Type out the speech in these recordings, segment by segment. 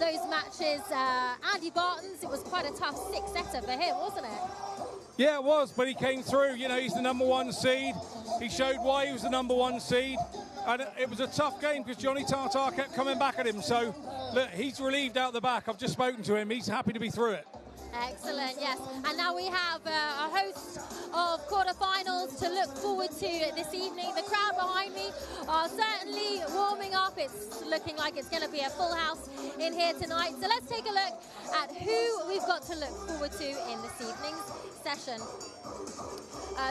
those matches. Andy Barton's, it was quite a tough six-setter for him, wasn't it? Yeah, it was, but he came through. You know, he's the #1 seed. He showed why he was the #1 seed. And it was a tough game because Johnny Tartar kept coming back at him. So, look, he's relieved out the back. I've just spoken to him. He's happy to be through it. Excellent, yes. And now we have a host of quarterfinals to look forward to this evening. The crowd behind me are certainly warming up. It's looking like it's going to be a full house in here tonight. So let's take a look at who we've got to look forward to in this evening's session.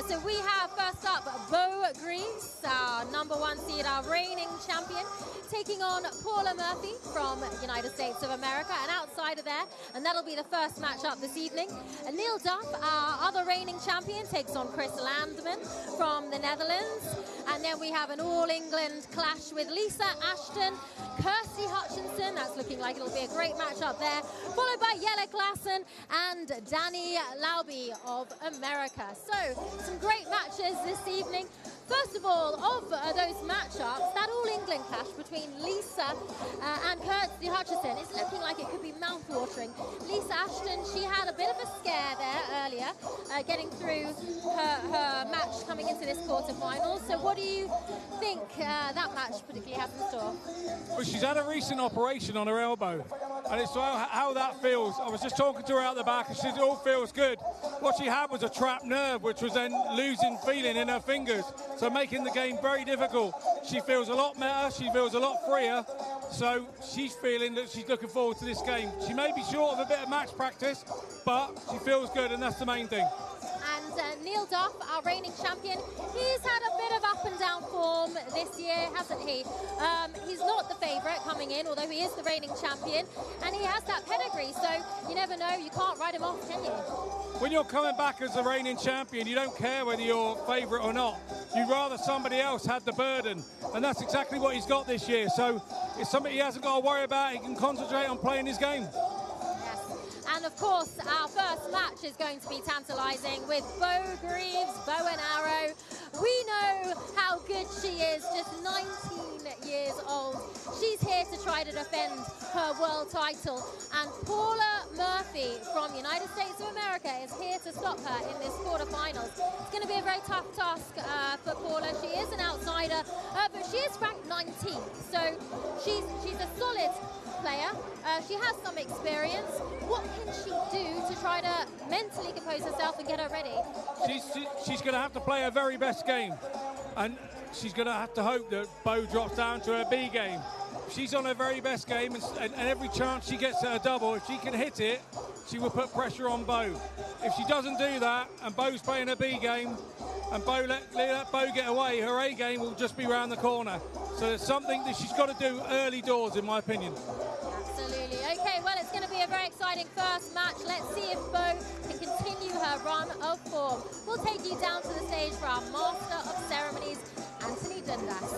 So we have first up Bo Greaves, our #1 seed, our reigning champion, taking on Paula Murphy from United States of America, an outsider there, and that'll be the first matchup this evening. And Neil Duff, our other reigning champion, takes on Chris Landman from the Netherlands. And then we have an All-England clash with Lisa Ashton, Kirsty Hutchinson. That's looking like it'll be a great matchup there, followed by Jelle Classen and Danny Labby of America. So some great matches this evening. First of all, of those matchups, that All-England clash between Lisa and Kirsty Hutchinson is looking like it could be mouth-watering. Lisa Ashton, she had a bit of a scare there earlier, getting through her match coming into this quarterfinal. So what do you think that match particularly has in store? Well, she's had a recent operation on her elbow, and it's how that feels. I was just talking to her out the back, and she said it all feels good. What she had was a trapped nerve, which was then losing feeling in her fingers, so making the game very difficult. She feels a lot better, she feels a lot freer, so she's feeling that she's looking forward to this game. She may be short of a bit of match practice, but she feels good, and that's the main thing. And Neil Duff, our reigning champion, he's had a bit of up and down form this year, hasn't he? He's not the favourite coming in, although he is the reigning champion, and he has that pedigree, so you never know, you can't write him off, can you? When you're coming back as the reigning champion, you don't care whether you're favourite or not. You'd rather somebody else had the burden, and that's exactly what he's got this year. So it's something he hasn't got to worry about. He can concentrate on playing his game. And of course, our first match is going to be tantalising with Bo Greaves, bow and arrow. We know how good she is, just 19 years old. She's here to try to defend her world title. And Paula Murphy from United States of America is here to stop her in this quarterfinals. It's going to be a very tough task for Paula. She is an outsider, but she is ranked 19th. So she's a solid player. She has some experience. What can she do to try to mentally compose herself and get her ready? She's going to have to play her very best game, and she's going to have to hope that Bo drops down to her B game. She's on her very best game, and every chance she gets at a double, if she can hit it, she will put pressure on Bo. If she doesn't do that, and Bo's playing her B game, and Bo let Bo get away, her A game will just be round the corner. So it's something that she's got to do early doors, in my opinion. Absolutely. Okay, well, it's going to be a very exciting first match. Let's see if Bo can continue her run of form. We'll take you down to the stage for our Master of Ceremonies, Anthony Dundas.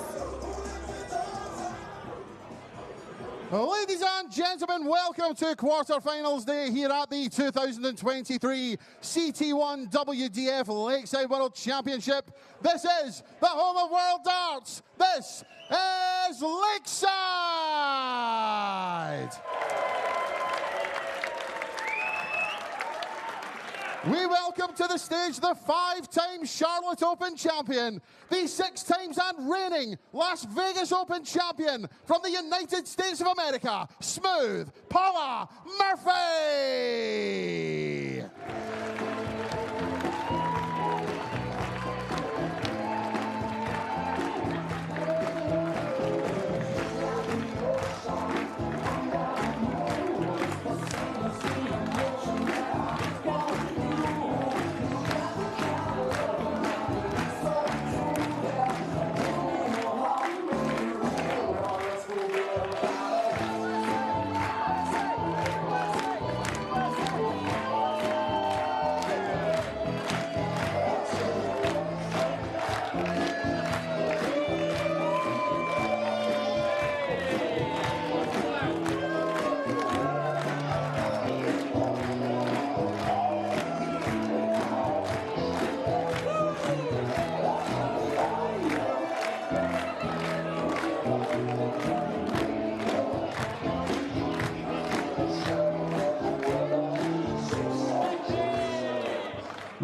Ladies and gentlemen, welcome to quarterfinals day here at the 2023 CT1 WDF Lakeside World Championship. This is the home of World Darts. This is Lakeside. We welcome to the stage the 5-time Charlotte Open champion, the 6 times and reigning Las Vegas Open champion from the United States of America, Smooth Paula Murphy.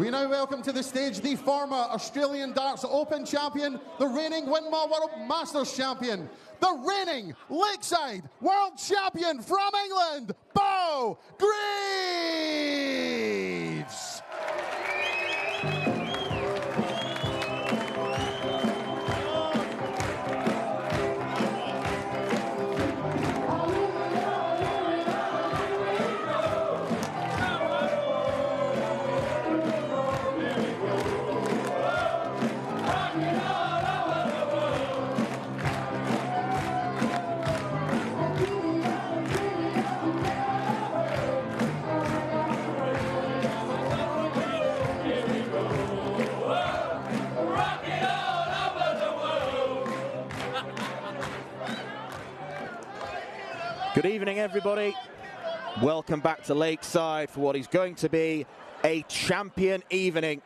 We now welcome to the stage the former Australian Darts Open champion, the reigning Winmore World Masters champion, the reigning Lakeside World Champion from England, Bo Greaves! Good evening, everybody. Welcome back to Lakeside for what is going to be a champion evening.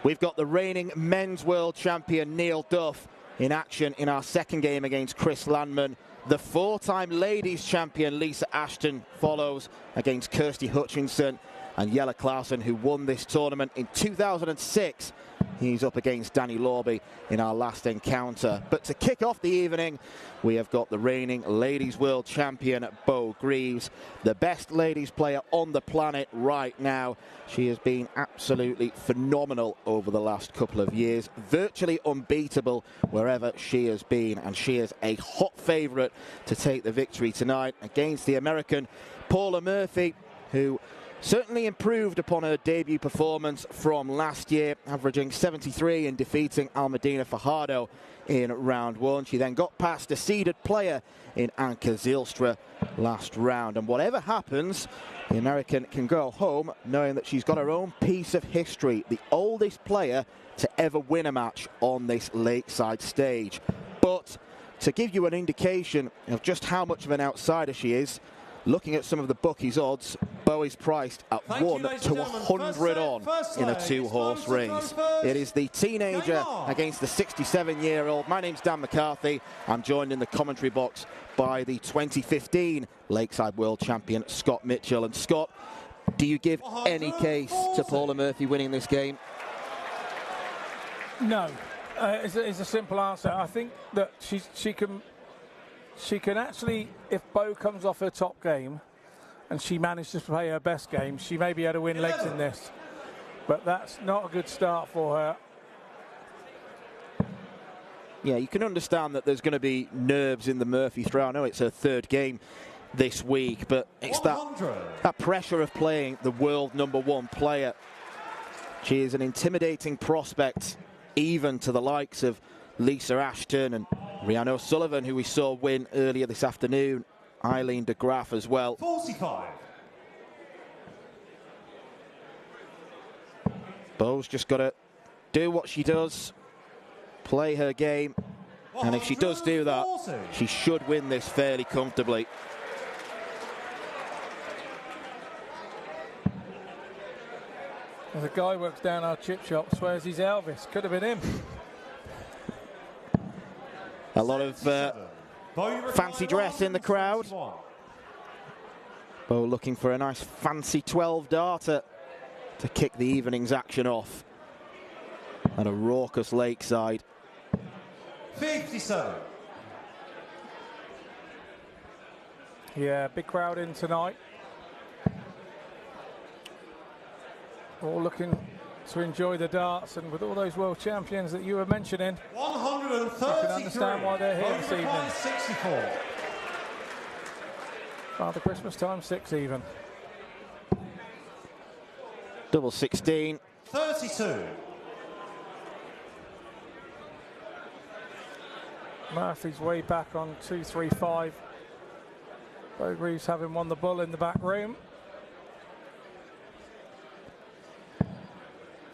We've got the reigning men's world champion Neil Duff in action in our second game against Chris Landman. The four-time ladies champion Lisa Ashton follows against Kirsty Hutchinson, and Jelle Classen, who won this tournament in 2006. He's up against Danny Labby in our last encounter. But to kick off the evening, we have got the reigning ladies world champion Bo Greaves, the best ladies player on the planet right now. She has been absolutely phenomenal over the last couple of years, virtually unbeatable wherever she has been, and she is a hot favourite to take the victory tonight against the American Paula Murphy, who certainly improved upon her debut performance from last year, averaging 73 and defeating Almudena Fajardo in round one. She then got past a seeded player in Anke Zijlstra last round. And whatever happens, the American can go home knowing that she's got her own piece of history, the oldest player to ever win a match on this Lakeside stage. But to give you an indication of just how much of an outsider she is, looking at some of the bookies' odds, Bo is priced at 1 to 100 on in a two-horse race. It is the teenager against the 67-year-old. My name's Dan McCarthy. I'm joined in the commentary box by the 2015 Lakeside World Champion, Scott Mitchell. And Scott, do you give any case to Paula Murphy winning this game? No. It's a simple answer. I think that she can actually, if Bo comes off her top game and she manages to play her best game, she may be able to win legs in this. But that's not a good start for her. Yeah, you can understand that there's going to be nerves in the Murphy throw. I know it's her third game this week, but it's that pressure of playing the world #1 player. She is an intimidating prospect, even to the likes of Lisa Ashton and Rhiannon O'Sullivan, who we saw win earlier this afternoon, Eileen de Graaf as well. 45. Bo's just got to do what she does, play her game, and if she does do that, she should win this fairly comfortably. There's a guy who works down our chip shop, swears he's Elvis. Could have been him. A lot of fancy dress in the crowd. Bo looking for a nice fancy 12 darter to kick the evening's action off at a raucous Lakeside. 57. Yeah, big crowd in tonight. All looking to enjoy the darts, and with all those world champions that you were mentioning, 133. you can understand why they're here this evening. 64. Father Christmas time, 6 even. Double 16. 32. Murphy's way back on 2-3-5. Bo Greaves having won the bull in the back room.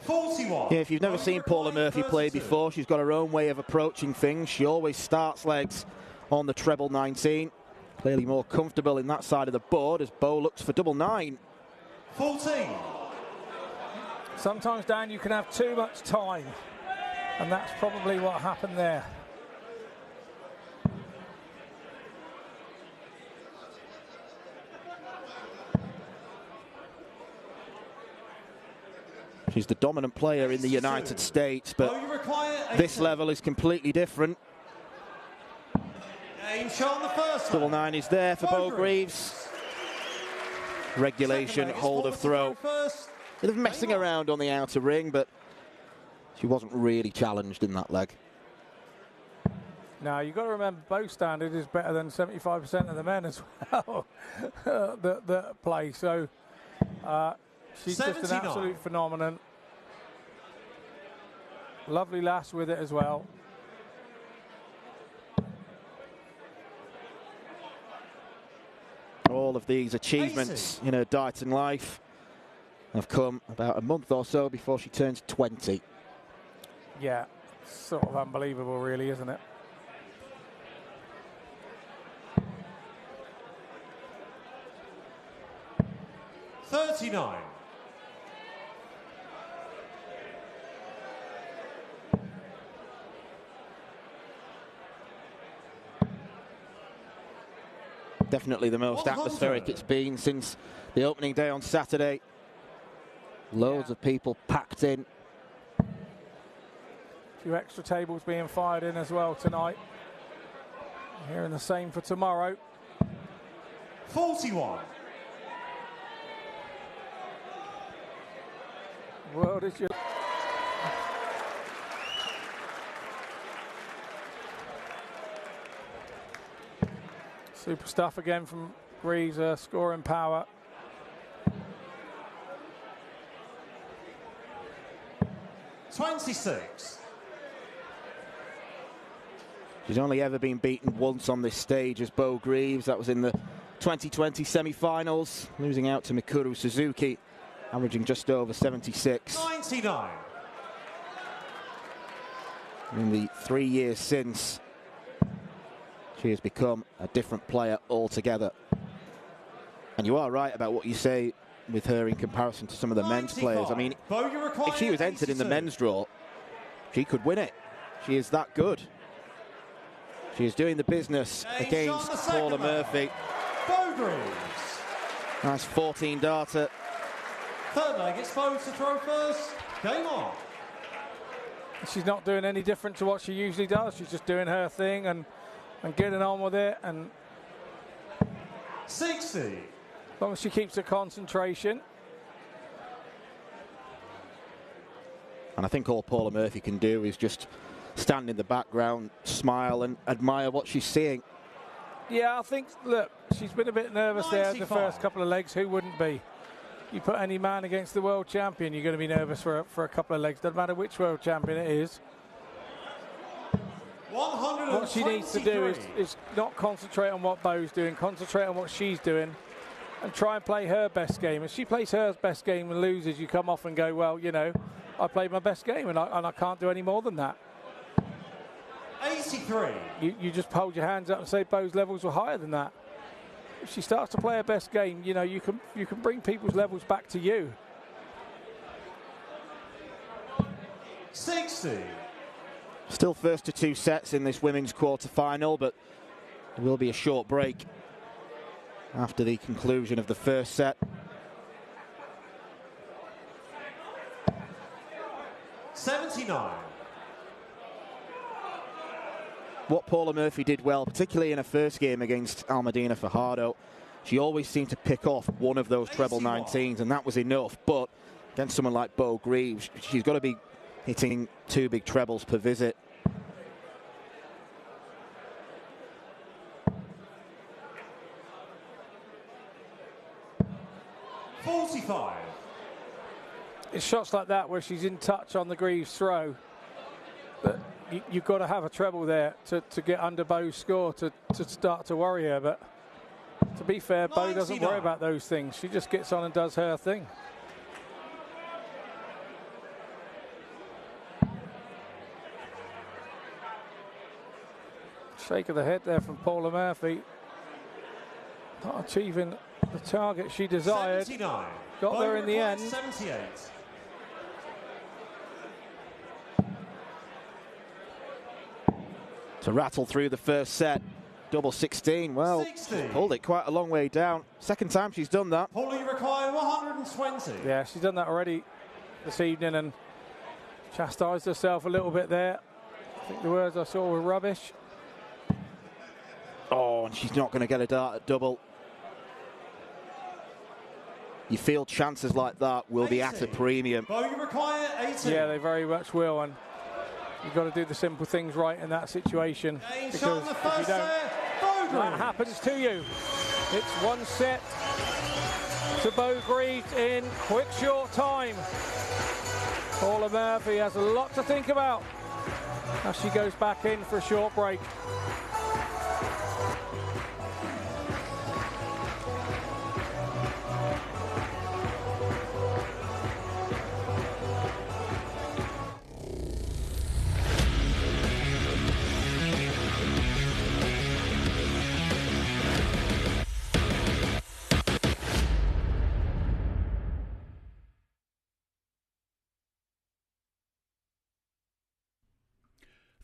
41. Yeah, if you've never seen Paula Murphy play before, she's got her own way of approaching things. She always starts legs on the treble 19. Clearly more comfortable in that side of the board as Bo looks for double 9. 14. Sometimes, Dan, you can have too much time, and that's probably what happened there. She's the dominant player in the United States, but this level is completely different. Game shot on the first. Double 9 is there for Bo Greaves. Regulation, hold of throw. Bit of messing around on the outer ring, but she wasn't really challenged in that leg. Now, you've got to remember, bow standard is better than 75% of the men as well that play. So she's 79. Just an absolute phenomenon. Lovely lass with it as well. All of these achievements in her Dighton life have come about a month or so before she turns 20. Yeah, sort of unbelievable, really, isn't it? $39. Definitely the most atmospheric it's been since the opening day on Saturday. Loads of people packed in. A few extra tables being fired in as well tonight. Hearing the same for tomorrow. 41. World is your... Super stuff again from Greaves, scoring power. $26. She's only ever been beaten once on this stage as Bo Greaves. That was in the 2020 semi-finals, losing out to Mikuru Suzuki, averaging just over 76. 99. In the 3 years since, she has become a different player altogether. And you are right about what you say with her in comparison to some of the men's players. I mean, if she was entered in the men's draw, she could win it. She is that good. She is doing the business against Paula Murphy. Bo Greaves. Nice 14 darter. Third leg exposed to throw first. Game on. She's not doing any different to what she usually does. She's just doing her thing and getting on with it. And 60. as long as she keeps her concentration. And I think all Paula Murphy can do is just stand in the background, smile and admire what she's seeing. Yeah, I think, look, she's been a bit nervous 95. there the first couple of legs. Who wouldn't be? You put any man against the world champion, you're going to be nervous for a couple of legs. Doesn't matter which world champion it is. What she needs to do is not concentrate on what Bo's doing, concentrate on what she's doing and try and play her best game. If she plays her best game and loses, you come off and go, well, you know, I played my best game and I can't do any more than that. 83. You just hold your hands up and say Bo's levels were higher than that. If she starts to play her best game, you know, you can bring people's levels back to you. 60. Still first to 2 sets in this women's quarter-final, but there will be a short break after the conclusion of the first set. 79. What Paula Murphy did well, particularly in her first game against Almadina Fajardo, she always seemed to pick off one of those treble 19s, and that was enough. But against someone like Bo Greaves, she's got to be hitting 2 big trebles per visit. $45. It's shots like that where she's in touch on the Greaves throw. But you've got to have a treble there to get under Bo's score to start to worry her. But to be fair, Bo doesn't worry about those things. She just gets on and does her thing. Shake of the head there from Paula Murphy. Not achieving the target she desired. 79. Got there in the end. 78. To rattle through the first set, double 16. Well, she's pulled it quite a long way down. Second time she's done that. Paulie required 120. Yeah, she's done that already this evening and chastised herself a little bit there. I think the words I saw were rubbish. Oh, and she's not going to get a dart at double. You feel chances like that will be at a premium. Well, you require 80. Yeah, they very much will, and you've got to do the simple things right in that situation, because if you don't, that happens to you. It's one set to Bo Greaves in quick, short time. Paula Murphy has a lot to think about as she goes back in for a short break.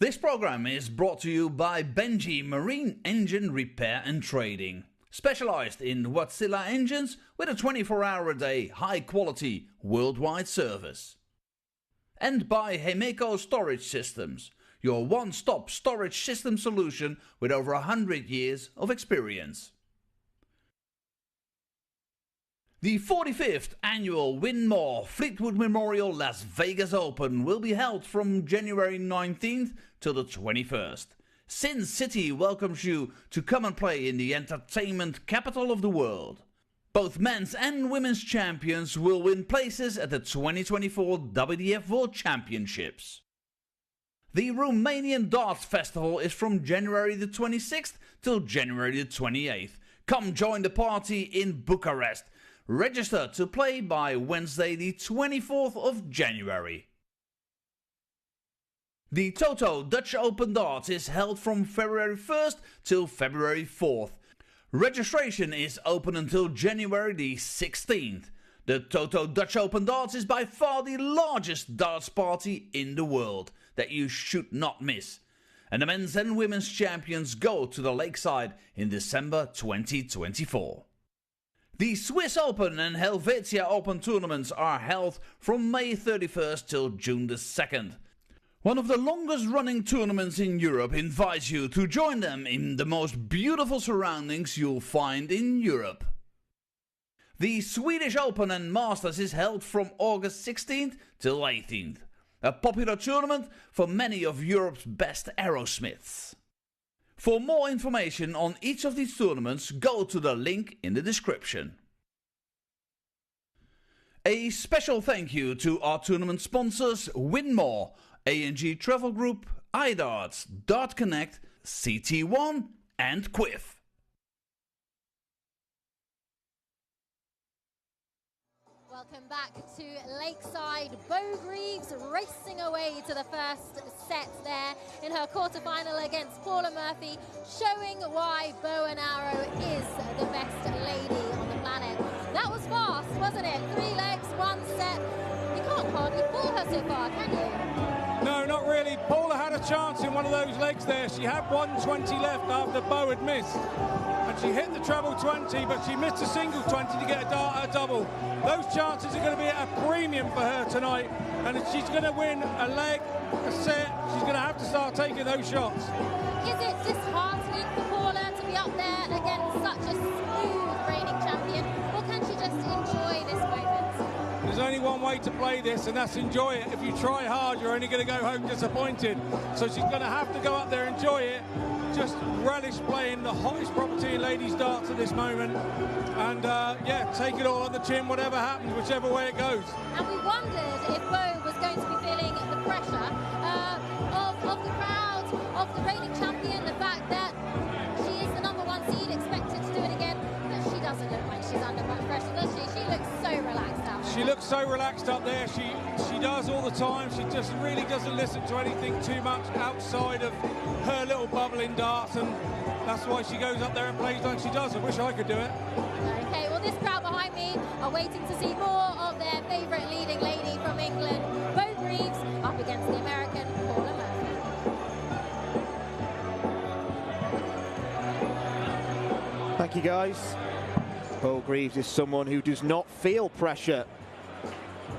This program is brought to you by Benji Marine Engine Repair and Trading, specialized in Wärtsilä engines with a 24-hour-a-day, high-quality, worldwide service. And by Hemeco Storage Systems, your one-stop storage system solution with over 100 years of experience. The 45th annual Win More Fleetwood Memorial Las Vegas Open will be held from January 19th till the 21st. Sin City welcomes you to come and play in the entertainment capital of the world. Both men's and women's champions will win places at the 2024 WDF World Championships. The Romanian Darts Festival is from January the 26th till January the 28th. Come join the party in Bucharest. Register to play by Wednesday the 24th of January. The Toto Dutch Open Darts is held from February 1st till February 4th. Registration is open until January the 16th. The Toto Dutch Open Darts is by far the largest darts party in the world that you should not miss. And the men's and women's champions go to the Lakeside in December 2024. The Swiss Open and Helvetia Open tournaments are held from May 31st till June the 2nd. One of the longest running tournaments in Europe invites you to join them in the most beautiful surroundings you'll find in Europe. The Swedish Open and Masters is held from August 16th till 18th. A popular tournament for many of Europe's best aerosmiths. For more information on each of these tournaments, go to the link in the description. A special thank you to our tournament sponsors Win More, A&G Travel Group, iDarts, Dart Connect, CT1 and Quiff. Welcome back to Lakeside. Bo Greaves racing away to the first set there in her quarterfinal against Paula Murphy, showing why bow and arrow is the best lady on the planet. That was fast, wasn't it? 3 legs, 1 set. You can't hardly pull her so far, can you? No, not really. Paula had a chance in one of those legs there. She had 120 left after Bo had missed. And she hit the treble 20, but she missed a single 20 to get a dart at a double. Those chances are going to be at a premium for her tonight. And if she's going to win a leg, a set, she's going to have to start taking those shots. Is it disheartening for Paula to be up there against such a smooth reigning champion? Or can she just enjoy this moment? There's only one way to play this, and that's enjoy it. If you try hard, you're only going to go home disappointed. So she's going to have to go up there, enjoy it, just relish playing the hottest property in ladies darts at this moment, and yeah, take it all on the chin, whatever happens, whichever way it goes. And we wondered if Bo was going to be feeling the pressure of the crowd, of the reigning champion, the fact that she is the #1 seed, expected to do it again, but she doesn't look like she's under much pressure, does she? She looks so relaxed out there. She looks so relaxed up there. She does all the time. She just really doesn't listen to anything too much outside of her little bubble in darts, and that's why she goes up there and plays like she does. I wish I could do it. Okay, well, this crowd behind me are waiting to see more of their favourite leading lady from England, Bo Greaves, up against the American Paula Murphy. Thank you, guys. Bo Greaves is someone who does not feel pressure.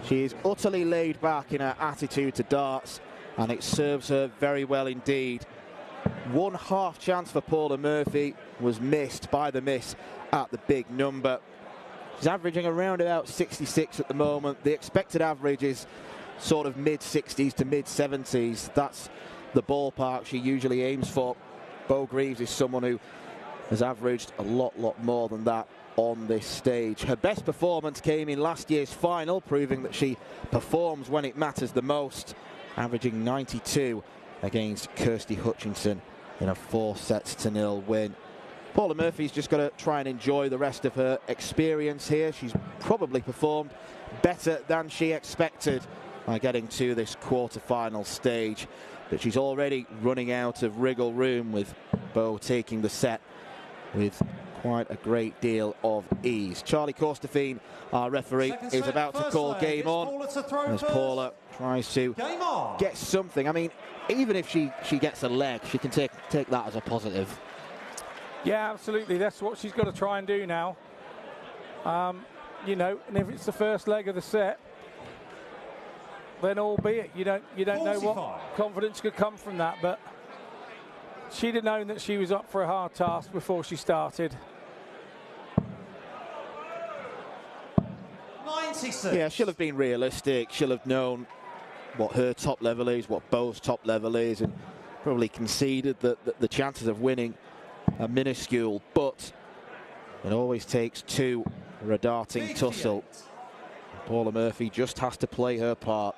She is utterly laid back in her attitude to darts, and it serves her very well indeed. One half chance for Paula Murphy was missed by the miss at the big number. She's averaging around about 66 at the moment. The expected average is sort of mid-60s to mid-70s. That's the ballpark she usually aims for. Bo Greaves is someone who has averaged a lot more than that on this stage. Her best performance came in last year's final, proving that she performs when it matters the most, averaging 92 against Kirsty Hutchinson in a 4-0 win. Paula Murphy's just got to try and enjoy the rest of her experience here. She's probably performed better than she expected by getting to this quarter-final stage, but she's already running out of wriggle room, with Bo taking the set with quite a great deal of ease. Charlie Corstefine, our referee, is about to call game on as Paula tries to get something. I mean, even if she gets a leg, she can take that as a positive. Yeah, absolutely. That's what she's got to try and do now. You know, and if it's the first leg of the set, then albeit you don't know what confidence could come from that, but she'd have known that she was up for a hard task before she started. 96. Yeah, she'll have been realistic. She'll have known what her top level is, what Bo's top level is, and probably conceded that the chances of winning are minuscule, but it always takes two for a darting tussle. Paula Murphy just has to play her part.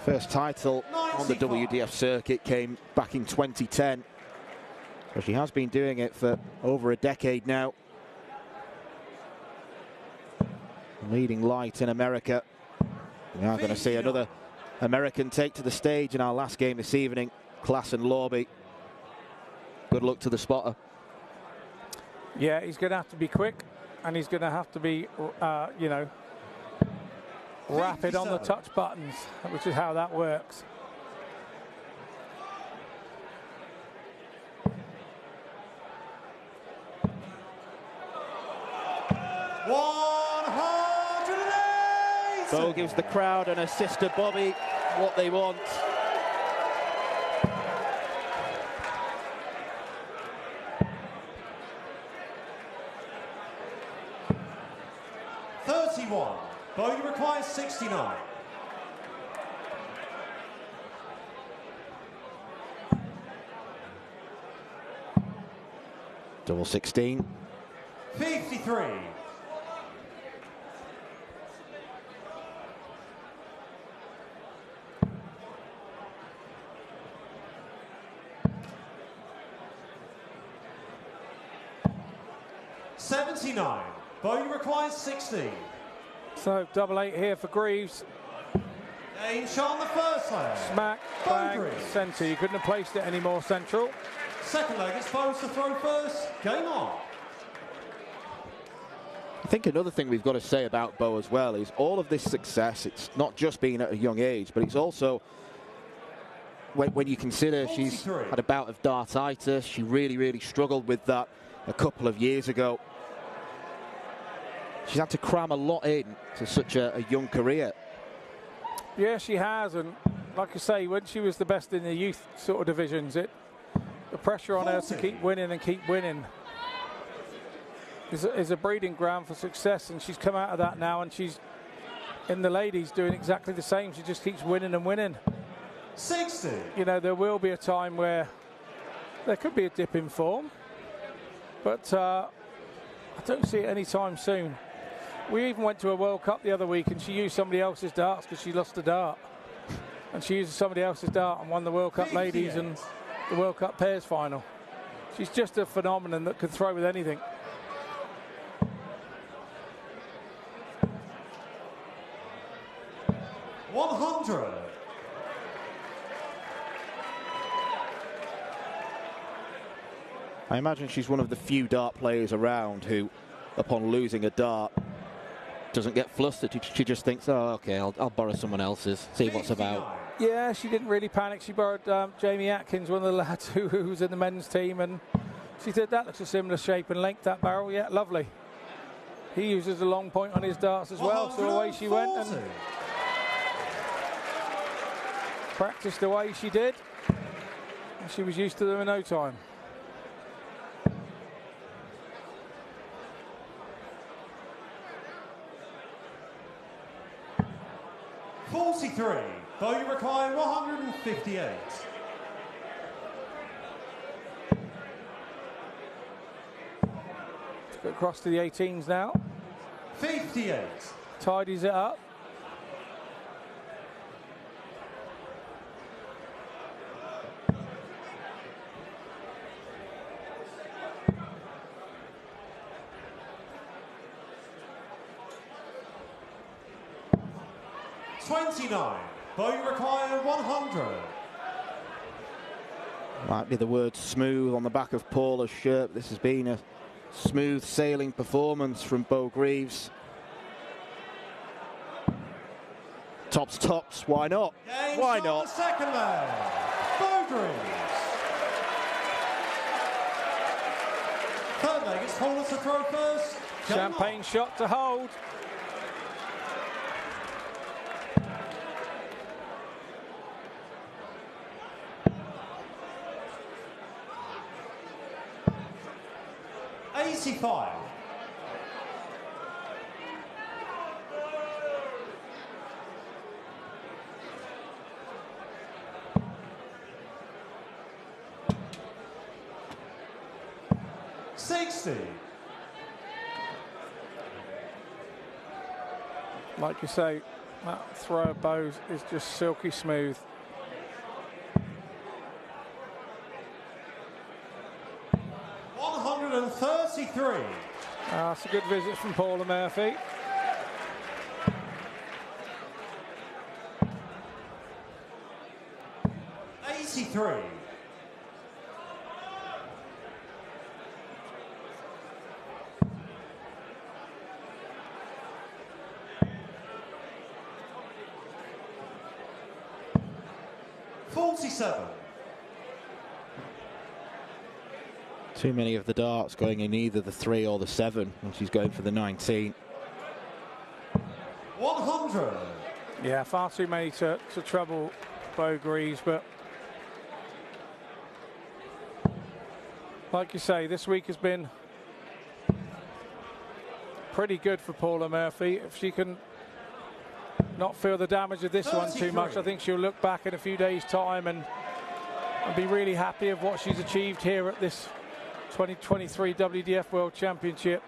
First title on the WDF circuit came back in 2010. So she has been doing it for over a decade now. Leading light in America. We are going to see another American take to the stage in our last game this evening, Classen Labby. Good luck to the spotter. Yeah, he's going to have to be quick, and he's going to have to be, you know, rapid on the touch buttons, which is how that works. Bo gives the crowd and her sister Bobby what they want. Bogey requires 69. Double 16. 53. $79. Bogey requires 16. So double 8 here for Greaves. Game shot on the first leg. Smack, bang, centre. You couldn't have placed it any more central. Second leg, it's Bo's to throw first. Game on. I think another thing we've got to say about Bo as well is all of this success, it's not just being at a young age, but it's also when you consider 43. She's had a bout of dartitis. She really struggled with that a couple of years ago. She's had to cram a lot in to such a young career. Yeah, she has, and like I say, when she was the best in the youth sort of divisions, the pressure on her to keep winning and keep winning is a breeding ground for success, and she's come out of that now, and she's in the ladies doing exactly the same. She just keeps winning and winning. 60. You know, there will be a time where there could be a dip in form, but I don't see it anytime soon. We even went to a World Cup the other week and she used somebody else's darts because she lost a dart. And she used somebody else's dart and won the World Cup ladies and the World Cup pairs final. She's just a phenomenon that can throw with anything. $100. I imagine she's one of the few dart players around who, upon losing a dart, doesn't get flustered. She just thinks, oh, okay, I'll borrow someone else's, see what's about. Yeah, she didn't really panic. She borrowed Jamie Atkins, one of the lads who was in the men's team, and she said that looks a similar shape and length, that barrel. Yeah, lovely. He uses a long point on his darts as well, so away she went and practiced the way she did. And she was used to them in no time. Though you require 158. Let's go across to the 18s now. 58. Tidies it up. Though you require 100. Might be the word smooth on the back of Paula's shirt. This has been a smooth sailing performance from Bo Greaves. Tops, why not? Game why shot not? The second man, Bo Greaves. Third leg, it's Paula to throw first. Champagne shot to hold. Like you say, that throw of Bo's is just silky smooth. $133. That's a good visit from Paula Murphy. $83. Too many of the darts going in either the 3 or the 7, and she's going for the 19. 100. Yeah, far too many to trouble Bo Greaves, but like you say, this week has been pretty good for Paula Murphy. If she can not feel the damage of this 33. One too much, I think she'll look back in a few days' time and be really happy of what she's achieved here at this 2023 WDF World Championship.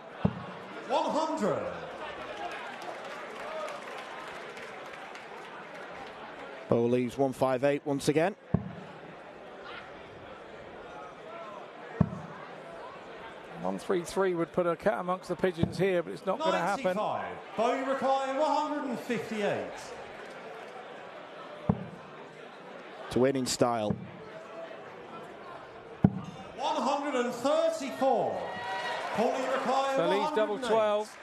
100. Bo leaves 158 once again. $133 would put a cat amongst the pigeons here, but it's not going to happen. Bo, you require 158. To win in style. 134. Paulie require so Lee's double 12.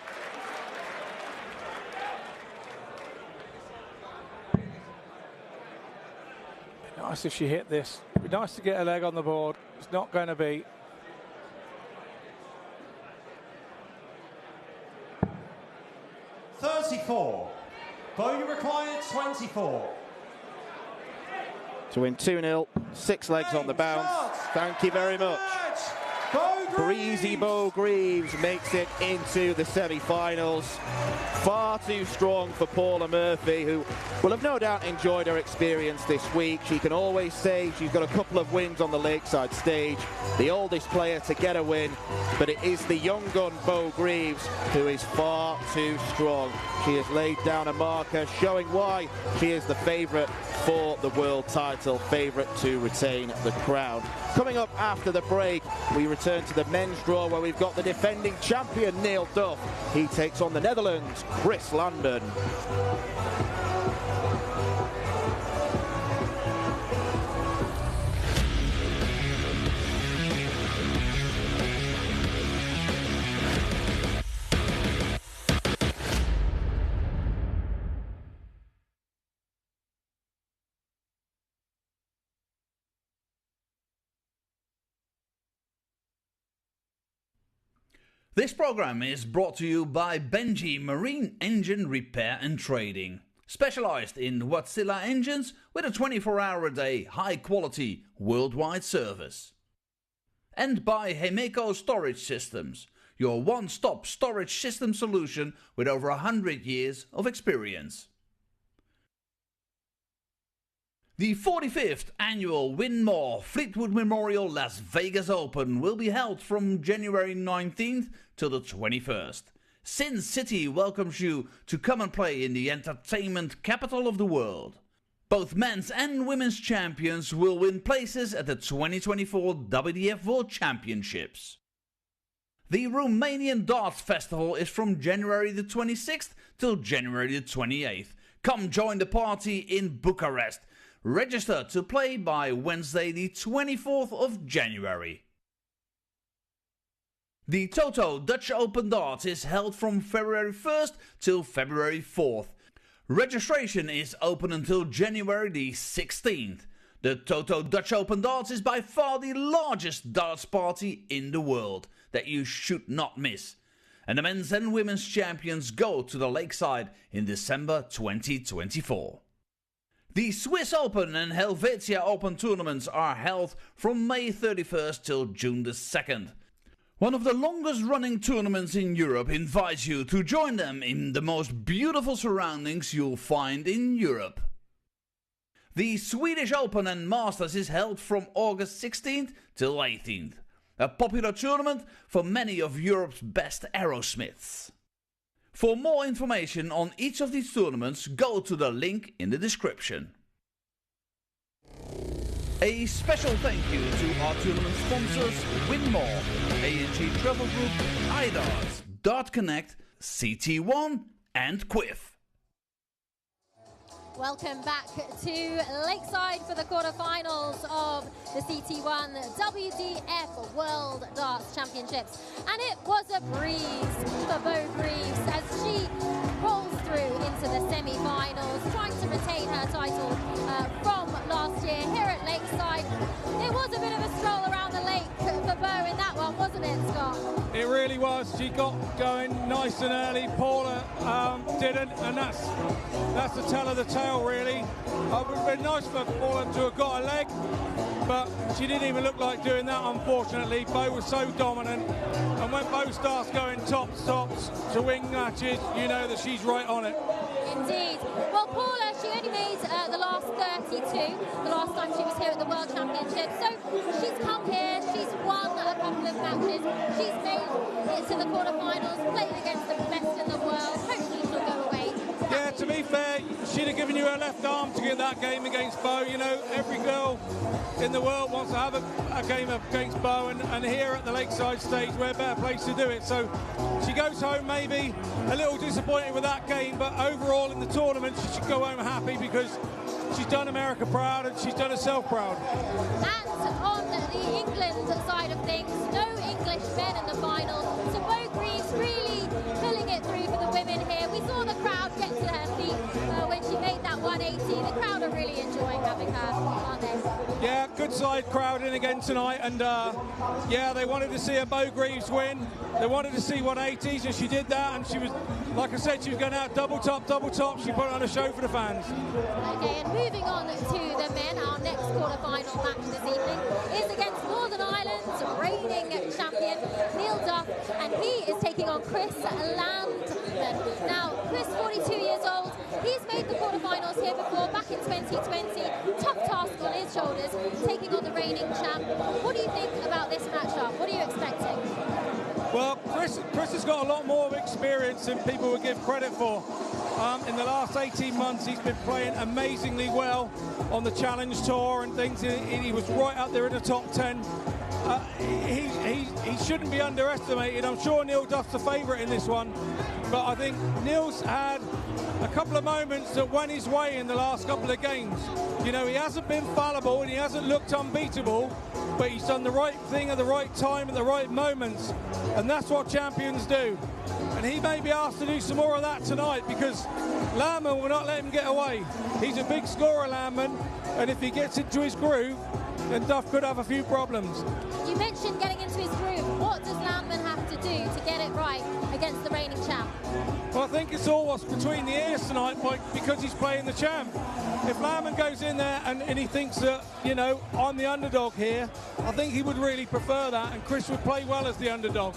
Be nice if she hit this. It'd be nice to get a leg on the board. It's not going to be. $34. Bo, you require 24. To win 2-0, 6 legs on the bounce. Thank you very much. Breezy Bo Greaves makes it into the semi-finals. Far too strong for Paula Murphy, who will have no doubt enjoyed her experience this week. She can always say she's got a couple of wins on the Lakeside stage, the oldest player to get a win, but it is the young gun Bo Greaves who is far too strong. She has laid down a marker showing why she is the favourite for the world title, favourite to retain the crown. Coming up after the break, we return to the men's draw where we've got the defending champion Neil Duff. He takes on the Netherlands' Chris Landman. This program is brought to you by Benji Marine Engine Repair and Trading. Specialised in Wärtsilä engines with a 24-hour-a-day, high-quality, worldwide service. And by Hemeco Storage Systems, your one-stop storage system solution with over 100 years of experience. The 45th annual Win More Fleetwood Memorial Las Vegas Open will be held from January 19th till the 21st. Sin City welcomes you to come and play in the entertainment capital of the world. Both men's and women's champions will win places at the 2024 WDF World Championships. The Romanian Darts Festival is from January the 26th till January the 28th. Come join the party in Bucharest. Register to play by Wednesday the 24th of January. The Toto Dutch Open Darts is held from February 1st till February 4th. Registration is open until January the 16th. The Toto Dutch Open Darts is by far the largest darts party in the world that you should not miss. And the men's and women's champions go to the Lakeside in December 2024. The Swiss Open and Helvetia Open tournaments are held from May 31st till June the 2nd. One of the longest running tournaments in Europe invites you to join them in the most beautiful surroundings you'll find in Europe. The Swedish Open and Masters is held from August 16th till 18th. A popular tournament for many of Europe's best aerosmiths. For more information on each of these tournaments, go to the link in the description. A special thank you to our tournament sponsors Winmore, A&G Travel Group, iDarts, Dart Connect, CT1 and Quiff. Welcome back to Lakeside for the quarterfinals of the CT1 WDF World Darts Championships. And it was a breeze for Bo Greaves as she rolls through into the semi-finals, trying to retain her title from last year here at Lakeside. It was a bit of a stroll around the lake for Bo in that one, wasn't it, Scott? It really was. She got going nice and early. Paula didn't, and that's the tell of the tale, really. It would have been nice for Paula to have got a leg, but she didn't even look like doing that, unfortunately. Bo was so dominant, and when Bo starts going tops to win matches, you know that she's right on it. Indeed. Well, Paula, she only made the last 32, the last time she was here at the World Championship. So she's come here, she's won a couple of matches, she's made it to the quarterfinals, played against the best in the world. Hopefully she'll go away. Yeah, to be fair, she'd have given you her left arm to get that game against Bo. You know, every girl in the world wants to have a game against Bo, and here at the Lakeside stage, we're a better place to do it. So she goes home maybe a little disappointed with that game, but overall in the tournament, she should go home happy because she's done America proud and she's done herself proud. And on the England side of things, no English men in the final. So Bo Greaves really pulling it through for the women here. We saw the crowd get to her feet when she made that 180. The crowd are really enjoying having her, aren't they? Yeah, good side crowd in again tonight, and yeah, they wanted to see a Bo Greaves win. They wanted to see 180s, and she did that, and she was, like I said, she was going out double top. She put on a show for the fans. Okay, and moving on to the men, our next quarter-final match this evening is against Northern Ireland's reigning champion, Neil Duff, and he is taking on Chris Landman. Now, Chris, 42 years old, he's made the quarterfinals here before, back in 2020. Tough task on his shoulders, taking on the reigning champ. What do you think about this matchup? What are you expecting? Well, Chris has got a lot more experience than people would give credit for. In the last 18 months, he's been playing amazingly well on the Challenge Tour and things. He was right up there in the top 10. He shouldn't be underestimated. I'm sure Neil Duff's the favourite in this one, but I think Neil's had a couple of moments that went his way in the last couple of games. You know, he hasn't been fallible and he hasn't looked unbeatable, but he's done the right thing at the right time at the right moments, and that's what champions do. And he may be asked to do some more of that tonight because Landman will not let him get away. He's a big scorer, Landman, and if he gets into his groove, then Duff could have a few problems. You mentioned getting into his groove. What does Landman have to do to get it right against the reigning champ? Well, I think it's all what's between the ears tonight because he's playing the champ. If Landman goes in there and he thinks that, you know, I'm the underdog here, I think he would really prefer that, and Chris would play well as the underdog.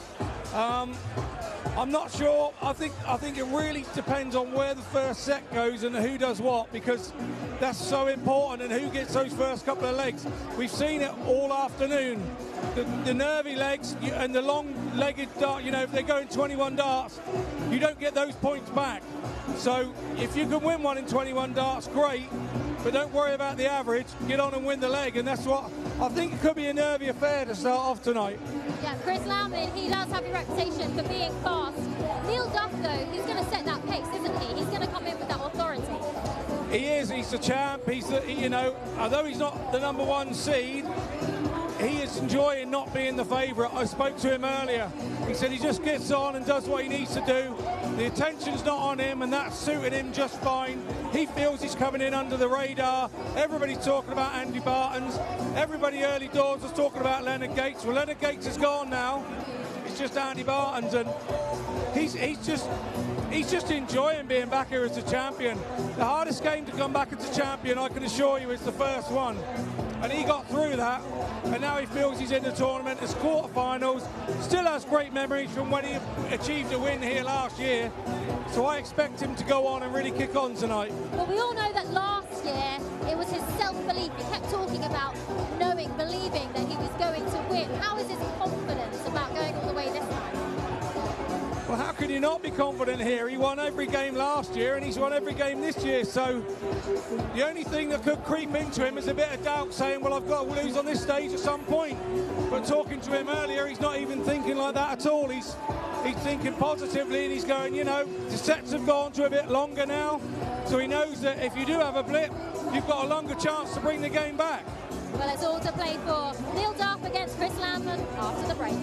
I'm not sure. I think it really depends on where the first set goes and who does what, because that's so important, and who gets those first couple of legs. We've seen it all afternoon. The nervy legs and the long-legged dart, you know, if they're going 21 darts, you don't get those points back. So if you can win one in 21 darts, great, but don't worry about the average. Get on and win the leg, and that's what I think. It could be a nervy affair to start off tonight. Yeah, Chris Landman, he does have a reputation for being fast. Neil Duff, though, he's going to set that pace, isn't he? He's going to come in with that authority. He is. He's the champ. You know, although he's not the #1 seed, he is enjoying not being the favourite. I spoke to him earlier. He said he just gets on and does what he needs to do. The attention's not on him, and that's suited him just fine. He feels he's coming in under the radar. Everybody's talking about Andy Barton's. Everybody early doors was talking about Leonard Gates. Well, Leonard Gates is gone now. It's just Andy Barton's, and he's just enjoying being back here as the champion. The hardest game to come back as a champion, I can assure you, is the first one. And he got through that, and now he feels he's in the tournament. It's quarterfinals. Still has great memories from when he achieved a win here last year. So I expect him to go on and really kick on tonight. Well, we all know that last year it was his self-belief. He kept talking about knowing, believing that he was going to win. How is his confidence about going all the way this time? Well, how can you not be confident here? He won every game last year, and he's won every game this year. So the only thing that could creep into him is a bit of doubt, saying, well, I've got to lose on this stage at some point. But talking to him earlier, he's not even thinking like that at all. He's thinking positively, and he's going, you know, the sets have gone to a bit longer now. So he knows that if you do have a blip, you've got a longer chance to bring the game back. Well, it's all to play for. Neil Duff against Chris Landman after the break.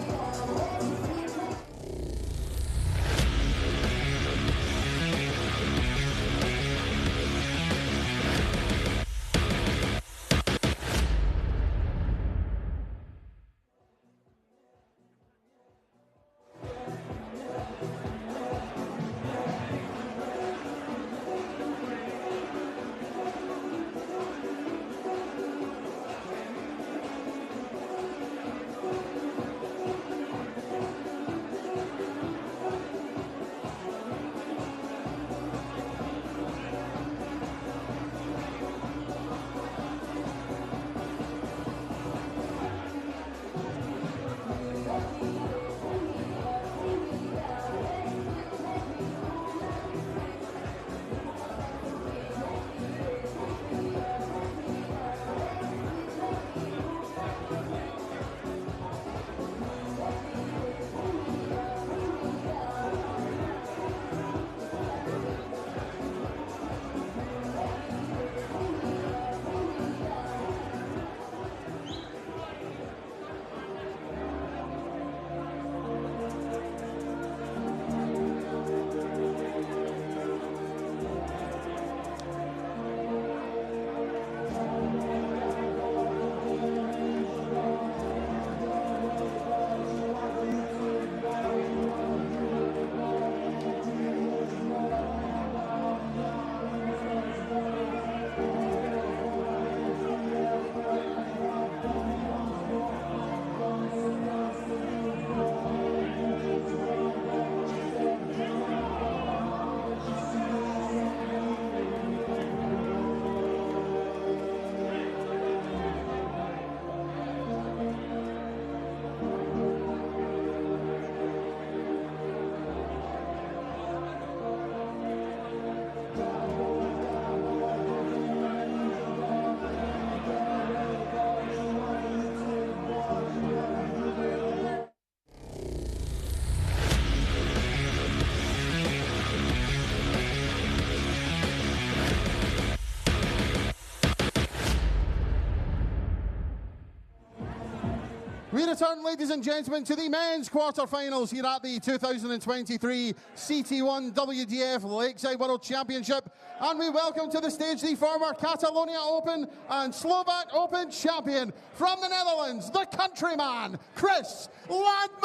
return, ladies and gentlemen, to the men's quarterfinals here at the 2023 CT1 WDF Lakeside World Championship. And we welcome to the stage the former Catalonia Open and Slovak Open champion from the Netherlands, the countryman, Chris Landman.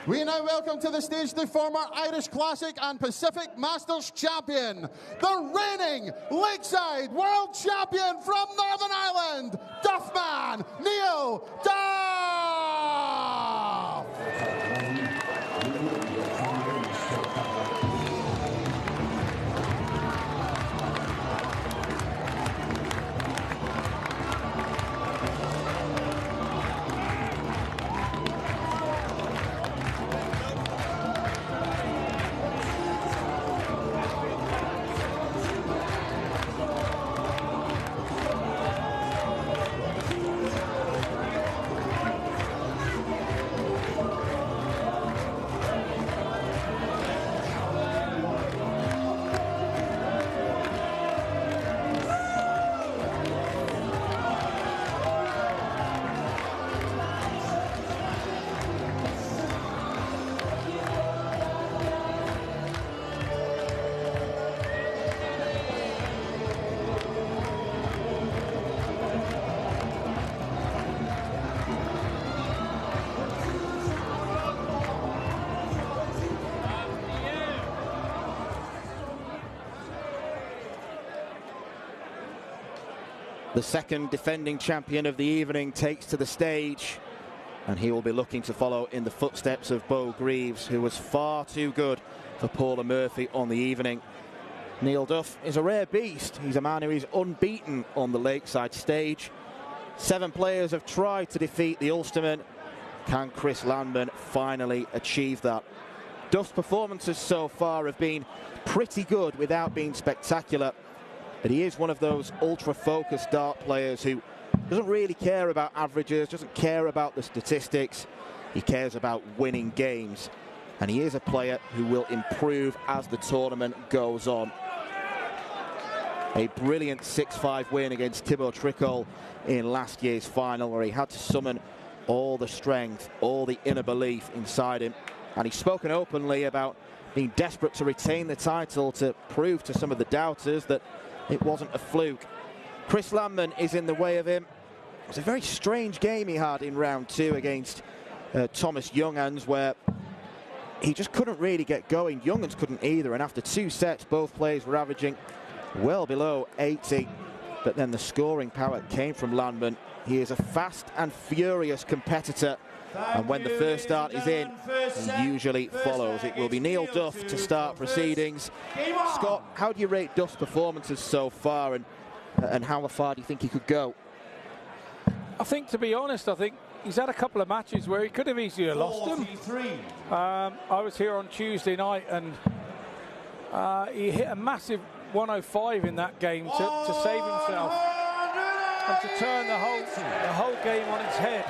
We now welcome to the stage the former Irish Classic and Pacific Masters champion, the reigning Lakeside World Champion from Northern Ireland, Duffman Neil Duff! The second defending champion of the evening takes to the stage, and he will be looking to follow in the footsteps of Bo Greaves, who was far too good for Paula Murphy on the evening. Neil Duff is a rare beast. He's a man who is unbeaten on the Lakeside stage. 7 players have tried to defeat the Ulsterman. Can Chris Landman finally achieve that? Duff's performances so far have been pretty good without being spectacular. But he is one of those ultra-focused dart players who doesn't really care about averages, doesn't care about the statistics. He cares about winning games. And he is a player who will improve as the tournament goes on. A brilliant 6-5 win against Thibaut Tricol in last year's final, where he had to summon all the strength, all the inner belief inside him. And he's spoken openly about being desperate to retain the title, to prove to some of the doubters that it wasn't a fluke. Chris Landman is in the way of him. It was a very strange game he had in round 2 against Thomas Younghans, where he just couldn't really get going. Younghans couldn't either, and after 2 sets, both players were averaging well below 80. But then the scoring power came from Landman. He is a fast and furious competitor, and when the first start is in, he usually follows. It will be Neil Duff to start proceedings. Scott, how do you rate Duff's performances so far, and how far do you think he could go? I think, to be honest, I think he's had a couple of matches where he could have easily lost them. I was here on Tuesday night, and he hit a massive 105 in that game to save himself and to turn the whole game on its head.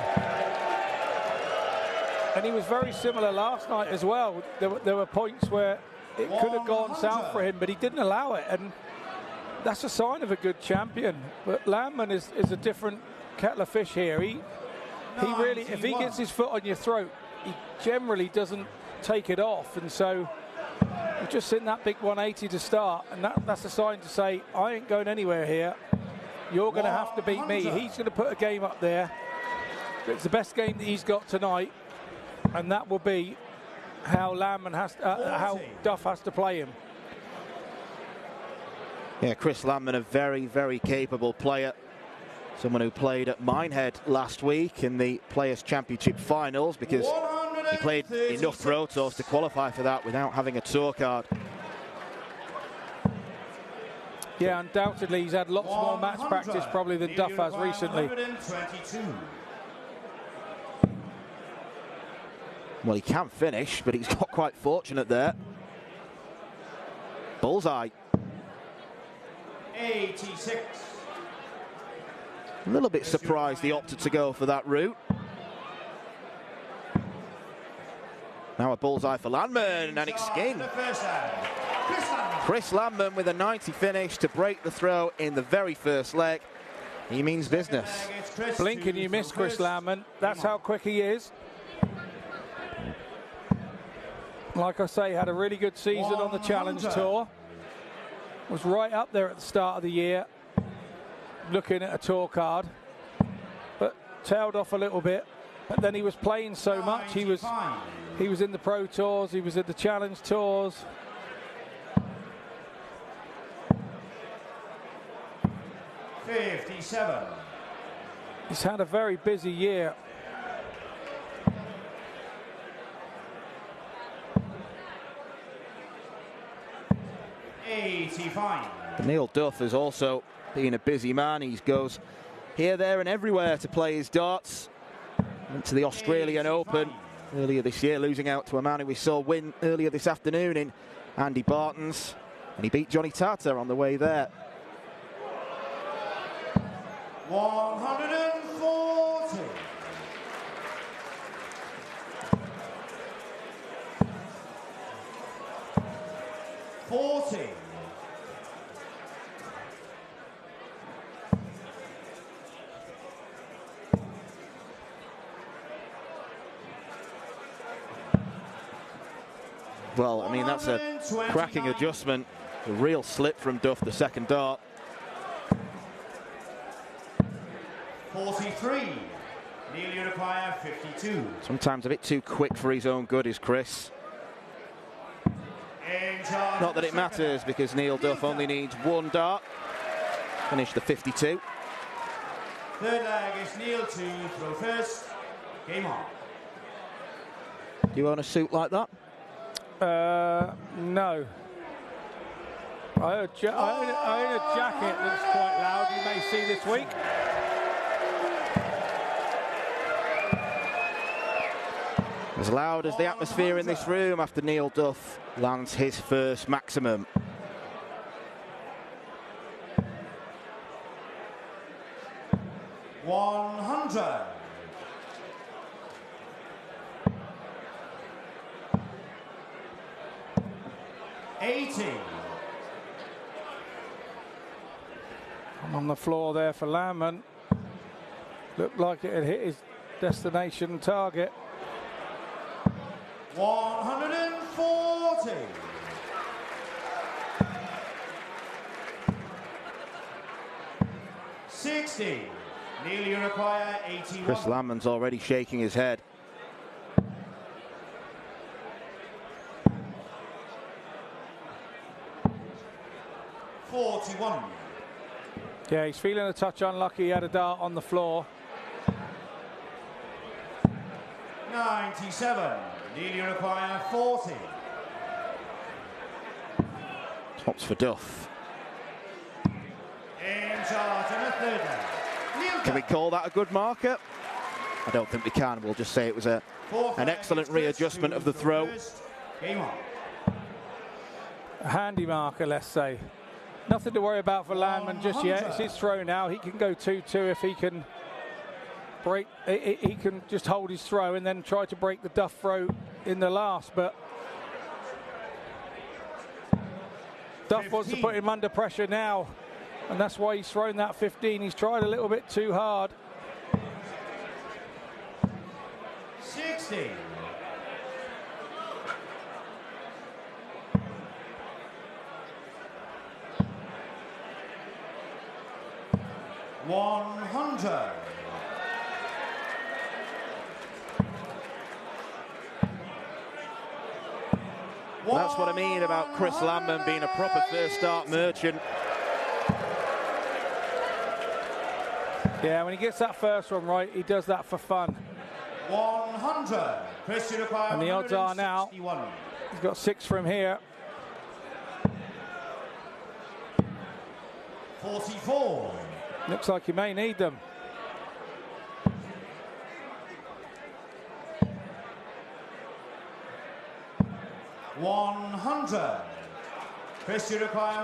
And he was very similar last night as well. There were points where it could have gone south for him, but he didn't allow it, and that's a sign of a good champion. But Landman is a different kettle of fish here. He really, if he gets his foot on your throat, he generally doesn't take it off, and so we've just seen that big 180 to start, and that's a sign to say, I ain't going anywhere here. You're going to have to beat me. He's going to put a game up there. It's the best game that he's got tonight, and that will be how how Duff has to play him. Yeah, Chris Landman, a very, very capable player. Someone who played at Minehead last week in the Players' Championship finals, because He played enough Pro Tours to qualify for that without having a tour card. Yeah, undoubtedly he's had lots more match practice probably than Duff has recently. Well, he can finish, but he's got quite fortunate there. Bullseye. 86. A little bit surprised he opted to go for that route. Now a bullseye for Landman, and it's skin. Chris Landman with a 90 finish to break the throw in the very first leg. He means business. Blink and you miss Chris Landman. That's how quick he is. Like I say, had a really good season on the Challenge Tour. Was right up there at the start of the year, looking at a tour card, but tailed off a little bit. But then he was playing so much. He was in the Pro Tours, he was in the Challenge Tours. 57. He's had a very busy year. Neil Duff has also been a busy man. He goes here, there and everywhere to play his darts. Went to the Australian Open earlier this year, losing out to a man who we saw win earlier this afternoon in Andy Barton's, and he beat Johnny Tata on the way there. 140. Well, I mean, that's a cracking adjustment. A real slip from Duff, the second dart. 43. Neil Uruguay, 52. Sometimes a bit too quick for his own good is Chris. Not that it matters, because Neil Duff only needs one dart. Finish the 52. Third leg is Neil to throw first. Game on. Do you own a suit like that? No. I own a jacket that's quite loud, you may see this week. As loud as the atmosphere in this room after Neil Duff lands his first maximum. $100. 80. I'm on the floor there for Landman. Looked like it had hit his destination target. 140. 60. Neil Uruguay, 81. Chris Landman's already shaking his head. Yeah, he's feeling a touch unlucky. He had a dart on the floor. 97. Neil Uruguay, 40. Tops for Duff. In charge in the third leg. Can we call that a good marker? I don't think we can. We'll just say it was an excellent readjustment of the throw. Game on. A handy marker, let's say. Nothing to worry about for Landman just yet. It's his throw now. He can go 2-2 if he can break. He can just hold his throw and then try to break the Duff throw in the last. But Duff wants to put him under pressure now, and that's why he's thrown that 15. He's tried a little bit too hard. 60. 100. That's what I mean about Chris Landman being a proper first start merchant. Yeah, when he gets that first one right, he does that for fun. 100. And the odds are now, he's got 6 from here. 44. Looks like he may need them.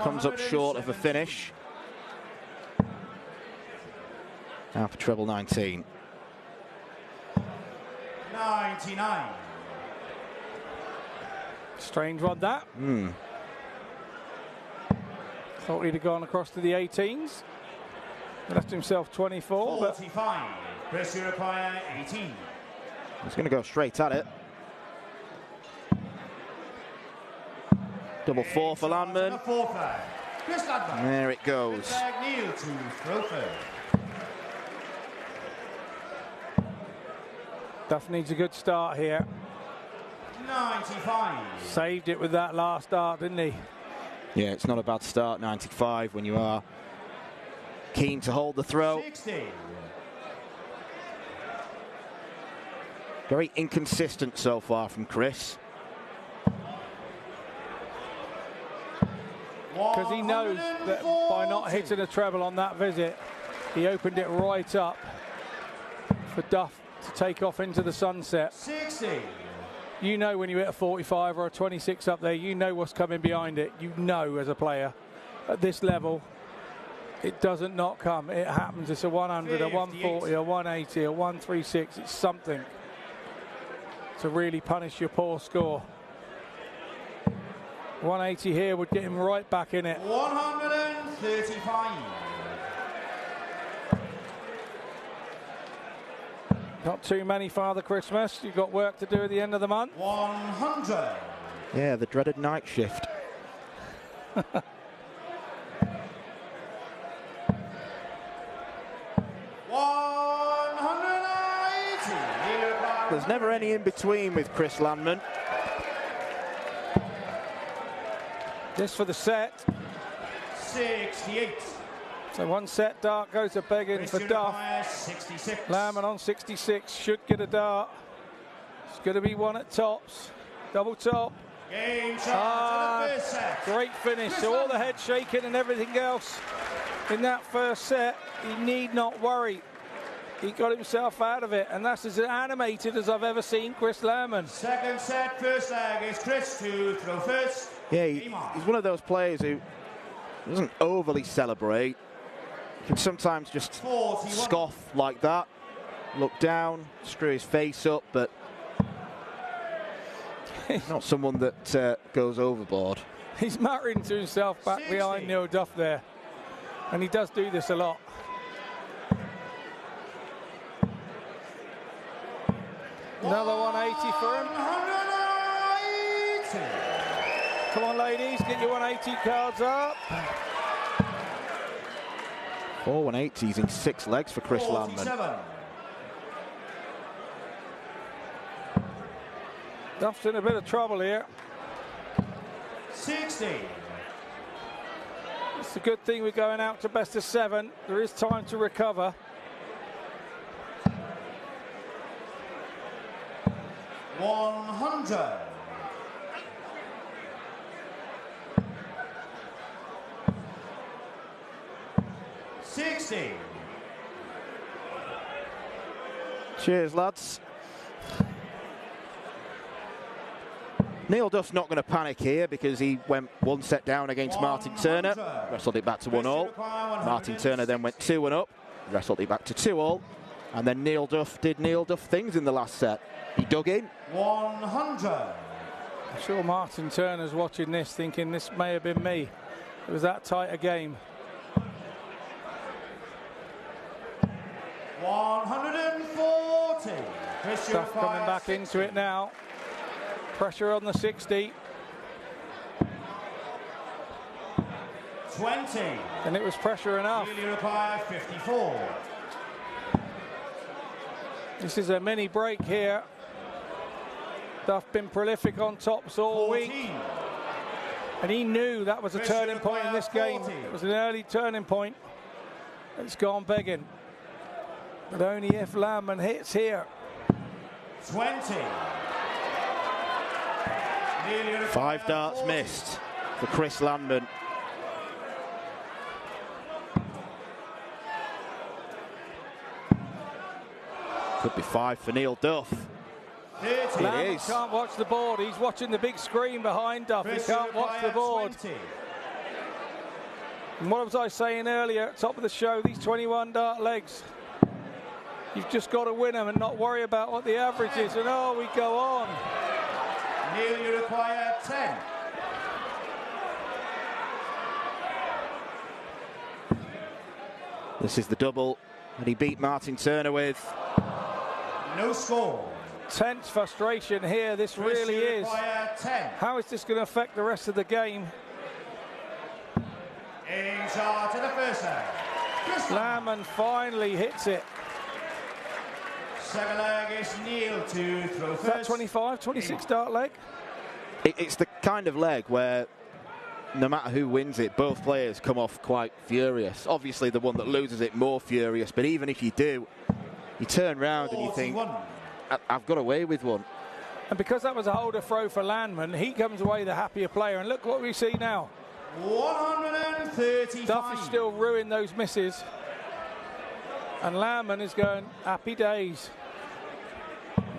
Comes up short of a finish. Now for treble 19. 99. Strange one, that. Thought he'd have gone across to the 18s. Left himself 24. 45. Pressure require 18. He's going to go straight at it. Double 4 for Landman. There it goes. Duff needs a good start here. 95. Saved it with that last start, didn't he? Yeah, it's not a bad start, 95, when you are keen to hold the throw. 60. Very inconsistent so far from Chris. Because he knows that by not hitting a treble on that visit, he opened it right up for Duff to take off into the sunset. 60. You know when you hit a 45 or a 26 up there, you know what's coming behind it. You know as a player at this level, it doesn't not come. It happens. It's a 100, a 140, a 180, a 136. It's something to really punish your poor score. 180 here would get him right back in it. 135. Not too many, Father Christmas. You've got work to do at the end of the month. 100. Yeah, the dreaded night shift. There's never any in between with Chris Landman. This for the set. 68. So one set dart goes to begging for Duff. 66. Landman on 66 should get a dart. It's going to be one at tops. Double top. Game shot to the first set. Great finish. So all the head shaking and everything else in that first set, he need not worry. He got himself out of it, and that's as animated as I've ever seen Chris Landman. Second set, first leg is Chris to throw first. Yeah, he's one of those players who doesn't overly celebrate. He can sometimes just 41. scoff like that, look down, screw his face up, but he's not someone that goes overboard. He's muttering to himself back 60. behind Neil Duff there, and he does do this a lot. Another 180 for him. 180. Come on, ladies, get your 180 cards up. 4 180s in 6 legs for Chris Landman. 47. Duff's in a bit of trouble here. 60. It's a good thing we're going out to best of 7. There is time to recover. 100. 60. Cheers, lads. Neil Duff's not going to panic here because he went 1 set down against Martin Turner, wrestled it back to 1-all. Martin Turner then went 2 up, wrestled it back to 2-all, and then Neil Duff did Neil Duff things in the last set. He dug in. 100. I'm sure Martin Turner's watching this thinking this may have been me. It was that tight a game. 140. Duff coming back into it now. Pressure on the 60. 20. And it was pressure enough. Really required 54. This is a mini break here. Duff been prolific on tops all 14. week. And he knew that was a turning point in this game. 40. It was an early turning point. It's gone begging. But only if Landman hits here. 20. 5 darts missed for Chris Landman. Could be 5 for Neil Duff. Landman can't watch the board. He's watching the big screen behind Duff. He can't watch the board. And what was I saying earlier at the top of the show? These 21 dart legs. You've just got to win them and not worry about what the average is. And oh, we go on. Neil, you require 10. This is the double that he beat Martin Turner with. No score. Tense frustration here. This really is. 10. How is this going to affect the rest of the game? In charge of the first leg. Landman finally hits it. Second leg is Neil to throw first. Is that 25, 26 dart leg? It's the kind of leg where no matter who wins it, both players come off quite furious. Obviously, the one that loses it more furious, but even if you do, you turn round and you think, I've got away with one. And because that was a holder throw for Landman, he comes away the happier player. And look what we see now. 135. Duff is still ruining those misses. And Landman is going happy days.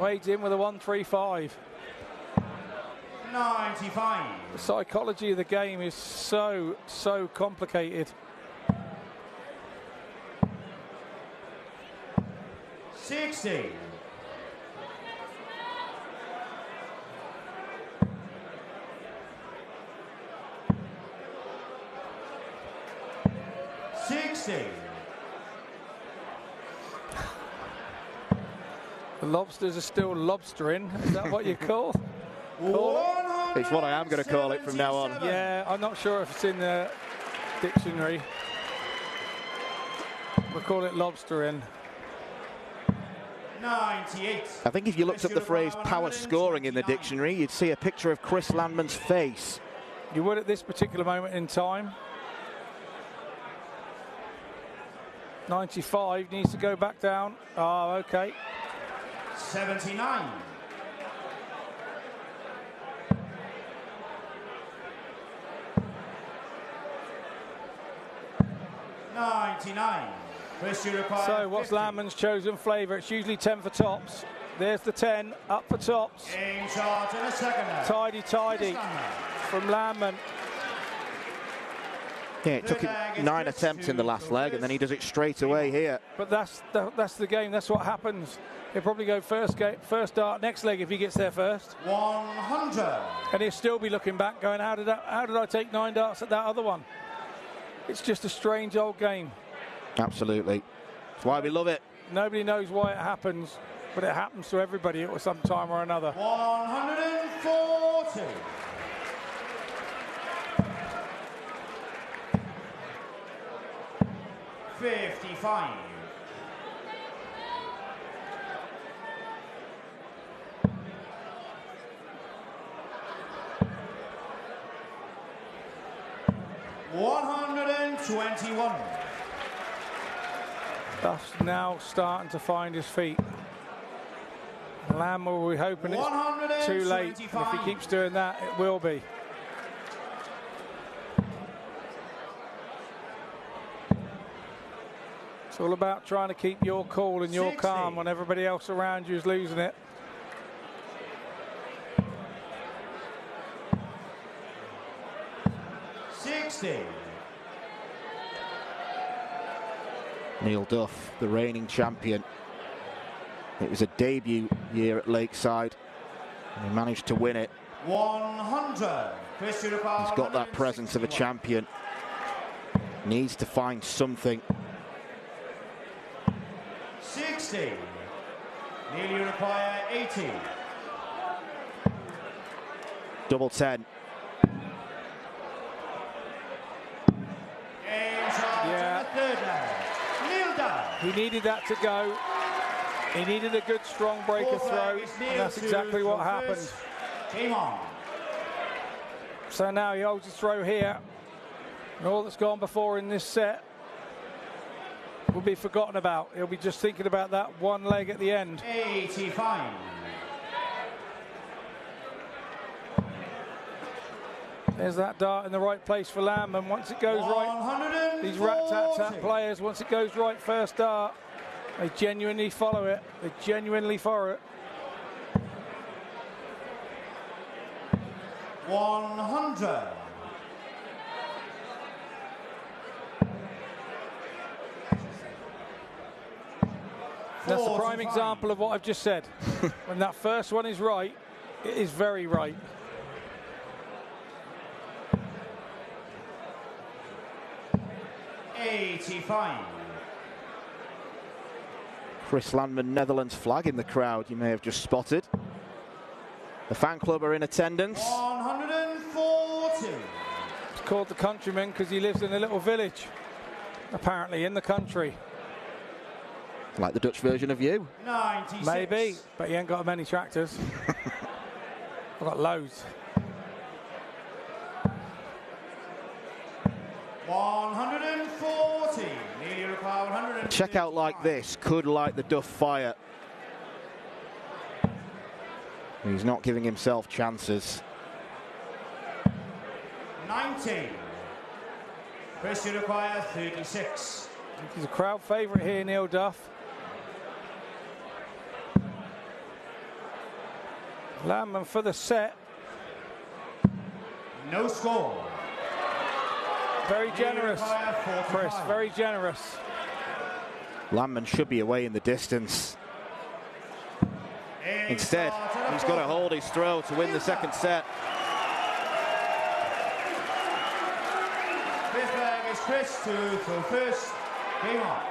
Wades in with a 135. 95. The psychology of the game is so complicated. 60. The lobsters are still lobstering. Is that what you call? It's what I am going to call it from now on. Yeah, I'm not sure if it's in the dictionary. We'll call it lobstering. 98. I think if you looked up the phrase power scoring in the dictionary, you'd see a picture of Chris Landman's face. You would at this particular moment in time. 95 needs to go back down. Oh, okay. 79. 99. So what's 50. Landman's chosen flavour? It's usually 10 for tops. There's the 10 up for tops. In charge in a second. Tidy from Landman. Yeah, it took him 9 attempts in the last leg, and then he does it straight away here. But that's the game. That's what happens. He'll probably go first dart next leg if he gets there first. 100. And he'll still be looking back, going, how did I take 9 darts at that other one? It's just a strange old game. Absolutely. That's why we love it. Nobody knows why it happens, but it happens to everybody at some time or another. 140. 55. 121. Duff's now starting to find his feet. Landman will be hoping it's too late. If he keeps doing that, it will be. It's all about trying to keep your cool and your 60. calm when everybody else around you is losing it. Neil Duff, the reigning champion. It was a debut year at Lakeside, and he managed to win it. 100. He's got that presence of a champion. Needs to find something. 60. Neil, you require 80. Double 10. Yeah. He needed that to go. He needed a good, strong breaker throw, and that's exactly what happened. Game on. So now he holds his throw here, and all that's gone before in this set will be forgotten about. He'll be just thinking about that one leg at the end. 85. There's that dart in the right place for Landman. Once it goes right, these rat-tat-tat players, once it goes right first dart, they genuinely follow it. They genuinely follow it. 100. That's a prime example of what I've just said. When that first one is right, it is very right. $85. Chris Landman, Netherlands flag in the crowd, you may have just spotted. The fan club are in attendance. 140. It's called the Countryman because he lives in a little village, apparently, in the country. Like the Dutch version of you. 96. Maybe, but he ain't got many tractors. I've got loads. 140. Nearly require 100. A checkout like this could light the Duff fire. He's not giving himself chances. 90. Chris, you require 36. He's a crowd favourite here, Neil Duff. Landman for the set. No score. Very generous, Chris, very generous. Landman should be away in the distance. Instead, he's got to hold his throw to win the second set. Fifth flag is Chris to throw first. Game on.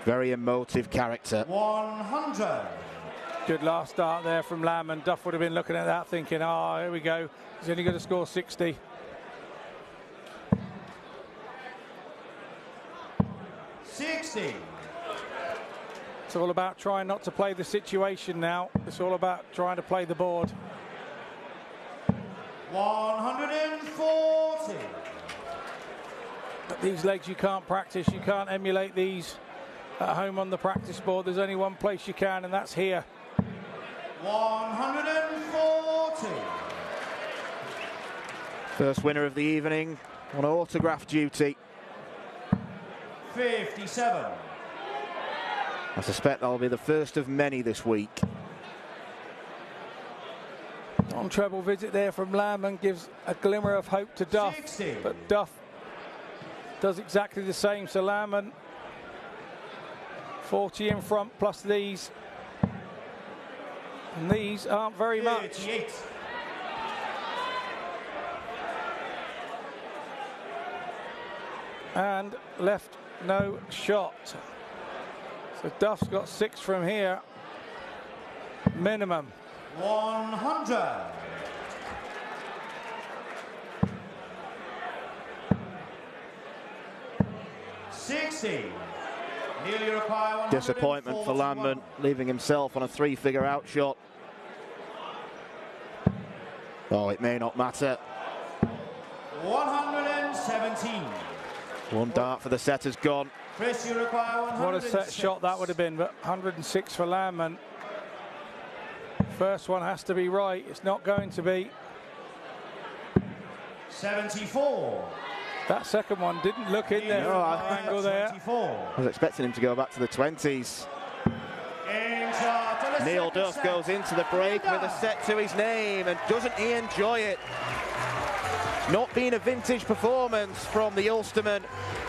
Very emotive character. 100. Good last start there from Landman. Duff would have been looking at that thinking, oh, here we go. He's only going to score 60. 60. It's all about trying not to play the situation now. It's all about trying to play the board. 140. But these legs you can't practice. You can't emulate these at home on the practice board. There's only one place you can, and that's here. 140. First winner of the evening on autograph duty. 57. I suspect that'll be the first of many this week. On treble visit there from Landman gives a glimmer of hope to Duff. 60. But Duff does exactly the same. So Landman 40 in front plus these. And these aren't very much. 38. And left no shot. So Duff's got 6 from here. Minimum. 100. Nearly require 141. Disappointment for Landman, leaving himself on a 3-figure outshot. Oh, it may not matter. 117. One dart for the setter's gone. Chris, you require 106. What a set shot that would have been, but 106 for Landman. First one has to be right. It's not going to be. 74. That second one didn't look in there from our angle there. 24. I was expecting him to go back to the 20s. Neil Duff goes into the break with a set to his name, and doesn't he enjoy it? Not been a vintage performance from the Ulsterman,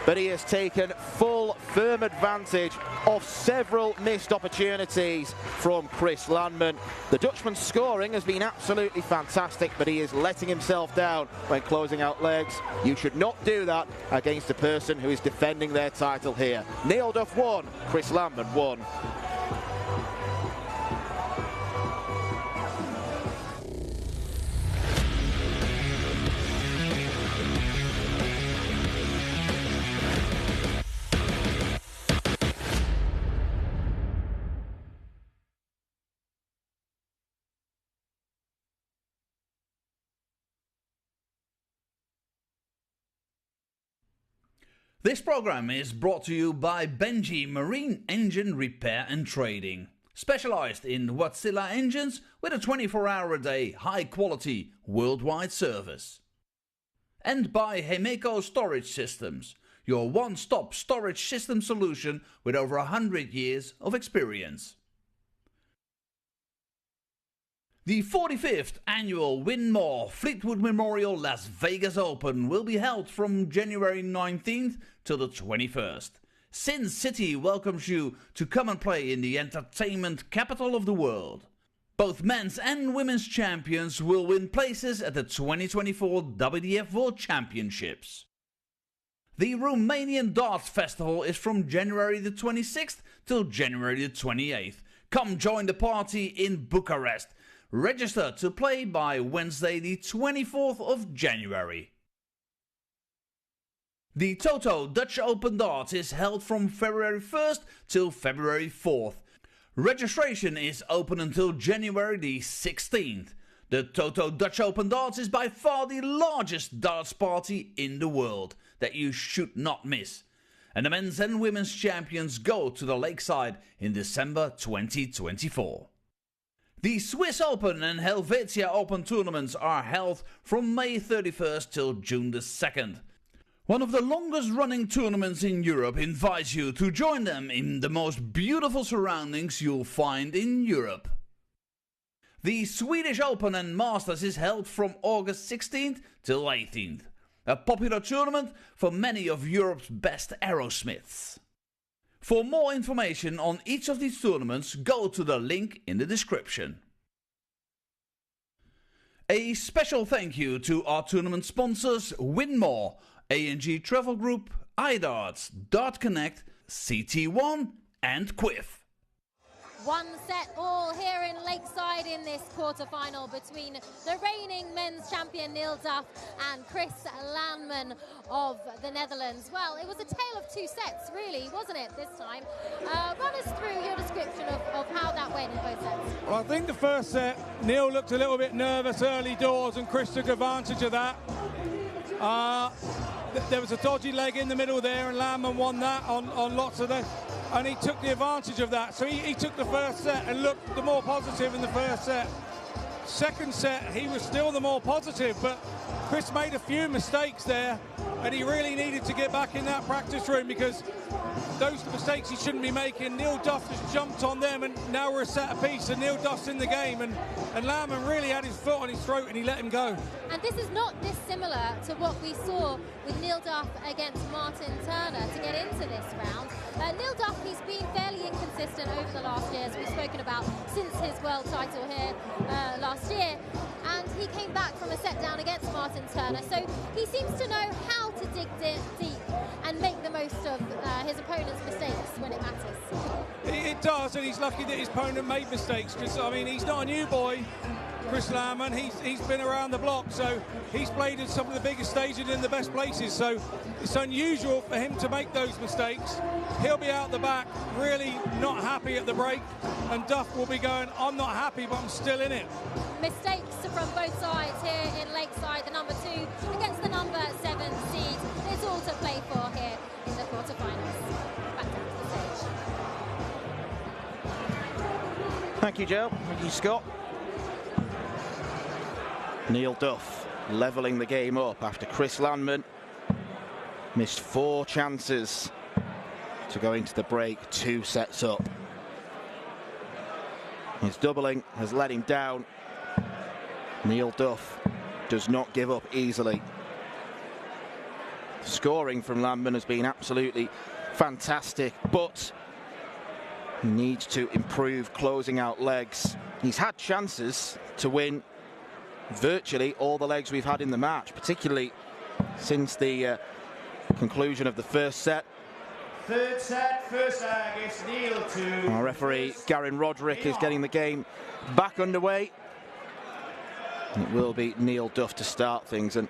but he has taken full, firm advantage of several missed opportunities from Chris Landman. The Dutchman's scoring has been absolutely fantastic, but he is letting himself down when closing out legs. You should not do that against a person who is defending their title here. Neil Duff won, Chris Landman won. This program is brought to you by Benji Marine Engine Repair and Trading. specialized in Wärtsilä engines with a 24-hour-a-day high-quality worldwide service. And by Hemeco Storage Systems, your one-stop storage system solution with over 100 years of experience. The 45th annual Win More Fleetwood Memorial Las Vegas Open will be held from January 19th till the 21st. Sin City welcomes you to come and play in the entertainment capital of the world. Both men's and women's champions will win places at the 2024 WDF World Championships. The Romanian Darts Festival is from January the 26th till January the 28th. Come join the party in Bucharest. Register to play by Wednesday the 24th of January. The Toto Dutch Open Darts is held from February 1st till February 4th. Registration is open until January the 16th. The Toto Dutch Open Darts is by far the largest darts party in the world that you should not miss. And the men's and women's champions go to the Lakeside in December 2024. The Swiss Open and Helvetia Open tournaments are held from May 31st till June the 2nd. One of the longest running tournaments in Europe invites you to join them in the most beautiful surroundings you'll find in Europe. The Swedish Open and Masters is held from August 16th till 18th. A popular tournament for many of Europe's best aerosmiths. For more information on each of these tournaments, go to the link in the description. A special thank you to our tournament sponsors Win More, A&G Travel Group, iDarts, Dart Connect, CT1 and Quiff. One set all here in Lakeside in this quarter-final between the reigning men's champion Neil Duff and Chris Landman of the Netherlands. Well, it was a tale of two sets, really, wasn't it, this time? Run us through your description of how that went in both sets. Well, I think the first set, Neil looked a little bit nervous early doors and Chris took advantage of that. There was a dodgy leg in the middle there and Landman won that on lots of this. And he took the advantage of that. So he took the first set and looked the more positive in the first set. Second set, he was still the more positive, but Chris made a few mistakes there, and he really needed to get back in that practice room because those are mistakes he shouldn't be making. Neil Duff just jumped on them, and now we're a set apiece, and Neil Duff's in the game, and Landman really had his foot on his throat, and he let him go. And this is not dissimilar to what we saw with Neil Duff against Martin Turner to get into this round. Neil Duff, he's been fairly inconsistent over the last year, as we've spoken about, since his world title here last year. And he came back from a set down against Martin Turner, so he seems to know how to dig deep and make the most of his opponent's mistakes when it matters. It does, and he's lucky that his opponent made mistakes, because, I mean, he's not a new boy, Chris Landman. He's been around the block, so he's played in some of the biggest stages in the best places, so it's unusual for him to make those mistakes. He'll be out the back, really not happy at the break, and Duff will be going, I'm not happy, but I'm still in it. Mistakes from both sides here in Lakeside, the number 2 against the number 7 seed. It's all to play for here in the quarterfinals. Back down to the stage. Thank you, Joe. Thank you, Scott. Neil Duff levelling the game up after Chris Landman missed 4 chances to go into the break 2 sets up. His doubling has let him down. Neil Duff does not give up easily. Scoring from Landman has been absolutely fantastic, but he needs to improve closing out legs. He's had chances to win virtually all the legs we've had in the match, particularly since the conclusion of the first set. Third set, first leg, it's Neil to... Our referee, Garen Roderick, is getting the game back underway. It will be Neil Duff to start things, and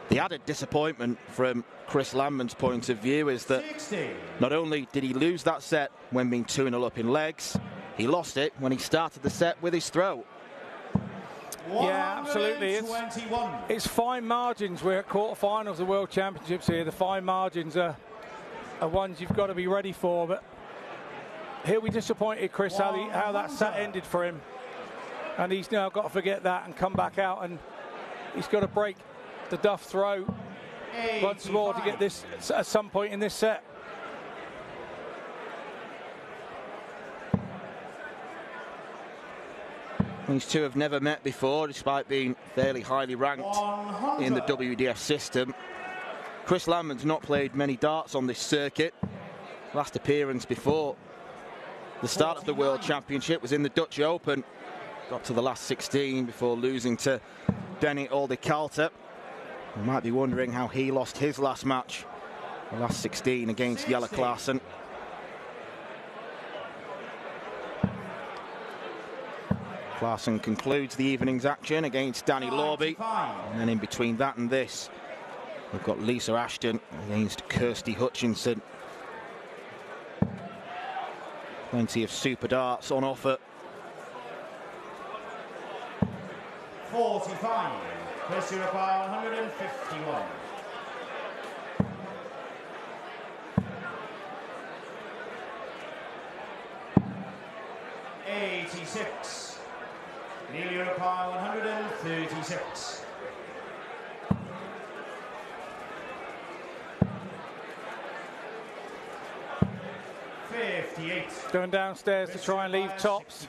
the added disappointment from Chris Landman's point of view is that 60. Not only did he lose that set when being 2-0 up in legs, he lost it when he started the set with his throw. Yeah, absolutely. It's fine margins. We're at quarterfinals of the World Championships here. The fine margins are ones you've got to be ready for, but he'll be disappointed, Chris, how that set ended for him. And he's now got to forget that and come back out, and he's got to break the Duff throw once more to get this at some point in this set. These two have never met before, despite being fairly highly ranked in the WDF system. Chris Landman's not played many darts on this circuit. Last appearance before the start of the World Championship was in the Dutch Open. Got to the last 16 before losing to Denny Aldekalter. You might be wondering how he lost his last match, the last 16 against Jelle Classen. Classen concludes the evening's action against Danny Labby. And then in between that and this, we've got Lisa Ashton against Kirsty Hutchinson. Plenty of super darts on offer. 45. Kirsty require 151. 86. Neil Europar 136. 58. Going downstairs to try and leave tops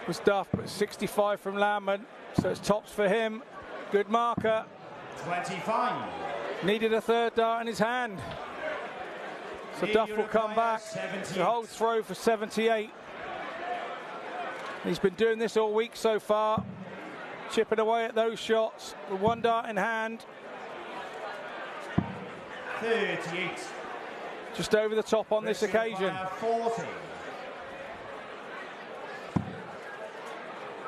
was Duff, but 65 from Landman, so it's tops for him. Good marker. 25. Needed a third dart in his hand. So Duff will come back. The whole throw for 78. He's been doing this all week so far, chipping away at those shots with one dart in hand. 38. Just over the top on this occasion. 40.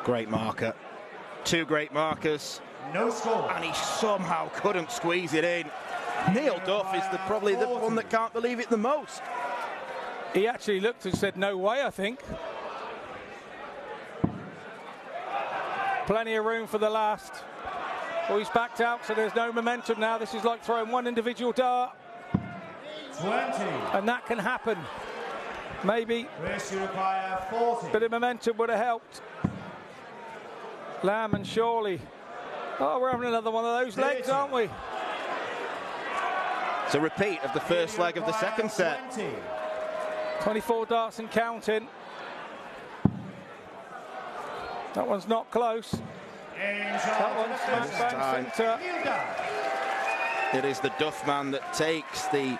Great marker. Two great markers. No score. And he somehow couldn't squeeze it in. Neil Duff is probably the one that can't believe it the most. He actually looked and said, no way, I think. Plenty of room for the last. Oh, he's backed out, so there's no momentum now. This is like throwing one individual dart. 20. And that can happen. Maybe Kirsty require 40. a bit of momentum would have helped. Landman surely. Oh, we're having another one of those legs, aren't we? It's a repeat of the first leg of the second set. 24 darts and counting. That one's not close. That one's smack bang centre. It is the Duff man that takes the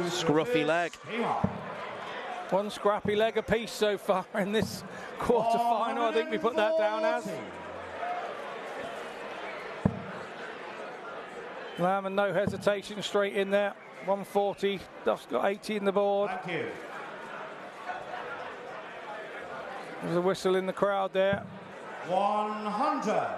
scruffy leg. One scrappy leg apiece so far in this quarter-final. I think we put that down as. Landman, no hesitation, straight in there. 140. Duff's got 80 in the board. Thank you. There's a whistle in the crowd there. 100.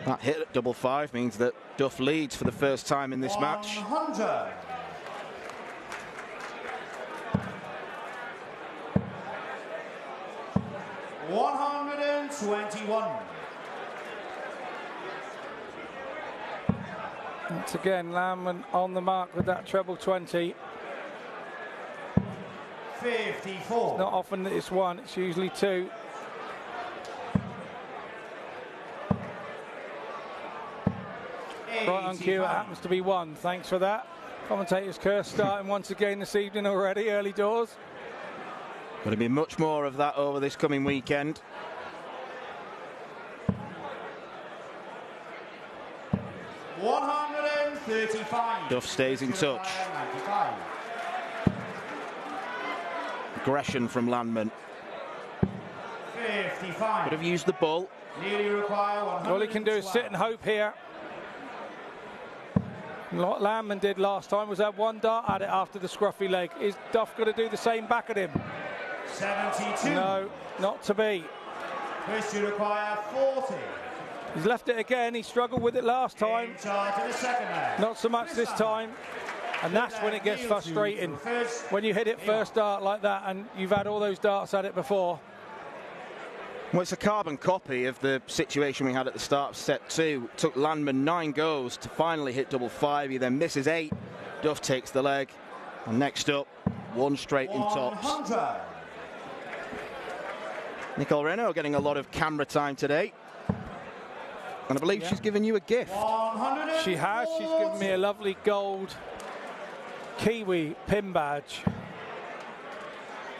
That hit at double five means that Duff leads for the first time in this match. 100. $121. Once again, Landman on the mark with that treble 20. 54. It's not often that it's one, it's usually two. Right on cue, it happens to be one. Thanks for that. Commentator's curse starting once again this evening already, early doors. Going to be much more of that over this coming weekend. $135. Duff stays in touch. Aggression from Landman. 55. Could have used the bull. Nearly require All he can do is sit and hope here. What Landman did last time was have one dart at it after the scruffy leg. Is Duff going to do the same back at him? 72. No, not to be. Kirsty require 40. He's left it again. He struggled with it last time. In charge of the second leg. Not so much this time. And that's when it gets frustrating. When you hit it first dart like that and you've had all those darts at it before. Well, it's a carbon copy of the situation we had at the start of set 2. It took Landman 9 goes to finally hit double 5. He then misses 8. Duff takes the leg. And next up, 1 straight in tops. Nicole Renault getting a lot of camera time today. And I believe she's given you a gift. She has. She's given me a lovely gold Kiwi pin badge,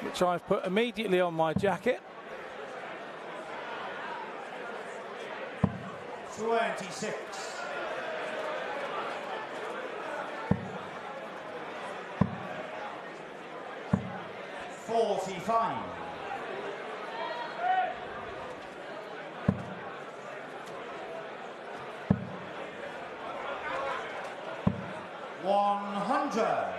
which I've put immediately on my jacket. 26. $45. 100.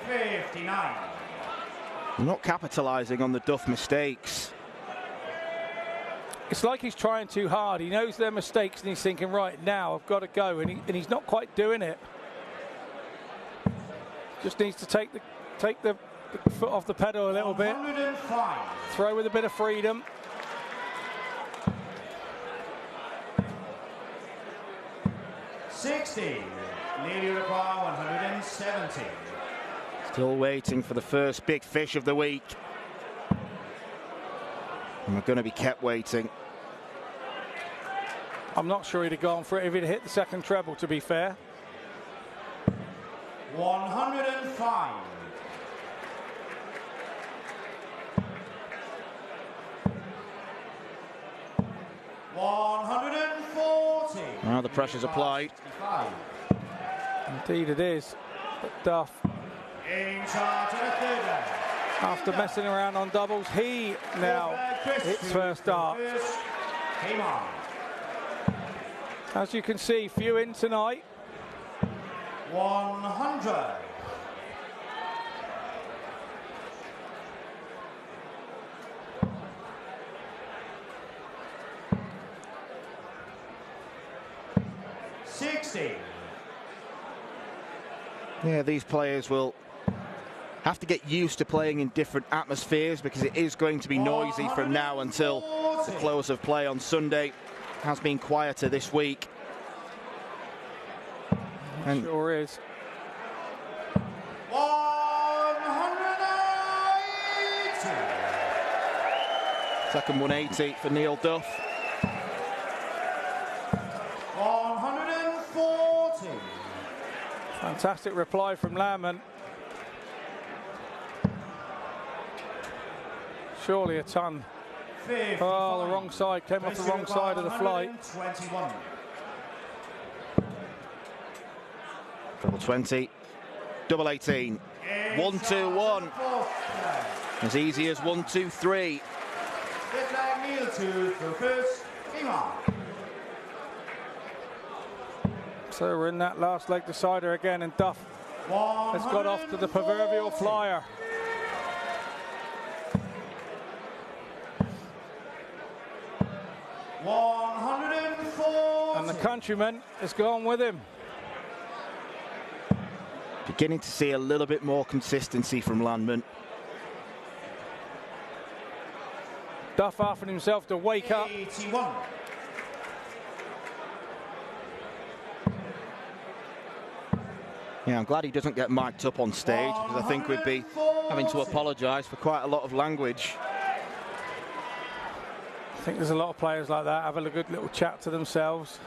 59. Not capitalising on the Duff mistakes. It's like he's trying too hard. He knows their mistakes and he's thinking, right, now I've got to go. And he's not quite doing it. Just needs to take the foot off the pedal a little bit. 105. Throw with a bit of freedom. $60. Nearly require 170. Still waiting for the first big fish of the week. And we're going to be kept waiting. I'm not sure he'd have gone for it if he'd hit the second treble, to be fair. 105. 140. Now the pressure's applied. 65. Indeed it is. But Duff, In charge of the third leg. after messing around on doubles, he now hits first dart. Came on. As you can see, few in tonight. 100. 60. Yeah, these players will have to get used to playing in different atmospheres because it is going to be noisy from now until the close of play on Sunday. Has been quieter this week. And Sure is. 180. second 180 for Neil Duff. 140. Fantastic reply from Landman. Surely a ton. 55. Oh, the wrong side. Came off the wrong side of the flight. 121. Double 20. Double 18. 1, 2, 1. As easy as 1, 2, 3. Fifth leg, Neil to first. Came on. So we're in that last leg decider again, and Duff has got off to the proverbial flyer. And the countryman has gone with him. Beginning to see a little bit more consistency from Landman. Duff offering himself to wake up. 81. Yeah, I'm glad he doesn't get mic'd up on stage because I think we'd be having to apologise for quite a lot of language. I think there's a lot of players like that, have a good little chat to themselves.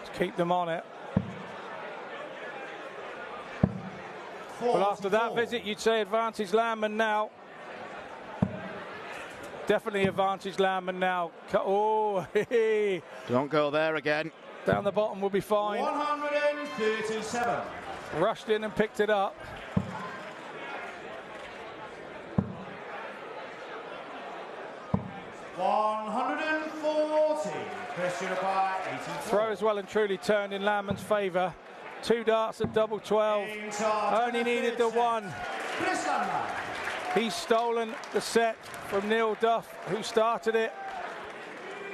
Just keep them on it. Well, after that visit, you'd say advantage Landman now. Definitely advantage Landman now. Oh, Don't go there again. down the bottom will be fine. 137. Rushed in and picked it up. Throw is well and truly turned in Landman's favour. 2 darts at double 12. Only needed the 1. He's stolen the set from Neil Duff, who started it.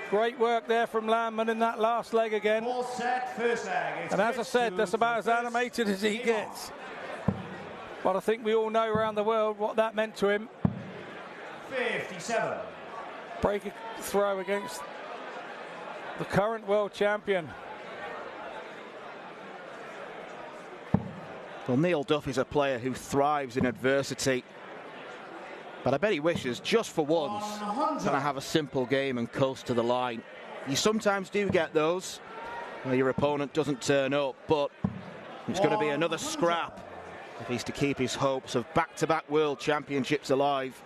Great work there from Landman in that last leg again. All set, first leg. And as I said, that's about as animated as he gets. But I think we all know around the world what that meant to him. 57. Break a throw against the current world champion. Well, Neil Duff is a player who thrives in adversity. But I bet he wishes, just for once, can I have a simple game and coast to the line. You sometimes do get those where your opponent doesn't turn up, but it's going to be another scrap if he's to keep his hopes of back-to-back world championships alive.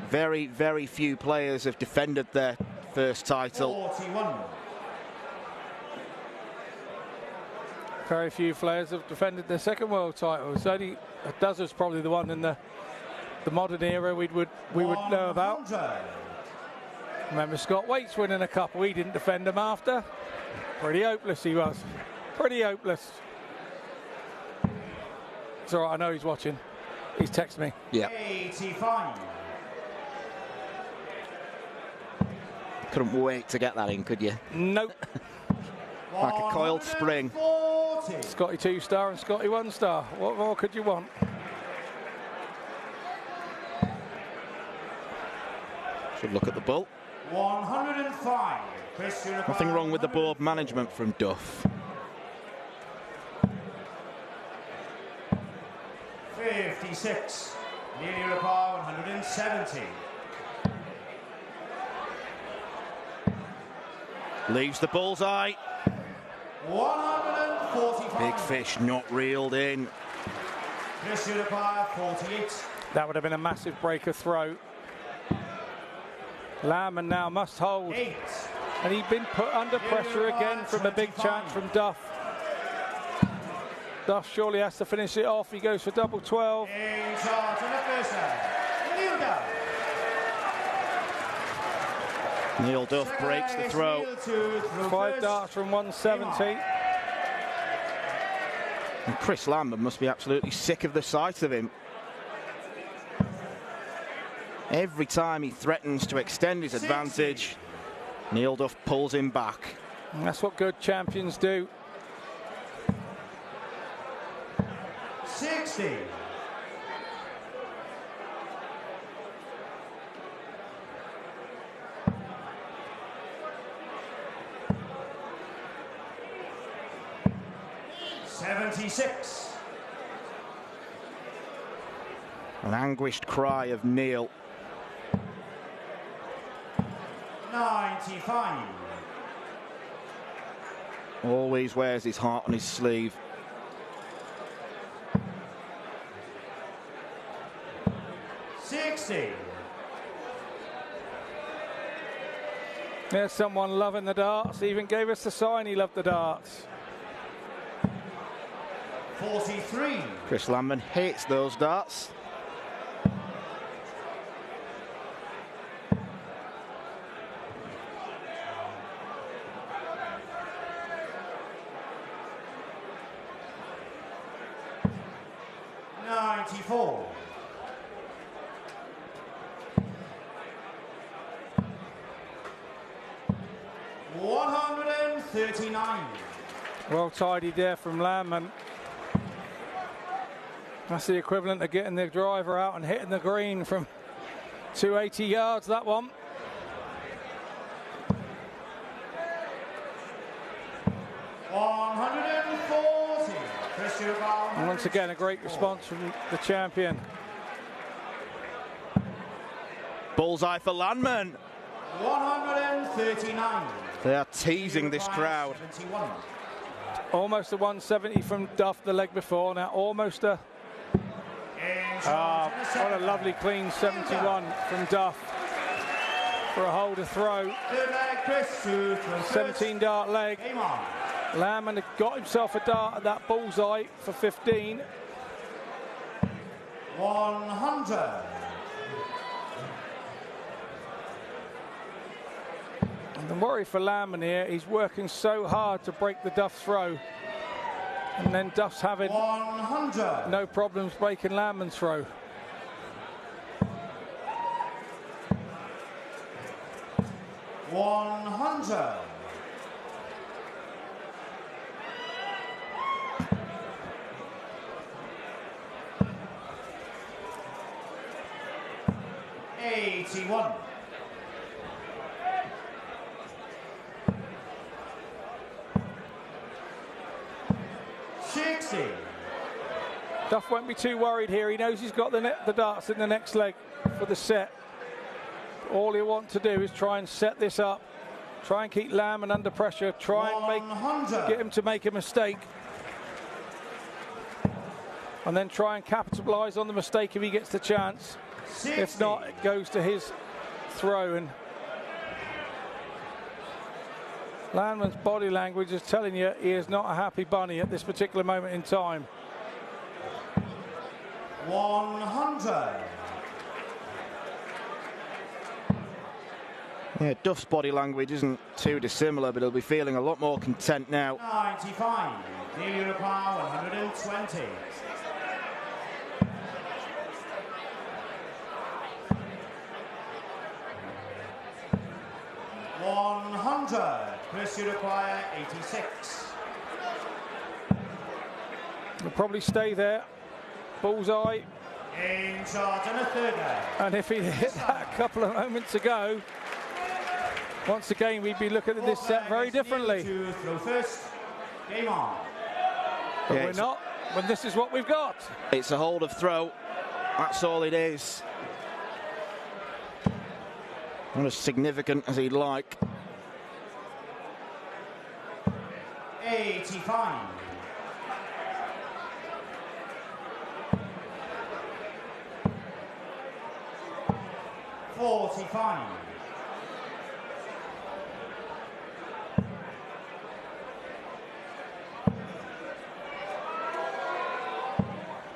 Very, very few players have defended their first title. 41. Very few players have defended their second world title. It's only Does probably the one in the modern era we would know about. Remember Scott Waits winning a couple. He didn't defend them after. Pretty hopeless he was. Pretty hopeless. It's all right, I know he's watching. He's texted me. Yeah. 85. Couldn't wait to get that in, could you? Nope. Like a coiled spring. 40. Scotty 2-star and Scotty 1-star. What more could you want? Should look at the bull. 105. Nothing wrong with the board management from Duff. 56. Nearly require 170. Leaves the bullseye. 145. Big fish not reeled in. Christian require 48. That would have been a massive breaker throw. Landman now must hold. 8. And he'd been put under pressure again from a big chance from Duff. Duff surely has to finish it off. He goes for double 12. In charge on the first leg. Neil Duff breaks the throw. 5 darts from 170. And Chris Landman must be absolutely sick of the sight of him. Every time he threatens to extend his advantage, Neil Duff pulls him back. And that's what good champions do. 60. $76. An anguished cry of Neil. 95. Always wears his heart on his sleeve. 60. There's someone loving the darts. He even gave us the sign he loved the darts. 43. Chris Landman hates those darts. $94. $139. Well tidied there from Landman. That's the equivalent of getting the driver out and hitting the green from 280 yards, that one. And once again, a great response from the champion. Bullseye for Landman. 139. They are teasing this crowd. 71. Almost a 170 from Duff the leg before. Now almost a... what a lovely clean 71 from Duff for a holder throw. 17 dart leg. Landman had got himself a dart at that bullseye for 15. 100. And the worry for Landman here, he's working so hard to break the Duff throw. And then Duff's having 100. no problems breaking Landman's throw. 100. $81. 60. Duff won't be too worried here. He knows he's got the darts in the next leg for the set. All he'll want to do is try and set this up. Try and keep Landman under pressure. Try and get him to make a mistake. And then try and capitalise on the mistake if he gets the chance. 60. If not, it goes to his throw. And Landman's body language is telling you he is not a happy bunny at this particular moment in time. 100. Yeah, Duff's body language isn't too dissimilar, but he'll be feeling a lot more content now. 95. Neil Uruguay, 120. Chris Uruguay, 86. He'll probably stay there. Bullseye. In charge and a third leg. And if he hit that a couple of moments ago, once again we'd be looking at this set very differently. To throw first. Game on. But we're not, when this is what we've got. It's a hold of throw. That's all it is. Not as significant as he'd like. 85. 45.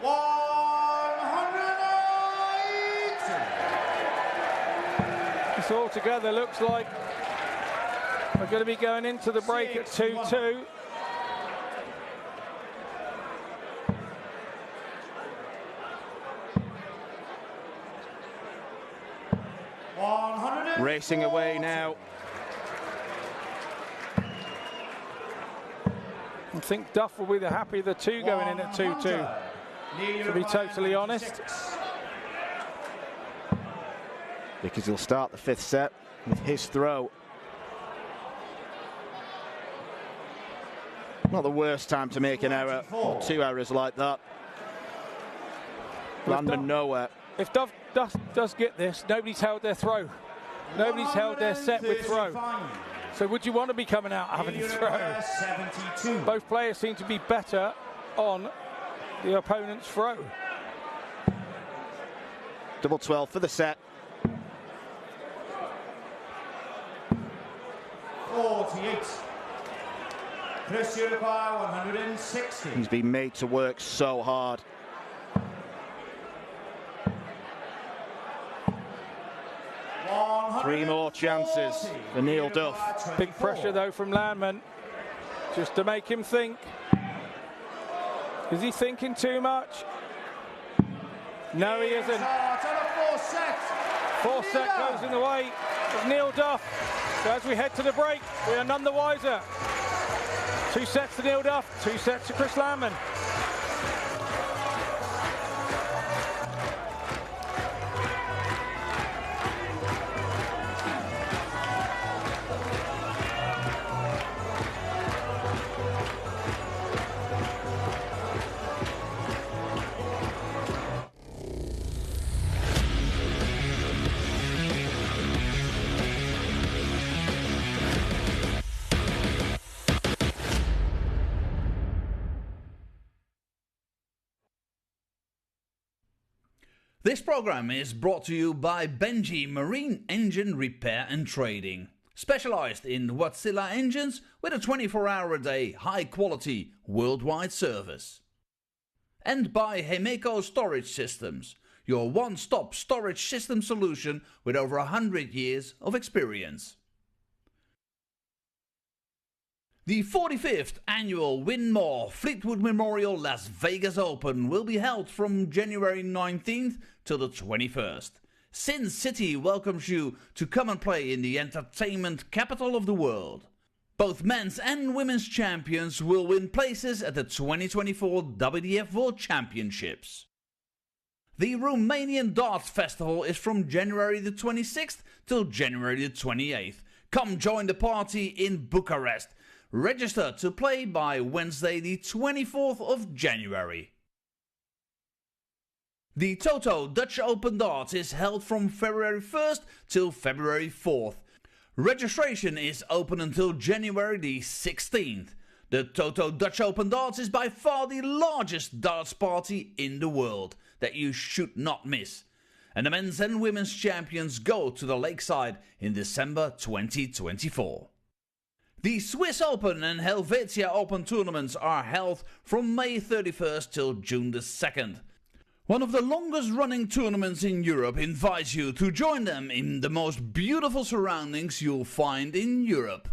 180. This altogether looks like we're going to be going into the break at 2-2. Racing away now. I think Duff will be the happy of the two going in at 2-2, to be totally honest. Because he'll start the fifth set with his throw. Not the worst time to make an error, or two errors like that. Landman nowhere. If Duff does get this, nobody's held their throw. Nobody's held their set with throw. So would you want to be coming out having a throw? 72. Both players seem to be better on the opponent's throw. Double 12 for the set. 48. Chris Uruguay, 160. He's been made to work so hard. Three more chances for Neil Duff. Big pressure though from Landman, just to make him think. Is he thinking too much? No, he isn't. Fourth set goes in the way of Neil Duff. So as we head to the break, we are none the wiser. 2 sets to Neil Duff, 2 sets to Chris Landman. This program is brought to you by Benji Marine Engine Repair and Trading. Specialised in Wärtsilä engines with a 24-hour-a-day, high-quality, worldwide service. And by Hemeco Storage Systems, your one-stop storage system solution with over 100 years of experience. The 45th annual Win More Fleetwood Memorial Las Vegas Open will be held from January 19th till the 21st. Sin City welcomes you to come and play in the entertainment capital of the world. Both men's and women's champions will win places at the 2024 WDF World Championships. The Romanian Darts Festival is from January the 26th till January the 28th. Come join the party in Bucharest. Register to play by Wednesday the 24th of January. The Toto Dutch Open Darts is held from February 1st till February 4th. Registration is open until January the 16th. The Toto Dutch Open Darts is by far the largest darts party in the world that you should not miss. And the men's and women's champions go to the Lakeside in December 2024. The Swiss Open and Helvetia Open tournaments are held from May 31st till June the 2nd. One of the longest running tournaments in Europe invites you to join them in the most beautiful surroundings you'll find in Europe.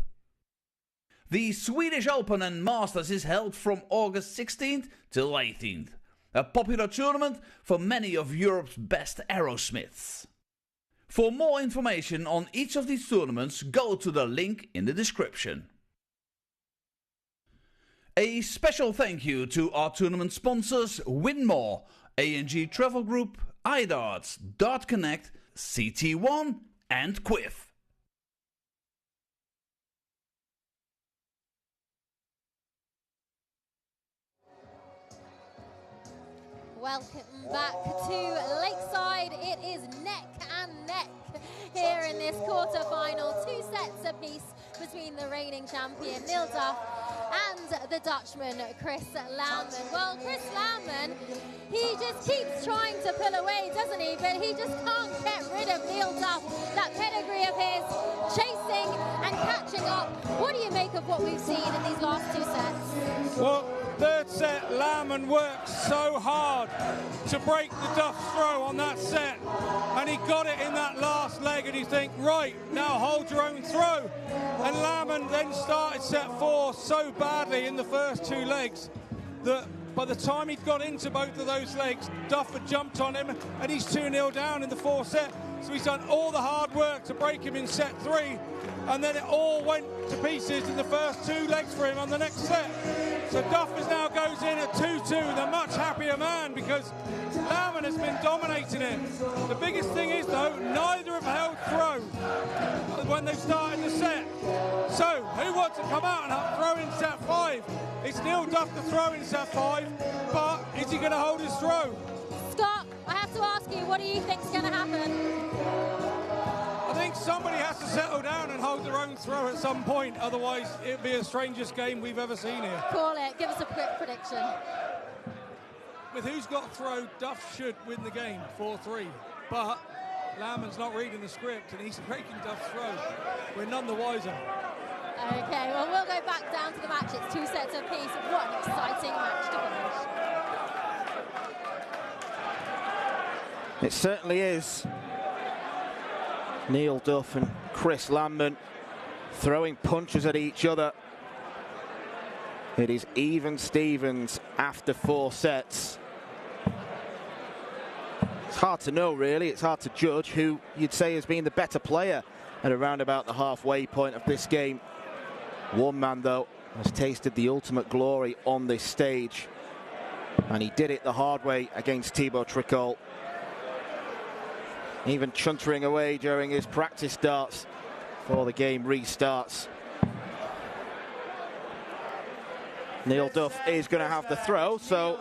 The Swedish Open and Masters is held from August 16th till 18th. A popular tournament for many of Europe's best aerosmiths. For more information on each of these tournaments, go to the link in the description. A special thank you to our tournament sponsors Winmore, A&G Travel Group, iDarts, Dart Connect, CT1 and Quiff. Welcome back to Lakeside. It is neck and neck here in this quarter-final. 2 sets apiece between the reigning champion Neil Duff and the Dutchman Chris Landman. Well, Chris Landman, he just keeps trying to pull away, doesn't he? But he just can't get rid of Neil Duff. That pedigree of his, chasing and catching up. What do you make of what we've seen in these last 2 sets? Well, third set, Landman worked so hard to break the Duff throw on that set, and he got it in that last leg, and you think, right, now hold your own throw. And Landman then started set 4 so badly in the first 2 legs that by the time he'd got into both of those legs, Duff had jumped on him, and he's 2-0 down in the 4th set. So he's done all the hard work to break him in set 3, and then it all went to pieces in the first 2 legs for him on the next set. So Duff now goes in at 2-2, the much happier man, because Landman has been dominating it. The biggest thing is, though, neither have held throw when they've started the set. So who wants to come out and throw in set 5? It's Neil Duff to throw in set 5, but is he going to hold his throw? Scott, I have to ask you, what do you think's going to happen? I think somebody has to settle down and hold their own throw at some point, otherwise it'll be the strangest game we've ever seen here. Call it, give us a quick prediction. With who's got throw, Duff should win the game, 4-3. But Landman's not reading the script and he's breaking Duff's throw. We're none the wiser. Okay, well, we'll go back down to the match. It's 2 sets apiece. What an exciting match to finish. It certainly is. Neil Duff and Chris Landman throwing punches at each other. It is even Stevens after 4 sets. It's hard to know, really. It's hard to judge who you'd say has been the better player at around about the halfway point of this game. One man, though, has tasted the ultimate glory on this stage, and he did it the hard way against Thibaut Tricol. Even chuntering away during his practice darts before the game restarts. Neil Duff is going to have the throw, so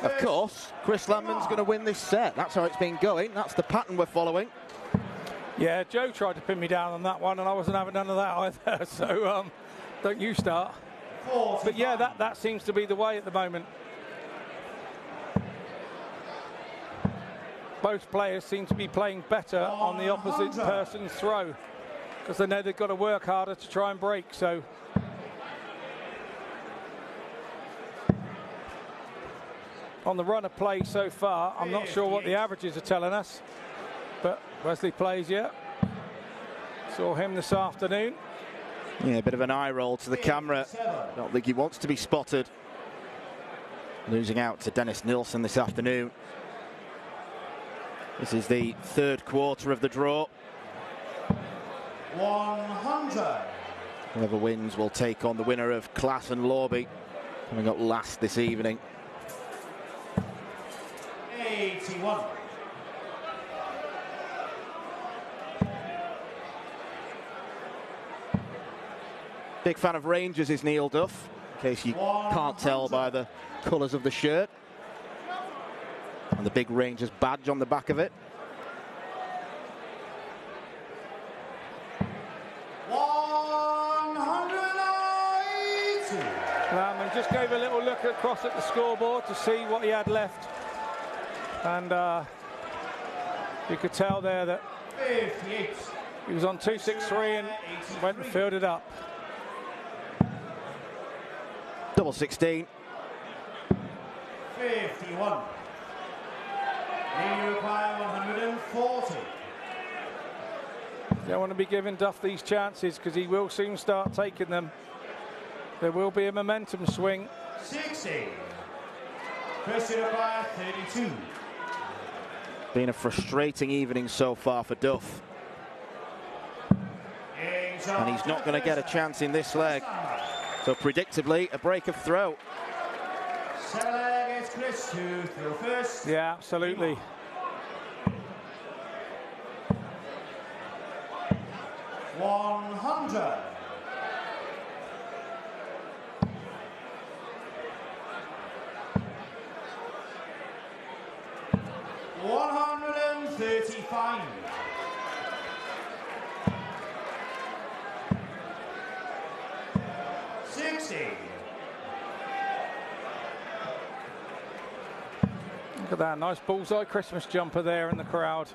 of course Chris Landman's going to win this set. That's how it's been going. That's the pattern we're following. Yeah, Joe tried to pin me down on that one, and I wasn't having none of that either. So don't you start. But yeah, that seems to be the way at the moment. Both players seem to be playing better on the opposite person's throw, because they know they've got to work harder to try and break. So on the run of play so far, I'm not sure what the averages are telling us, but Wesley plays yet. Saw him this afternoon. Yeah, a bit of an eye roll to the camera. Don't think he wants to be spotted. Losing out to Dennis Nilsson this afternoon. This is the third quarter of the draw. 100. Whoever wins will take on the winner of Classen Labby, coming up last this evening. 81. Big fan of Rangers is Neil Duff, in case you can't tell by the colours of the shirt. And the big Rangers badge on the back of it. 180. Landman just gave a little look across at the scoreboard to see what he had left. And you could tell there that 58. he was on 263 and went and filled it up. Double 16. 51. You require 140. Don't want to be giving Duff these chances because he will soon start taking them. There will be a momentum swing. 60. First you require 32. Been a frustrating evening so far for Duff. And he's not going to get a chance in this leg. So predictably, a break of throw. It's Chris to throw first. Yeah, absolutely. 100. 135. 60. Look at that, nice bullseye Christmas jumper there in the crowd.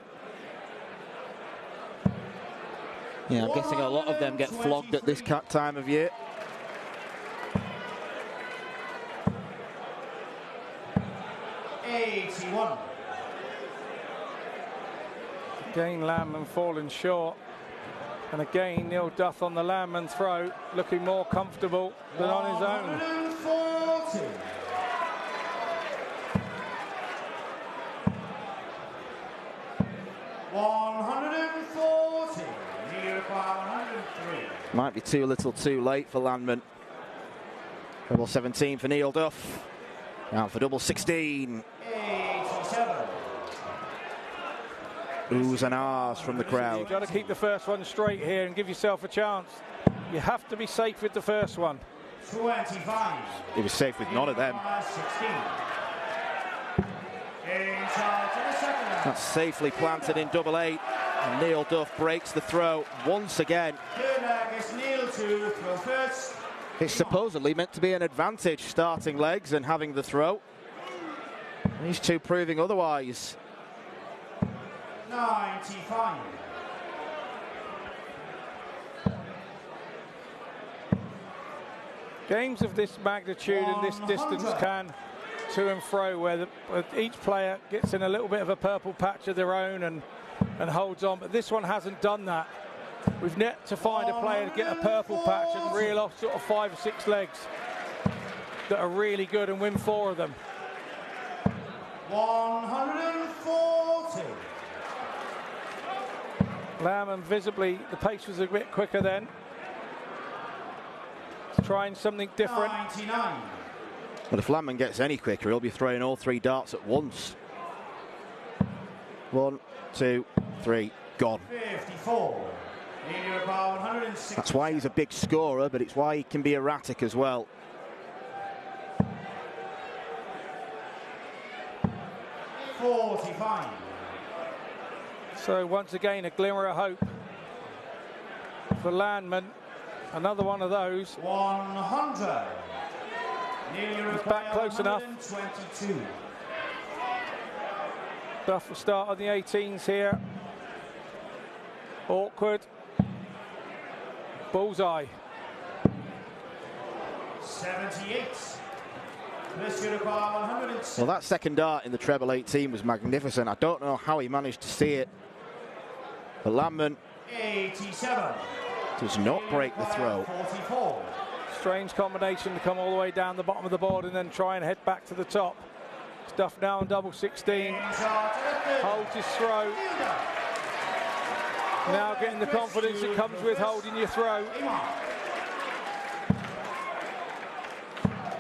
Yeah, I'm guessing a lot of them get flogged at this time of year. Again, Landman falling short. And again, Neil Duff on the Landman throw, looking more comfortable than on his own. 140. 140. You require 103. Might be too little too late for Landman. Double 17 for Neil Duff. Now for double 16. 87. Oohs and ahs from the crowd. You've got to keep the first one straight here and give yourself a chance. You have to be safe with the first one. 25. He was safe with none of them. 16. In charge in the second round. That's safely planted in double 8. And Neil Duff breaks the throw once again. Third leg is Neil to throw first. It's supposedly meant to be an advantage starting legs and having the throw. These two proving otherwise. 95. Games of this magnitude and this distance can to and fro where each player gets in a little bit of a purple patch of their own and holds on, but this one hasn't done that. We've yet to find a player to get a purple patch and reel off sort of 5 or 6 legs that are really good and win 4 of them. 140. Landman visibly, the pace was a bit quicker then. He's trying something different. 99. But if Landman gets any quicker, he'll be throwing all 3 darts at once. 1, 2, 3, gone. 54. That's why he's a big scorer, but it's why he can be erratic as well. 45. So once again, a glimmer of hope for Landman. Another one of those. 100. He's back close enough. 122. Duff will start on the 18s here. Awkward. Bullseye. 78. Well, that second dart in the treble 18 was magnificent. I don't know how he managed to see it. But Landman 87. does not break the throw. 44. Strange combination to come all the way down the bottom of the board and then try and head back to the top. Duff now on double 16. Holds his throw. Now getting the confidence that comes with holding your throw.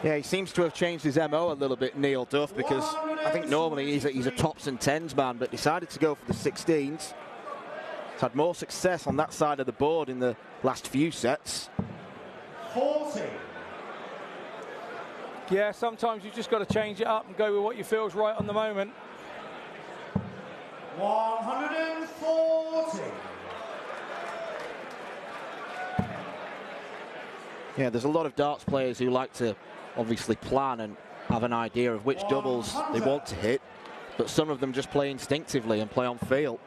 Yeah, he seems to have changed his MO a little bit, Neil Duff, because I think normally he's a tops and tens man, but decided to go for the 16s. He's had more success on that side of the board in the last few sets. 40. Yeah, sometimes you've just got to change it up and go with what you feel's right on the moment. 140. Yeah, there's a lot of darts players who like to obviously plan and have an idea of which doubles they want to hit, but some of them just play instinctively and play on feel.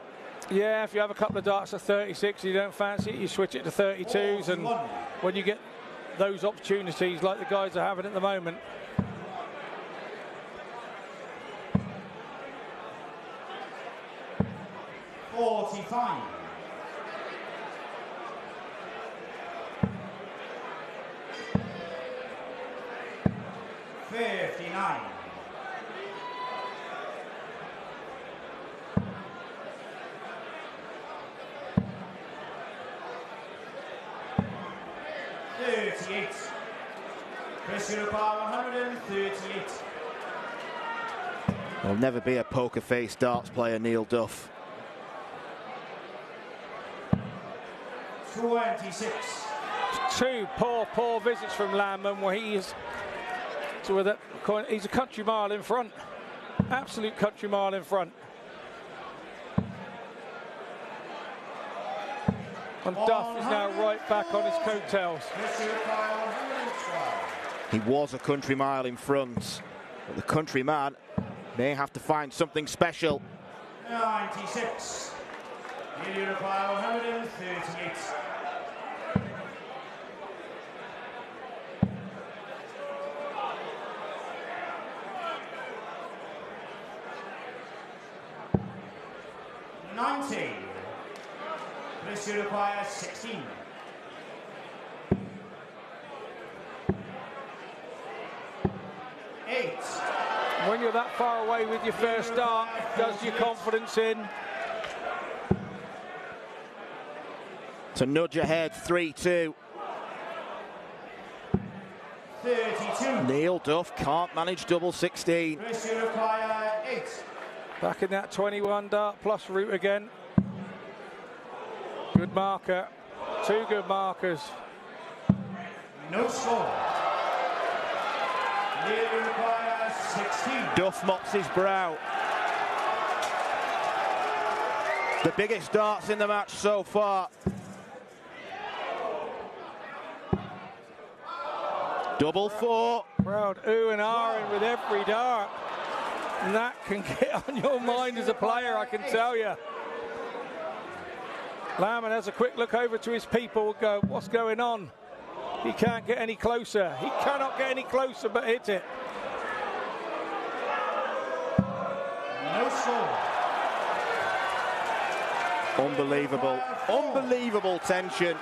Yeah, if you have a couple of darts at 36, you don't fancy it, you switch it to 32s, and when you get those opportunities like the guys are having at the moment. $45. 59. 38. Press Europe 138. Will never be a poker face darts player, Neil Duff. 26. Two poor visits from Landman, where he's a country mile in front. Absolute country mile in front. And Duff is now right back on his coattails. He was a country mile in front, but the countryman may have to find something special. 96. Europe 138. 90. This requires 16. 8. When you're that far away with your first dart, it does your confidence in. To nudge ahead, 3-2. 32. Neil Duff can't manage double 16. This requires 8. Back in that 21 dart plus route again. Good marker. Two good markers. No score. Neil requires 16. Duff mops his brow. The biggest darts in the match so far. Double 4. Proud ooh and ahhing with every dart. And that can get on your mind as a player, I can tell you. Landman has a quick look over to his people, go, what's going on? He can't get any closer. He cannot get any closer, but hit it. No score. Unbelievable, unbelievable tension.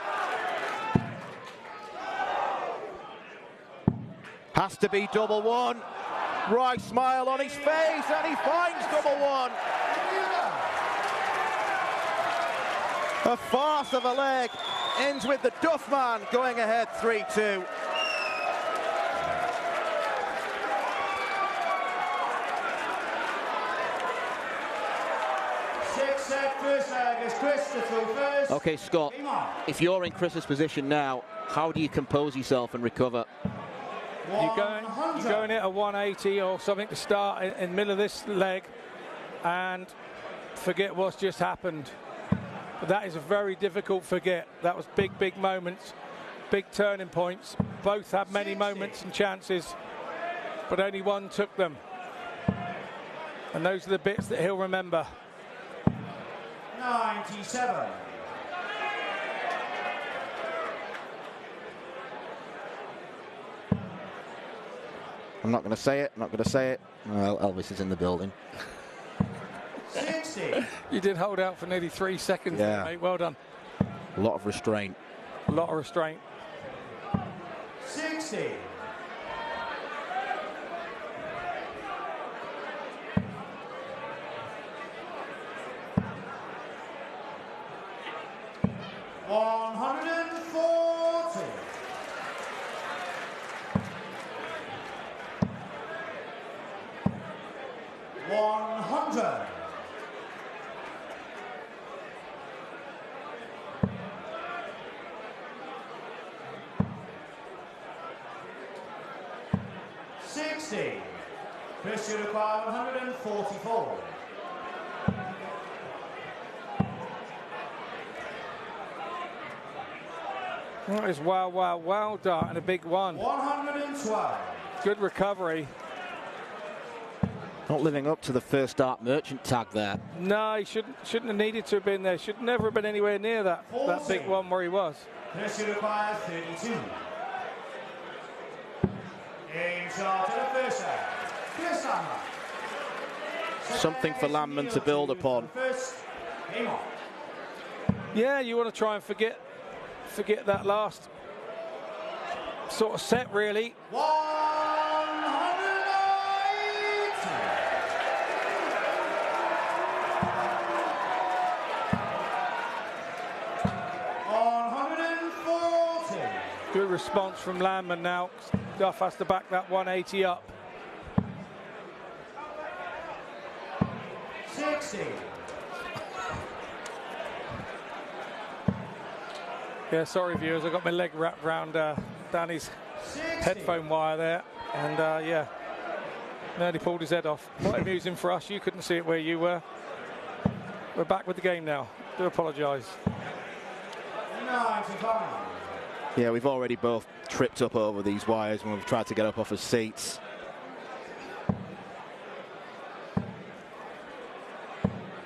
Has to be double 1. Right smile on his face, and he finds double 1. A farce of a leg ends with the Duff man going ahead 3-2. Okay, Scott, if you're in Chris's position now, how do you compose yourself and recover? You're going at a 180 or something to start in the middle of this leg and forget what's just happened. But that is a very difficult forget. That was big moments, big turning points. Both had many moments and chances, but only one took them. And those are the bits that he'll remember. 97. I'm not going to say it, not going to say it. Well, Elvis is in the building. 60. You did hold out for nearly 3 seconds, yeah. Mate. Well done. A lot of restraint. A lot of restraint. 60. 140. 100. 60. First you require 144. That is wow dart and a big one. 112. Good recovery. Not living up to the first dart merchant tag there. No, he shouldn't have needed to have been there. Should never have been anywhere near that big one where he was. First you require 32. In charge of the first set. First Landman. Something for Landman to build upon. First, aim on. Yeah, you want to try and forget that last sort of set, really. 140. Good response from Landman now. Duff has to back that 180 up. 60. Yeah, sorry viewers, I got my leg wrapped around Danny's 60. headphone wire there, and yeah, nearly pulled his head off. Quite amusing for us. You couldn't see it where you were. We're back with the game now. Do apologise. 95. Yeah, we've already both tripped up over these wires when we've tried to get up off our seats.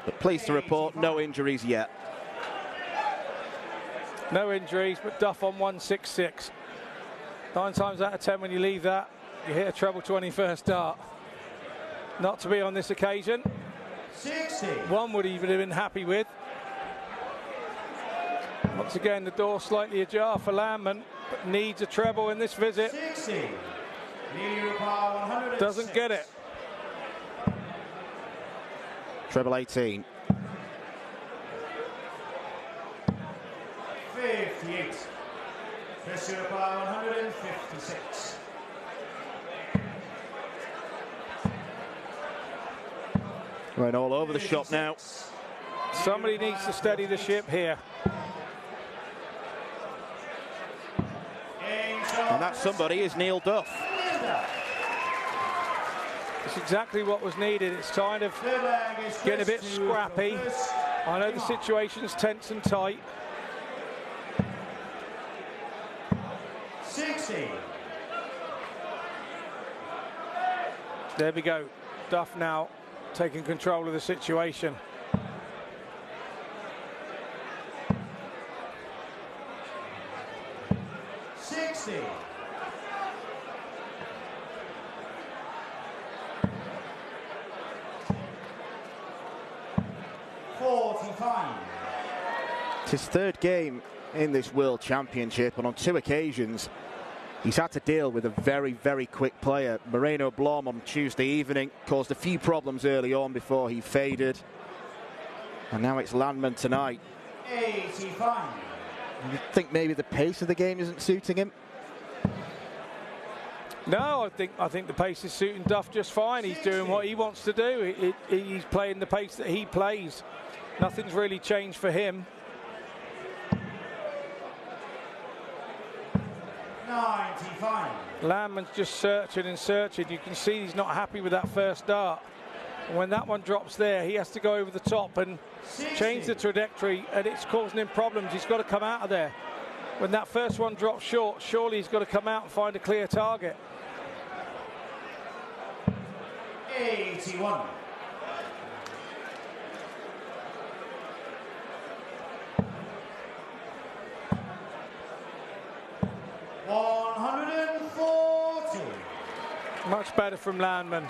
But pleased to report, no injuries yet. No injuries, but Duff on 166. 9 times out of 10 when you leave that, you hit a treble 21st dart. Not to be on this occasion. 60. One would even have been happy with. Once again, the door slightly ajar for Landman, but needs a treble in this visit. 60. Nearly require 106. Doesn't get it. Treble 18. 58. First you require 156. Right all over the shop now. Somebody needs to steady the ship here. And that somebody is Neil Duff. It's exactly what was needed. It's kind of getting a bit scrappy. I know the situation's tense and tight. 60. There we go. Duff now taking control of the situation. It's his third game in this World Championship, and on 2 occasions he's had to deal with a very, very quick player. Moreno Blom on Tuesday evening caused a few problems early on before he faded. And now it's Landman tonight. 85. You think maybe the pace of the game isn't suiting him? No, I think the pace is suiting Duff just fine. He's doing what he wants to do. He's playing the pace that he plays. Nothing's really changed for him. 95. Landman's just searching and searching. You can see he's not happy with that first dart. And when that one drops there, he has to go over the top and change the trajectory, and it's causing him problems. He's got to come out of there. When that first one drops short, surely he's got to come out and find a clear target. 81. Much better from Landman.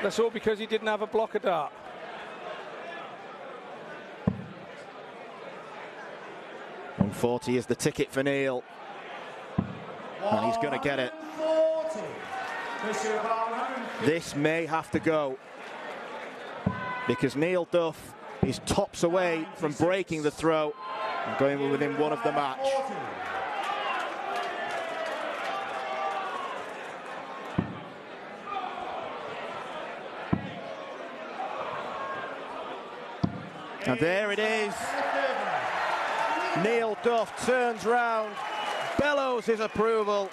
That's all because he didn't have a blocker dart. $140 is the ticket for Neil. And he's going to get it. This may have to go, because Neil Duff is tops away from breaking the throw. and going within one of the match. And there it is. Neil Duff turns round, bellows his approval.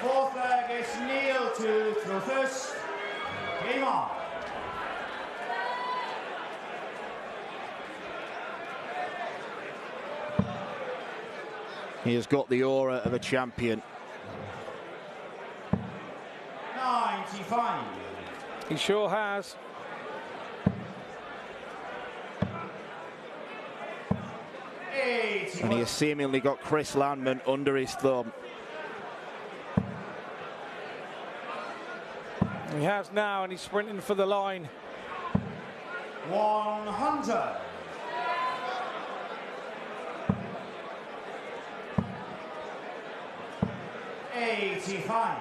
Fourth leg is Neil to throw first. Game on. He has got the aura of a champion. 95. He sure has. And he has seemingly got Chris Landman under his thumb. He has now, and he's sprinting for the line. 100. $85.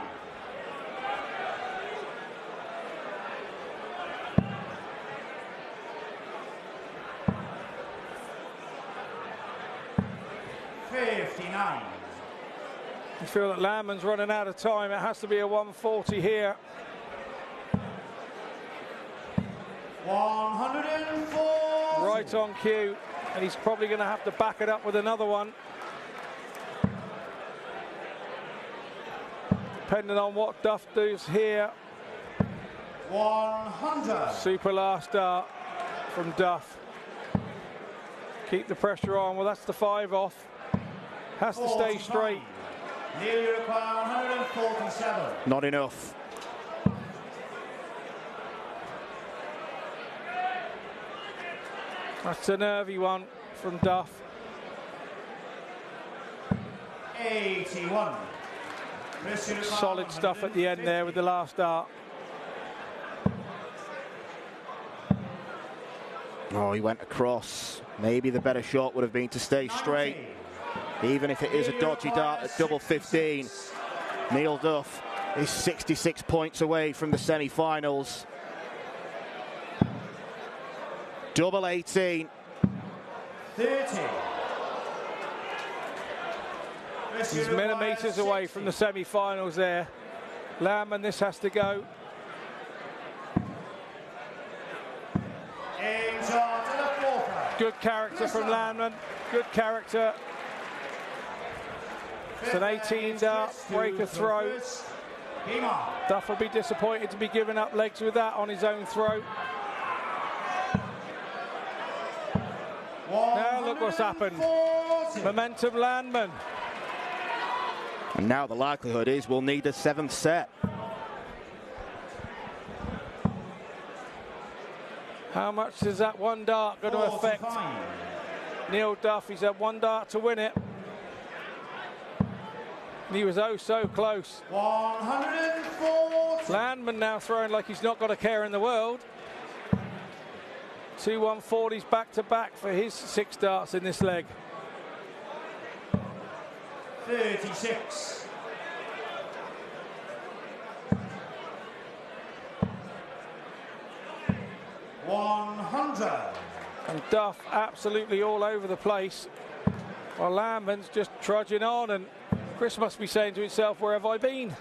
$59. I feel that Landman's running out of time. It has to be a 140 here. 104. Right on cue, and he's probably going to have to back it up with another one. Depending on what Duff does here. 100. Super last start from Duff. Keep the pressure on. Well, that's the 5 off. Has to stay straight. Nearly require 147. Not enough. That's a nervy one from Duff. 81. Solid stuff at the end there with the last dart. Oh, he went across. Maybe the better shot would have been to stay straight. Even if it is a dodgy dart at double 15. Neil Duff is 66 points away from the semi-finals. Double 18. 30. He's millimetres away from the semi-finals there. Landman, this has to go. Good character from Landman. Good character. It's an 18-dart breaker throw. Duff will be disappointed to be giving up legs with that on his own throw. Now look what's happened. Momentum Landman. And now the likelihood is we'll need a 7th set. How much is that one dart going to affect Neil Duff? He's had one dart to win it. And he was oh so close. 140. Landman now throwing like he's not got a care in the world. 2 140s back to back for his 6 darts in this leg. 36. $100. And Duff absolutely all over the place, while Landman's just trudging on, and Chris must be saying to himself, where have I been?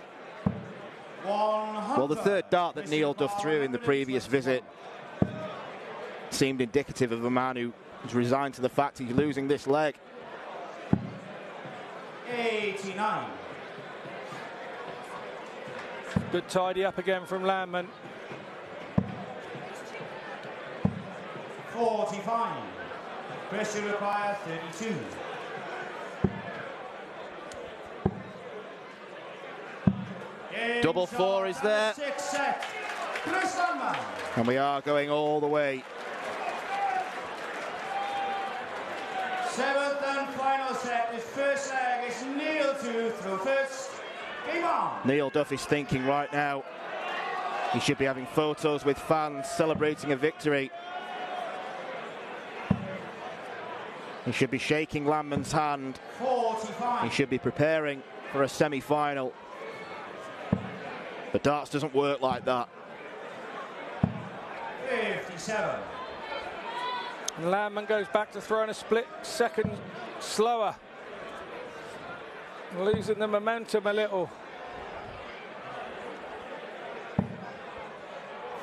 100. Well, the 3rd dart that Neil Duff threw in the previous visit seemed indicative of a man who is resigned to the fact he's losing this leg. 89. Good tidy up again from Landman. 45. Pressure required 32. Double 4 is there. 6 set. Chris Landman. And we are going all the way. 7th and final set. His first leg is Neil to throw first. Game on. Neil Duff is thinking right now he should be having photos with fans celebrating a victory. He should be shaking Landman's hand. 45. He should be preparing for a semi-final. But darts doesn't work like that. 57. And Landman goes back to throwing a split second slower. Losing the momentum a little.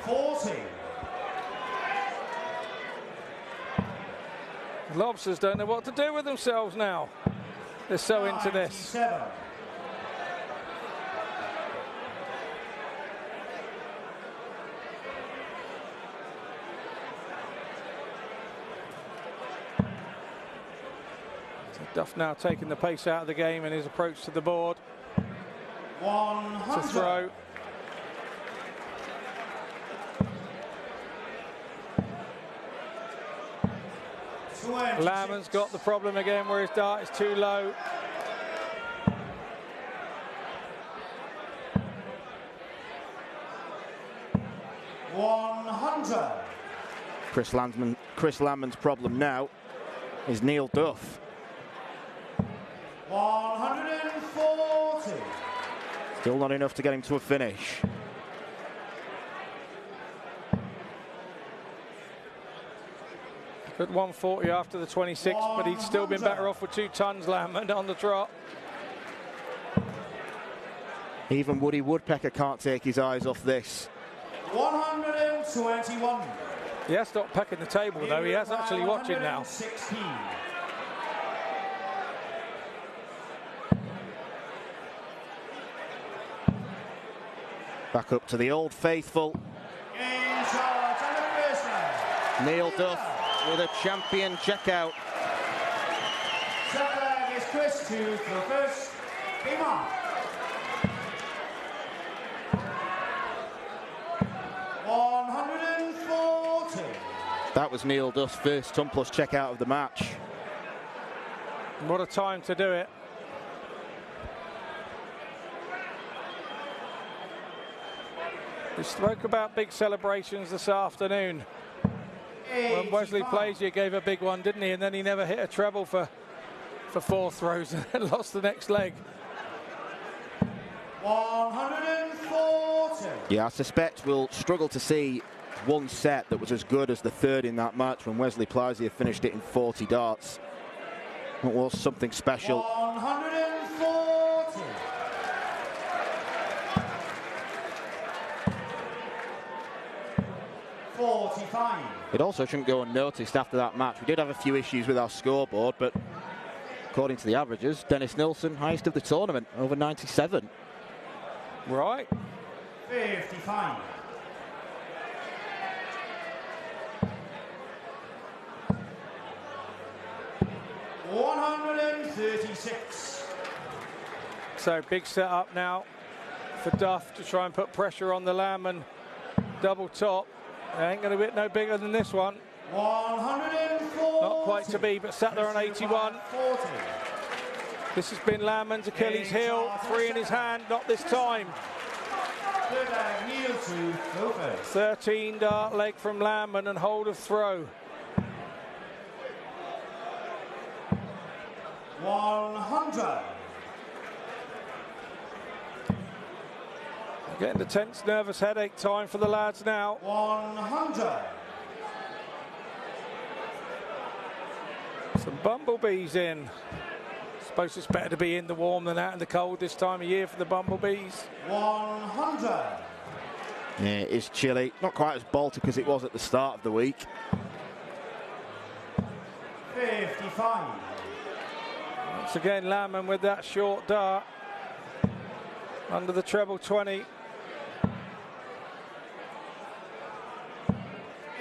40. Lobsters don't know what to do with themselves now. They're so into this. 97. Duff now taking the pace out of the game in his approach to the board. 100. To throw. Landman's got the problem again where his dart is too low. Chris Landman's problem now is Neil Duff. 140. Still not enough to get him to a finish. Good 140 after the 26, but he'd still been better off with 2 tons, Landman, on the trot. Even Woody Woodpecker can't take his eyes off this. 121. He has stopped pecking the table, though. He is actually watching now. 16. Back up to the old faithful. In charge on the first leg. Neil Duff with a champion checkout. Second leg is Chris to throw first. Iman. 140. That was Neil Duff's first ton plus checkout of the match. What a time to do it. We spoke about big celebrations this afternoon. When Wesley plays, you gave a big one, didn't he? And then he never hit a treble for 4 throws and then lost the next leg. 140. Yeah, I suspect we'll struggle to see one set that was as good as the third in that match when Wesley Plaisier finished it in 40 darts. It was something special. 140. It also shouldn't go unnoticed after that match. We did have a few issues with our scoreboard, but according to the averages, Dennis Nilsson, highest of the tournament, over 97. Right. 55. $136. So big setup now for Duff to try and put pressure on the Landman double top. It ain't going to be no bigger than this one. 140. Not quite to be, but sat there on 81. 40. This has been Landman's Achilles heel. 3 in his hand, not this time. 13 dart leg from Landman and hold of throw. 100. Getting the tense, nervous headache time for the lads now. 100. Some bumblebees in. Suppose it's better to be in the warm than out in the cold this time of year for the bumblebees. 100. Yeah, it is chilly. Not quite as Baltic as it was at the start of the week. 55. Once again, Landman with that short dart. Under the treble 20.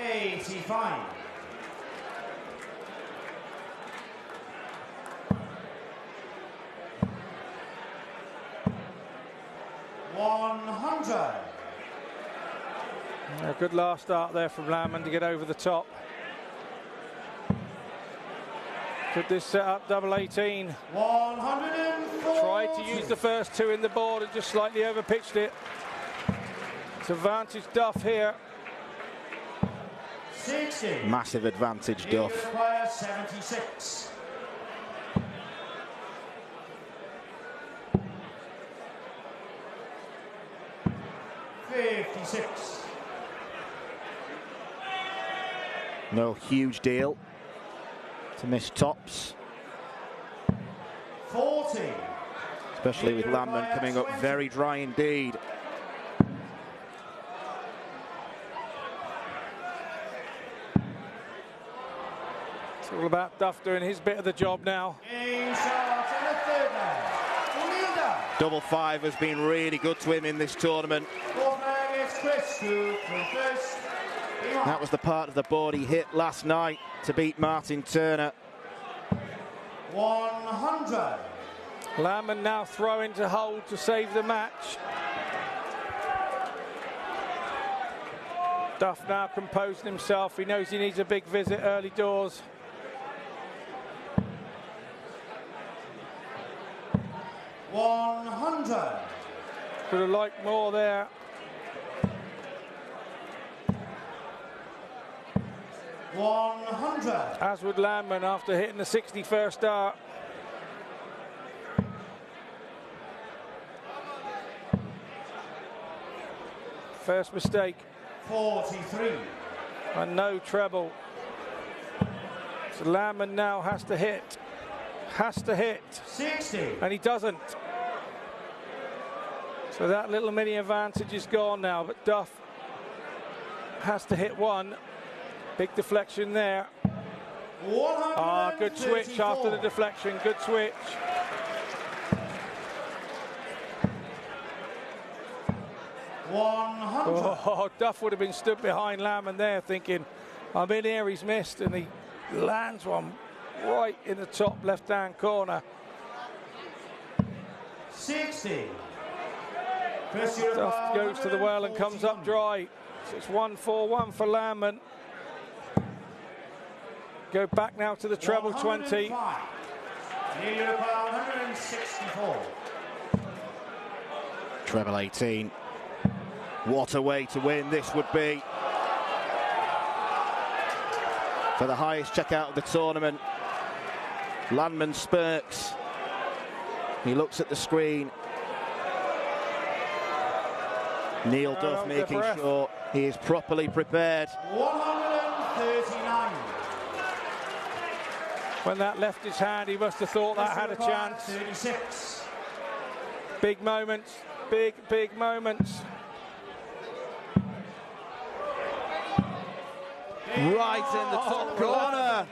85. 100. A good last start there from Landman to get over the top. Could this set up double 18? 140. Tried to use the first 2 in the board and just slightly overpitched it. It's advantage Duff here. 60. Massive advantage, Duff. 76. 56. No huge deal to miss tops. 40. Especially with Landman coming up very dry indeed. It's all about Duff doing his bit of the job now. Double five has been really good to him in this tournament. That was the part of the board he hit last night to beat Martin Turner. 100. Landman now throwing to hold to save the match. Duff now composing himself. He knows he needs a big visit early doors. $100. Could have liked more there. $100. As would Landman after hitting the 61st dart. First mistake. 43. And no treble. So Landman now has to hit. Has to hit. 60. And he doesn't. So that little mini advantage is gone now, but Duff has to hit one. Big deflection there. Ah, good switch after the deflection. Good switch. Oh, Duff would have been stood behind Landman there thinking, I'm in here, he's missed, and he lands one right in the top left-hand corner. 60. Duff goes to the well and comes up dry. So it's 1-4-1 for Landman. Go back now to the treble 20. 164. Treble 18. What a way to win this would be. For the highest checkout of the tournament. Landman spurts. He looks at the screen. Neil Duff making sure he is properly prepared. 139. When that left his hand, he must have thought that had a chance. 36. Big moments, big moments. Right in the top corner.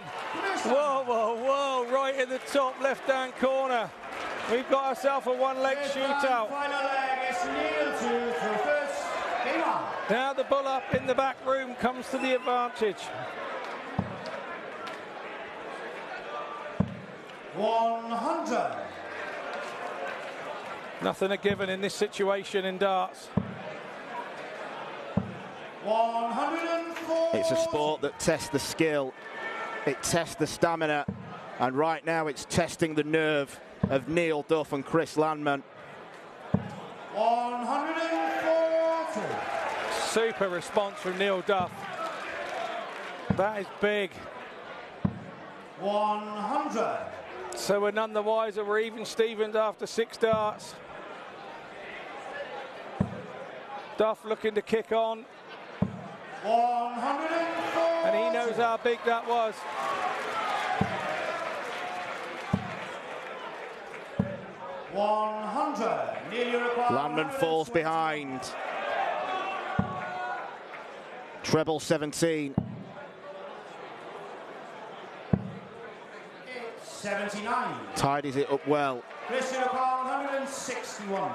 Whoa, right in the top left-hand corner. We've got ourselves a one-leg shootout. Final leg is Neil to first. Game on. Now the bull-up in the back room comes to the advantage. 100. Nothing a given in this situation in darts. 104. It's a sport that tests the skill, it tests the stamina, and right now it's testing the nerve of Neil Duff and Chris Landman. 140. Super response from Neil Duff. That is big. 100. So we're none the wiser. We're even Stevens after 6 darts. Duff looking to kick on. 140. And he knows how big that was. Landman falls behind. Treble 17. 79. Tidies it up well. 161.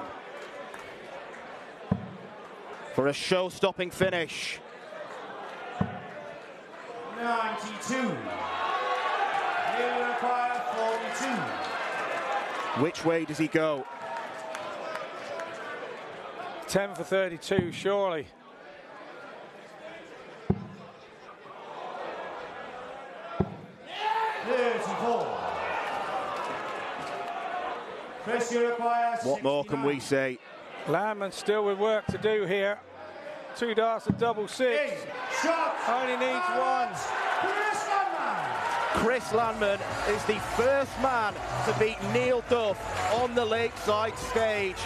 For a show-stopping finish. 92. He'll require 42. Which way does he go? 10 for 32, surely. What more can we say? Landman still with work to do here. 2 darts at double 6. Only needs 1. Chris Landman is the first man to beat Neil Duff on the Lakeside stage.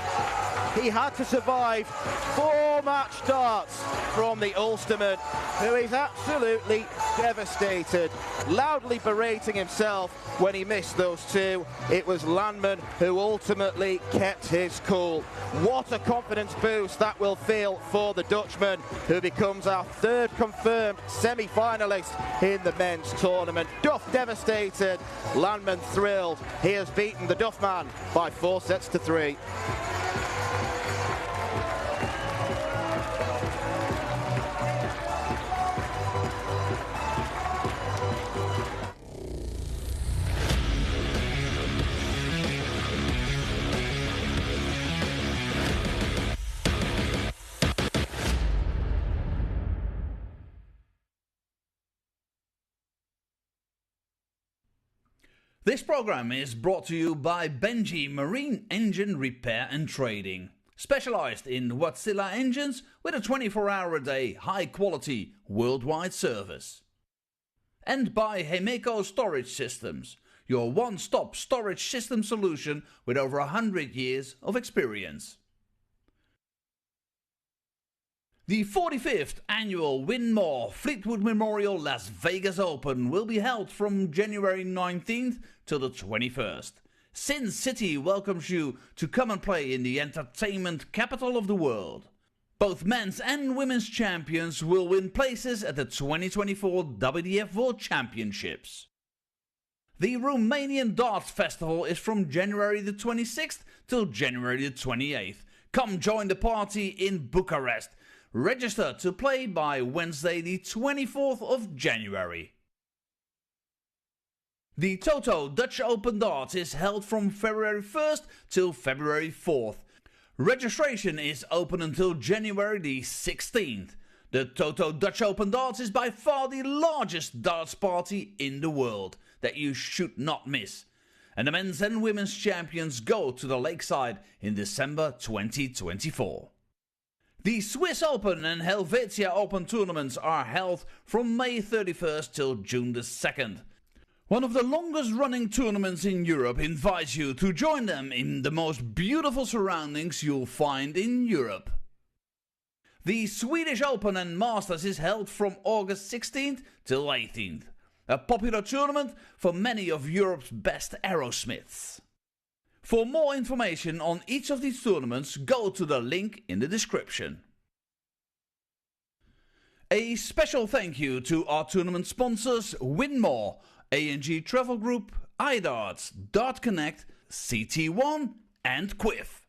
He had to survive 4 4 match starts from the Ulsterman, who is absolutely devastated, loudly berating himself when he missed those 2. It was Landman who ultimately kept his cool. What a confidence boost that will feel for the Dutchman, who becomes our 3rd confirmed semi-finalist in the men's tournament. Duff devastated, Landman thrilled. He has beaten the Duff man by 4 sets to 3. This program is brought to you by Benji Marine Engine Repair and Trading, specialized in Wärtsilä engines with a 24-hour-a-day, high-quality, worldwide service. And by Hemeco Storage Systems, your one-stop storage system solution with over 100 years of experience. The 45th annual Win More Fleetwood Memorial Las Vegas Open will be held from January 19th till the 21st. Sin City welcomes you to come and play in the entertainment capital of the world. Both men's and women's champions will win places at the 2024 WDF World Championships. The Romanian Darts Festival is from January the 26th till January the 28th. Come join the party in Bucharest. Register to play by Wednesday the 24th of January. The Toto Dutch Open Darts is held from February 1st till February 4th. Registration is open until January the 16th. The Toto Dutch Open Darts is by far the largest darts party in the world that you should not miss. And the men's and women's champions go to the Lakeside in December 2024. The Swiss Open and Helvetia Open tournaments are held from May 31st till June the 2nd. One of the longest running tournaments in Europe invites you to join them in the most beautiful surroundings you'll find in Europe. The Swedish Open and Masters is held from August 16th till 18th. A popular tournament for many of Europe's best aerosmiths. For more information on each of these tournaments, go to the link in the description. A special thank you to our tournament sponsors Win More, A&G Travel Group, iDarts, Dart Connect, CT1 and Quiff.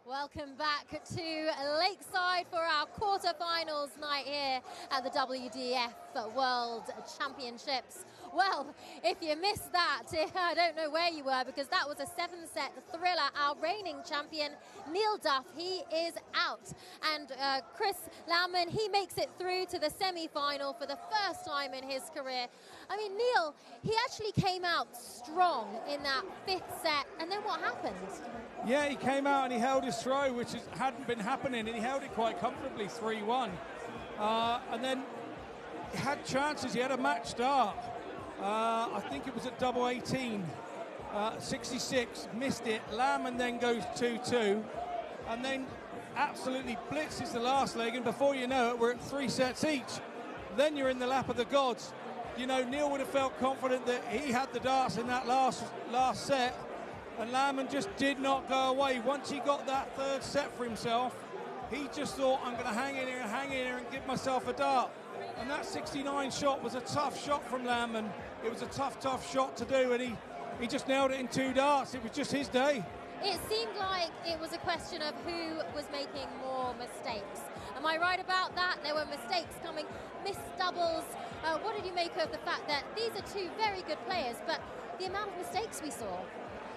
Welcome back to Lakeside for our quarterfinals night here at the WDF World Championships. Well, if you missed that, I don't know where you were, because that was a 7-set thriller. Our reigning champion, Neil Duff, he is out. And Chris Landman, he makes it through to the semi-final for the first time in his career. I mean, Neil, he actually came out strong in that 5th set, and then what happened? Yeah, he came out and he held his throw, which hadn't been happening, and he held it quite comfortably, 3-1. And then he had chances. He had a match start. I think it was at double 18, 66, missed it. Landman then goes 2-2, and then absolutely blitzes the last leg, and before you know it, we're at 3 sets each. Then you're in the lap of the gods. You know, Neil would have felt confident that he had the darts in that last set, and Landman just did not go away. Once he got that 3rd set for himself, he just thought, I'm going to hang in here and give myself a dart. And that 69 shot was a tough shot from Landman. It was a tough shot to do, and he just nailed it in 2 darts. It was just his day. It seemed like it was a question of who was making more mistakes. Am I right about that? There were mistakes coming, missed doubles. What did you make of the fact that these are 2 very good players, but the amount of mistakes we saw?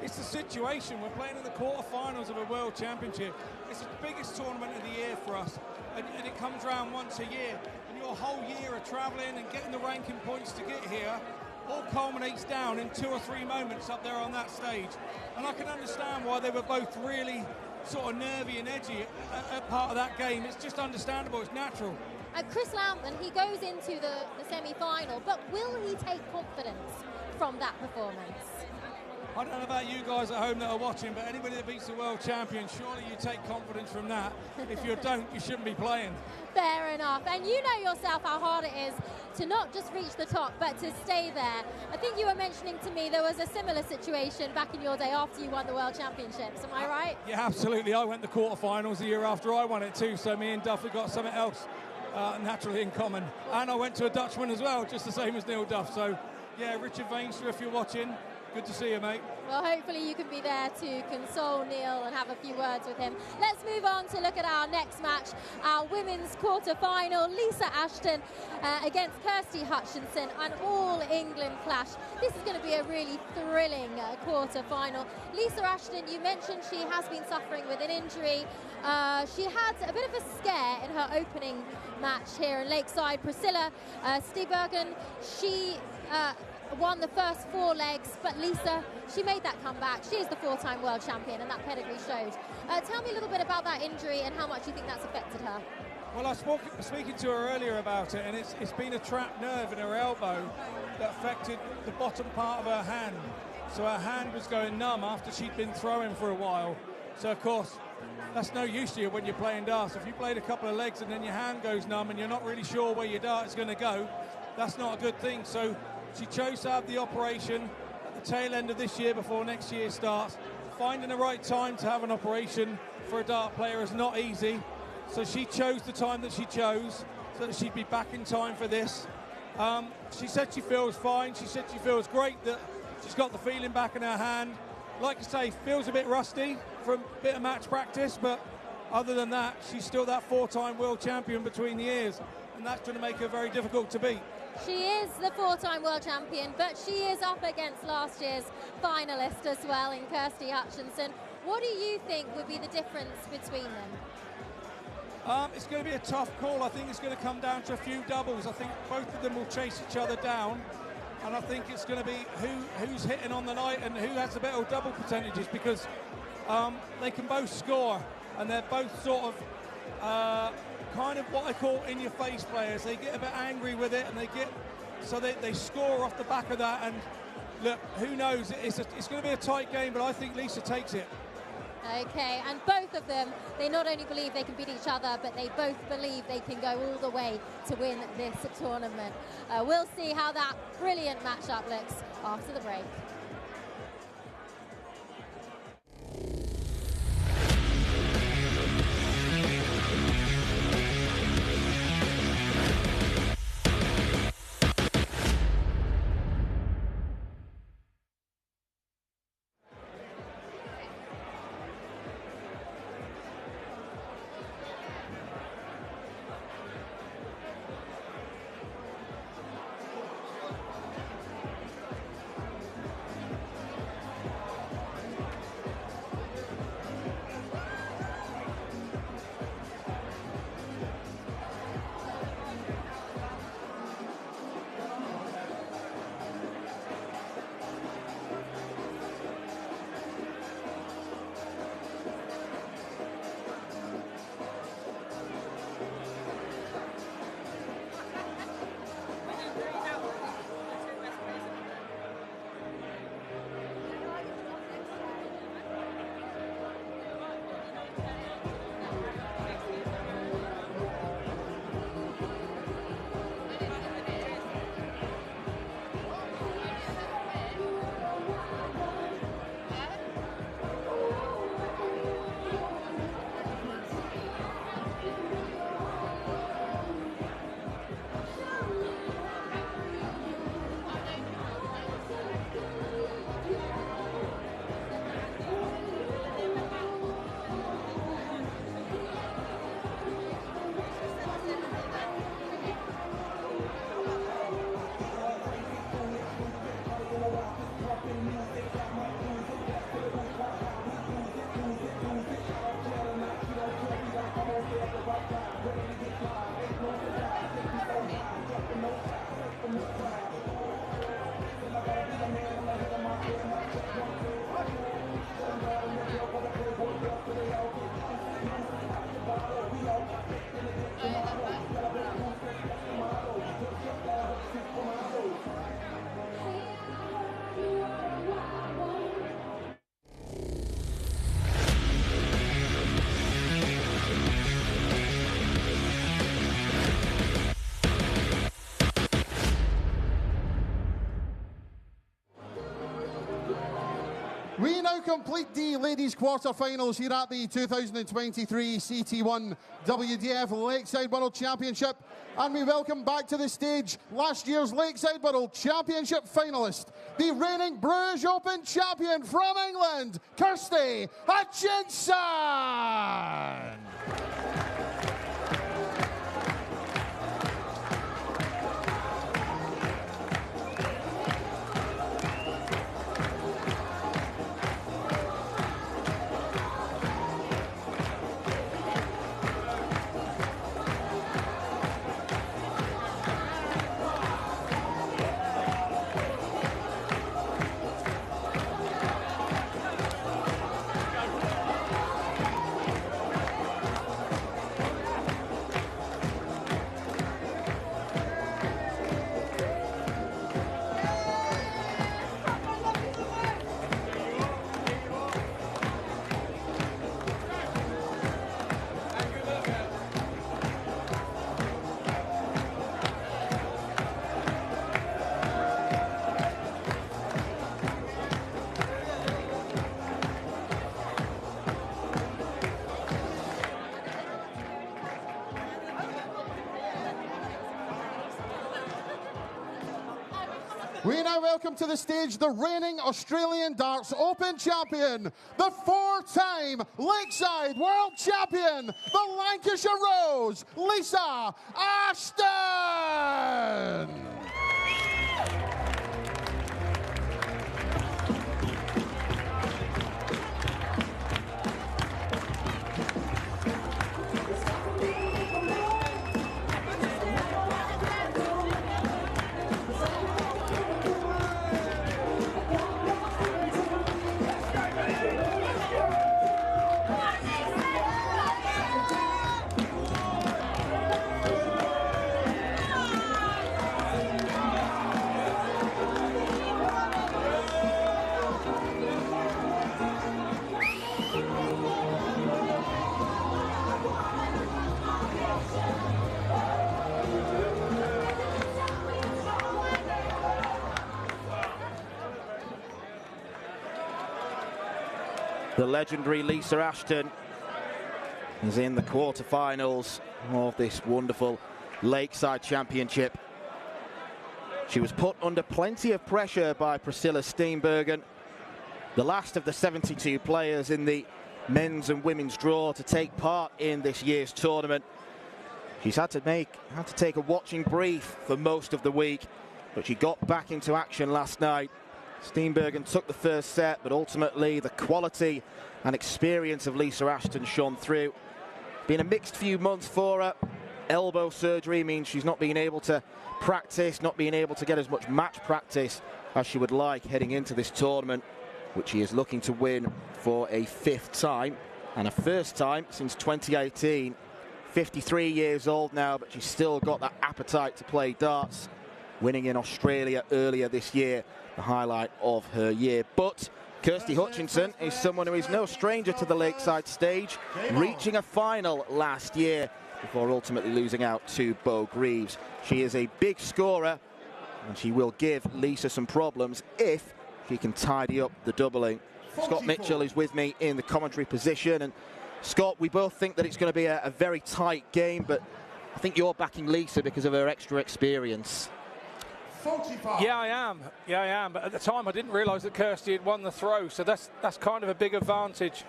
It's the situation. We're playing in the quarterfinals of a World Championship. It's the biggest tournament of the year for us, and it comes around once a year. And your whole year of travelling and getting the ranking points to get here all culminates down in 2 or 3 moments up there on that stage. And I can understand why they were both really sort of nervy and edgy at part of that game. It's just understandable. It's natural. Chris Landman, he goes into the semi-final, but will he take confidence from that performance? I don't know about you guys at home that are watching, but anybody that beats the world champion, surely you take confidence from that. If you don't, you shouldn't be playing. Fair enough. And you know yourself how hard it is to not just reach the top, but to stay there. I think you were mentioning to me there was a similar situation back in your day after you won the World Championships. Am I right? Yeah, absolutely. I went to quarterfinals the year after I won it too, so me and Duff have got something else naturally in common. And I went to a Dutchman as well, just the same as Neil Duff. So, yeah, Richard Veenstra, if you're watching, good to see you, mate. Well, hopefully you can be there to console Neil and have a few words with him. Let's move on to look at our next match, our women's quarter-final. Lisa Ashton against Kirsty Hutchinson, an all-England clash. This is going to be a really thrilling quarter-final. Lisa Ashton, you mentioned she has been suffering with an injury. She had a bit of a scare in her opening match here in Lakeside. Priscilla Stiebergen, she won the first 4 legs, but Lisa, she made that comeback. She is the 4-time world champion, and that pedigree showed. Tell me a little bit about that injury and how much you think that's affected her. Well, I was speaking to her earlier about it, and it's been a trapped nerve in her elbow that affected the bottom part of her hand. So her hand was going numb after she'd been throwing for a while. So, of course, that's no use to you when you're playing darts. If you played a couple of legs and then your hand goes numb and you're not really sure where your dart is going to go, that's not a good thing. So she chose to have the operation at the tail end of this year before next year starts. Finding the right time to have an operation for a dart player is not easy. So she chose the time that she chose so that she'd be back in time for this. She said she feels fine. She said she feels great that she's got the feeling back in her hand. Like I say, feels a bit rusty from a bit of match practice, but other than that, she's still that 4-time world champion between the ears, and that's going to make her very difficult to beat. She is the 4-time world champion, but she is up against last year's finalist as well in Kirsty Hutchinson. What do you think would be the difference between them? It's going to be a tough call. I think it's going to come down to a few doubles. I think both of them will chase each other down, and I think it's going to be who's hitting on the night and who has the better double percentages, because they can both score, and they're both sort of kind of what I call in-your-face players. They get a bit angry with it, and they score off the back of that. And look, who knows? It's going to be a tight game, but I think Lisa takes it. Okay, and both of them, they not only believe they can beat each other, but they both believe they can go all the way to win this tournament. We'll see how that brilliant matchup looks after the break. complete the ladies' quarter-finals here at the 2023 CT1 WDF Lakeside World Championship. And we welcome back to the stage last year's Lakeside World Championship finalist, the reigning Bruges Open champion from England, Kirsty Hutchinson. We now welcome to the stage the reigning Australian Darts Open champion, the four-time Lakeside World Champion, the Lancashire Rose, Lisa Ashton. The legendary Lisa Ashton is in the quarterfinals of this wonderful Lakeside Championship. She was put under plenty of pressure by Priscilla Steenbergen, the last of the 72 players in the men's and women's draw to take part in this year's tournament. She's had to take a watching brief for most of the week, but she got back into action last night. Steenbergen took the first set, but ultimately the quality and experience of Lisa Ashton shone through. Been a mixed few months for her. Elbow surgery means she's not being able to practice, not being able to get as much match practice as she would like heading into this tournament, which she is looking to win for a fifth time and a first time since 2018. 53 years old now, but she's still got that appetite to play darts, winning in Australia earlier this year, the highlight of her year. But Kirsty Hutchinson is someone who is no stranger to the Lakeside stage, reaching a final last year before ultimately losing out to Bo Greaves. She is a big scorer, and she will give Lisa some problems if she can tidy up the doubling. Scott Mitchell is with me in the commentary position, and Scott, we both think that it's going to be a very tight game, but I think you're backing Lisa because of her extra experience. 45. Yeah, I am. But at the time, I didn't realise that Kirsty had won the throw, so that's kind of a big advantage.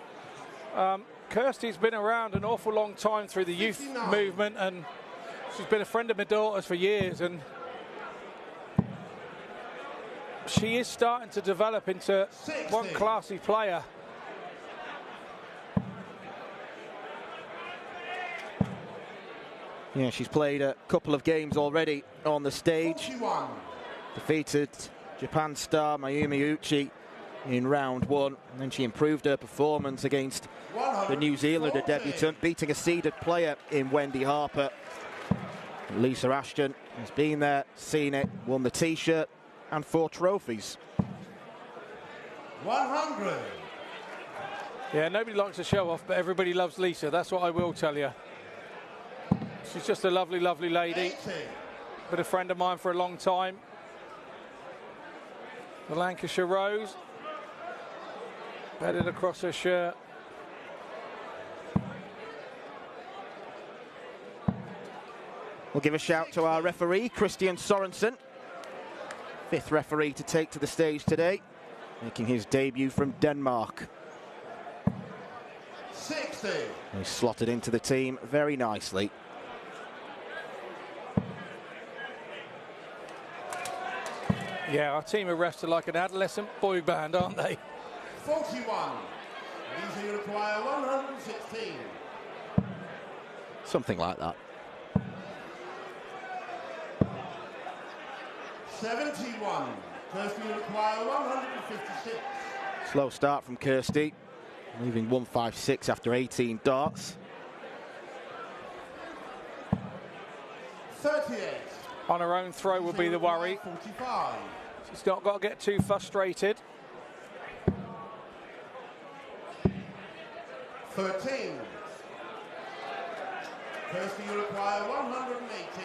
Kirsty's been around an awful long time through the youth 69. Movement, and she's been a friend of my daughter's for years, and she is starting to develop into 60. One classy player. Yeah, she's played a couple of games already on the stage. 41. Defeated Japan star Mayumi Uchi in round one, and then she improved her performance against the New Zealander debutant, beating a seeded player in Wendy Harper. Lisa Ashton has been there, seen it, won the T-shirt and 4 trophies. 100. Yeah, nobody likes to show off, but everybody loves Lisa. That's what I will tell you. She's just a lovely, lovely lady. 80. Been a friend of mine for a long time. The Lancashire Rose. Headed across her shirt. We'll give a shout to our referee, Christian Sorensen. 5th referee to take to the stage today, making his debut from Denmark. 60. He's slotted into the team very nicely. Yeah, our team of refs are like an adolescent boy band, aren't they? 41. These require 116. Something like that. 71. Kirsty require 156. Slow start from Kirsty, leaving 156 after 18 darts. 38. On her own throw will be the worry. 45. She's not got to get too frustrated. 13. Kirsty, you require 118.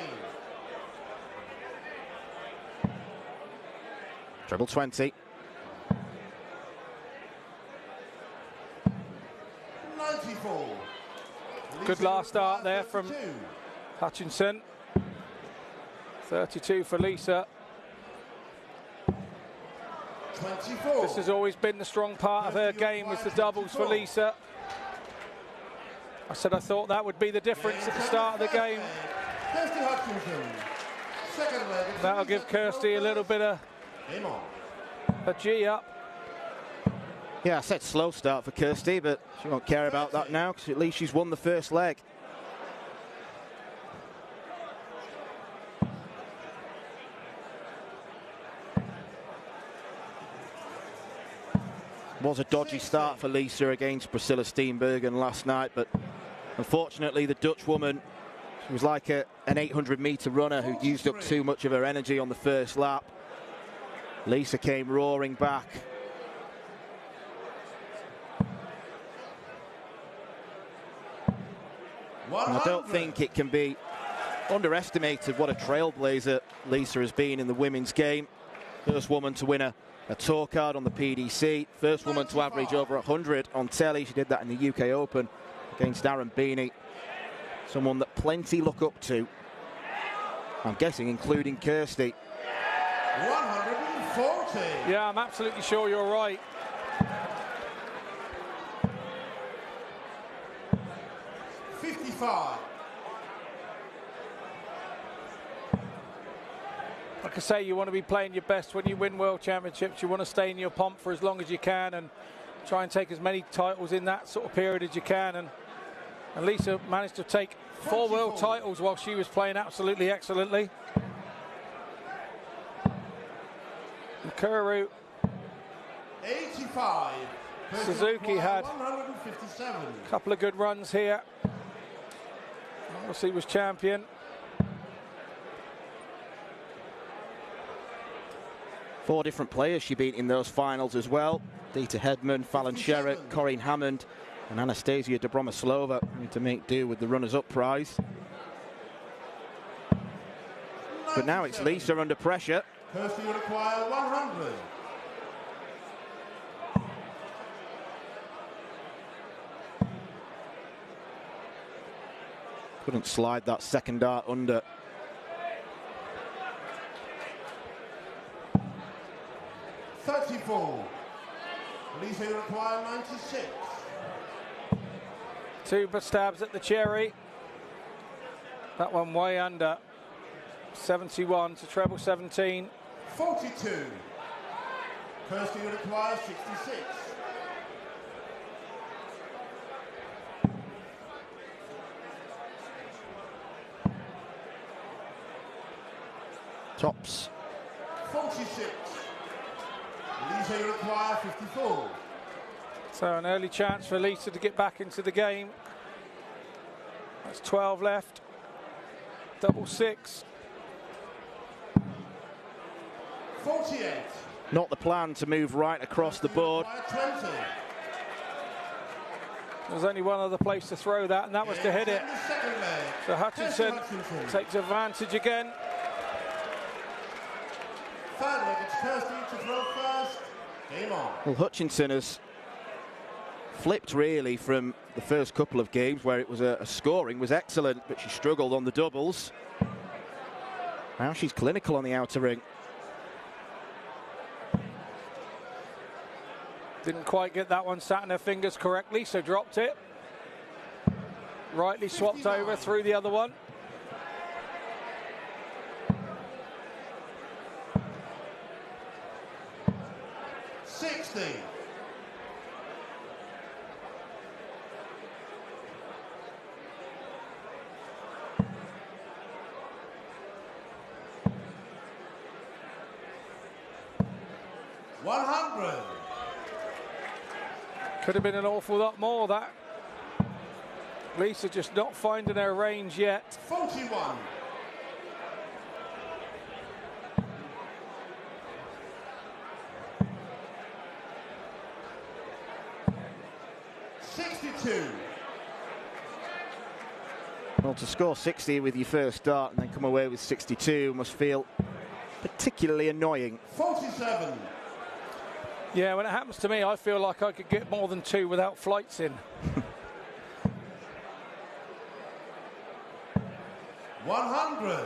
Treble 20. 94. Good last start there from Hutchinson. 32 for Lisa. 24. This has always been the strong part of her game, was the doubles for Lisa. I said I thought that would be the difference at the start of the game. Kirsty Hutchinson. Second leg. That'll give Kirsty a little bit of a G up. Yeah, I said slow start for Kirsty, but she won't care about that now because at least she's won the first leg. Was a dodgy start for Lisa against Priscilla Steenbergen last night, but unfortunately the Dutch woman, she was like an 800-metre runner who used up too much of her energy on the first lap. Lisa came roaring back. And I don't think it can be underestimated what a trailblazer Lisa has been in the women's game. First woman to win a tour card on the PDC. First woman to average over 100 on telly. She did that in the UK Open against Aaron Beeney. Someone that plenty look up to. I'm guessing including Kirsty. 140. Yeah, I'm absolutely sure you're right. Like I say, you want to be playing your best when you win World Championships. You want to stay in your pomp for as long as you can and try and take as many titles in that sort of period as you can. And Lisa managed to take 4 world titles while she was playing absolutely excellently. Kuru. 85. Suzuki had a couple of good runs here. Obviously was champion. Four different players she beat in those finals as well. Dita Hedman, Fallon Sherritt, Corinne Hammond and Anastasia Dobromoslova need to make do with the runners-up prize. But now it's Lisa under pressure. Kirsty will require 100. Couldn't slide that second dart under. Lisa will require 96. 2 stabs at the cherry. That one way under. 71 to treble 17. 42. Kirsty will require 66. Tops. 46. Lisa will require 54. So an early chance for Lisa to get back into the game. That's 12 left. Double 6. 48. Not the plan to move right across the board. 20. There's only one other place to throw that, and that was to hit it. So Hutchinson takes advantage again. Third leg, it's Kirsty to throw first. Game on. Well, Hutchinson has flipped really from the first couple of games where it was a scoring was excellent, but she struggled on the doubles. Now she's clinical on the outer ring. Didn't quite get that one sat in her fingers correctly, so dropped it. Rightly swapped over through the other one. Could have been an awful lot more, that. Lisa just not finding her range yet. 41. Well, to score 60 with your first start and then come away with 62 must feel particularly annoying. 47. Yeah, when it happens to me, I feel like I could get more than 2 without flights in. 100.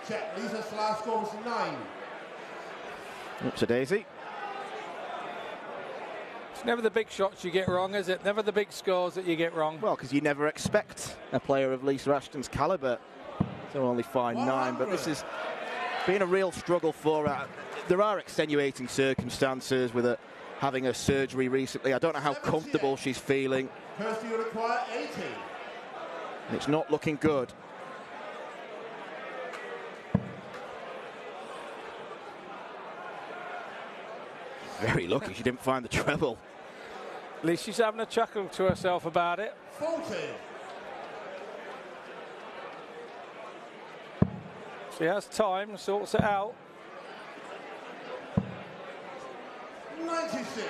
Check, Lisa's last score was 9. Oops, a daisy. It's never the big shots you get wrong, is it? Never the big scores that you get wrong. Well, because you never expect a player of Lisa Ashton's calibre to only find 9, but this has been a real struggle for her. There are extenuating circumstances with her having her surgery recently. I don't know how comfortable she's feeling. Kirsty will require 80. It's not looking good. Very lucky she didn't find the treble. At least she's having a chuckle to herself about it. 40. She has time, sorts it out. 96.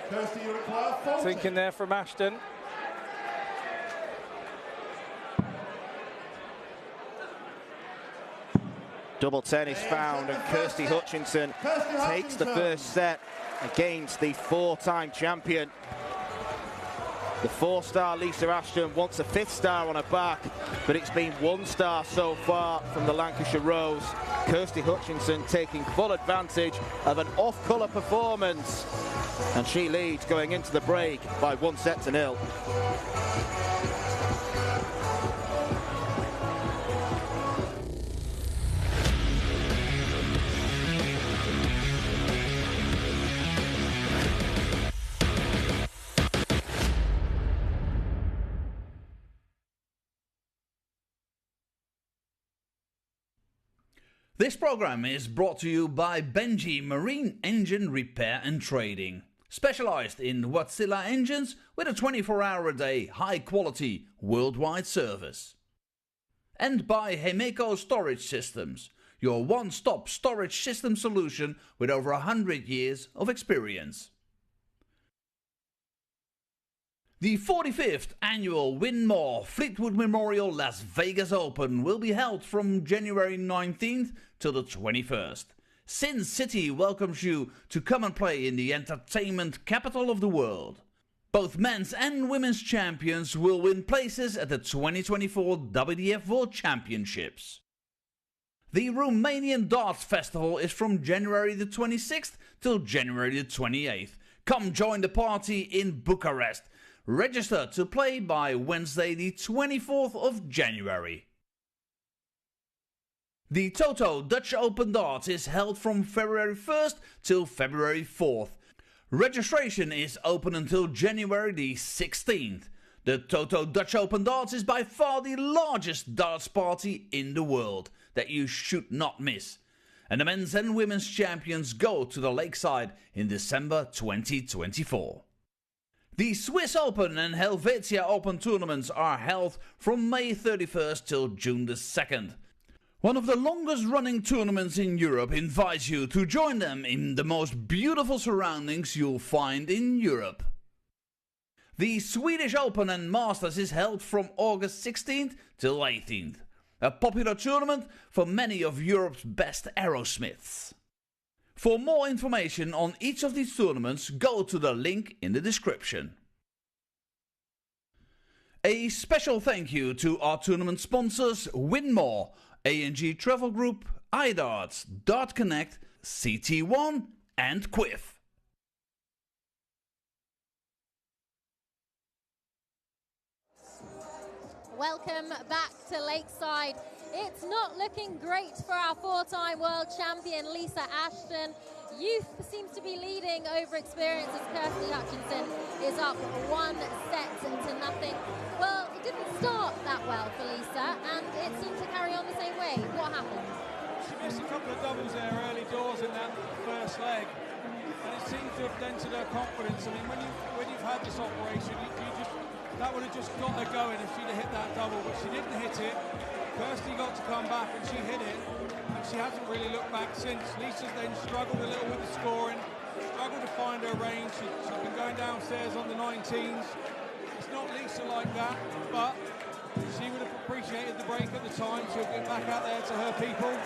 Kirsty, you require 40. Thinking there from Ashton. Double 10 is found, and Kirsty Hutchinson takes the first set against the 4-time champion. The 4-star Lisa Ashton wants a 5th star on her back, but it's been 1 star so far from the Lancashire Rose. Kirsty Hutchinson taking full advantage of an off-colour performance, and she leads going into the break by 1-0. This program is brought to you by Benji Marine Engine Repair and Trading, specialized in Wärtsilä engines with a 24-hour-a-day, high-quality, worldwide service. And by Hemeco Storage Systems, your one-stop storage system solution with over 100 years of experience. The 45th annual Win More Fleetwood Memorial Las Vegas Open will be held from January 19th till the 21st. Sin City welcomes you to come and play in the entertainment capital of the world. Both men's and women's champions will win places at the 2024 WDF World Championships. The Romanian Darts Festival is from January the 26th till January the 28th. Come join the party in Bucharest. Register to play by Wednesday the 24th of January. The Toto Dutch Open Darts is held from February 1st till February 4th. Registration is open until January the 16th. The Toto Dutch Open Darts is by far the largest darts party in the world that you should not miss. And the men's and women's champions go to the Lakeside in December 2024. The Swiss Open and Helvetia Open tournaments are held from May 31st till June the 2nd. One of the longest running tournaments in Europe invites you to join them in the most beautiful surroundings you'll find in Europe. The Swedish Open and Masters is held from August 16th till 18th. A popular tournament for many of Europe's best aerosmiths. For more information on each of these tournaments, go to the link in the description. A special thank you to our tournament sponsors Winmore, A&G Travel Group, iDarts, Dart Connect, CT1 and Quiff. Welcome back to Lakeside. It's not looking great for our four-time world champion Lisa Ashton. Youth seems to be leading over experience as Kirsty Hutchinson is up 1 set to nothing. Well, it didn't start that well for Lisa, and it seemed to carry on the same way. What happened? She missed a couple of doubles there early doors in that first leg, and it seemed to have dented her confidence. I mean, when you've had this operation, that would have just got her going if she'd have hit that double, but she didn't hit it. Kirsty got to come back and she hit it, and she hasn't really looked back since. Lisa's then struggled a little with the scoring, struggled to find her range. She's been going downstairs on the 19s. It's not Lisa like that, but she would have appreciated the break at the time to have been back out there to her people.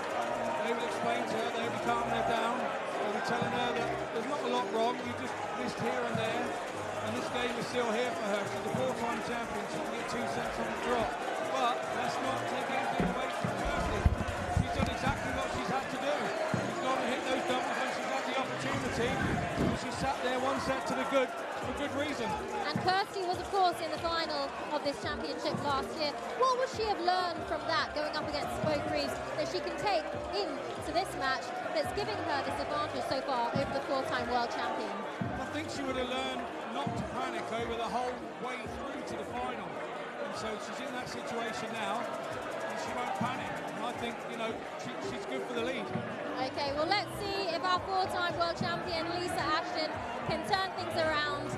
They would explain to her, they would be calming her down, they would be telling her that there's not a lot wrong, you just missed here and there. And this game is still here for her. She's a four-time champion. She can get 2 sets on the drop. But let's not take anything away from Kirsty. She's done exactly what she's had to do. She's gone and hit those doubles when she's had the opportunity. And she sat there 1 set to the good for good reason. And Kirsty was, of course, in the final of this championship last year. What would she have learned from that, going up against Greaves, that she can take into this match that's giving her this advantage so far over the four-time world champion? I think she would have learned not to panic over the whole way through to the final. And so she's in that situation now, and she won't panic. And I think, you know, she's good for the lead. Okay, well, let's see if our four-time world champion, Lisa Ashton, can turn things around.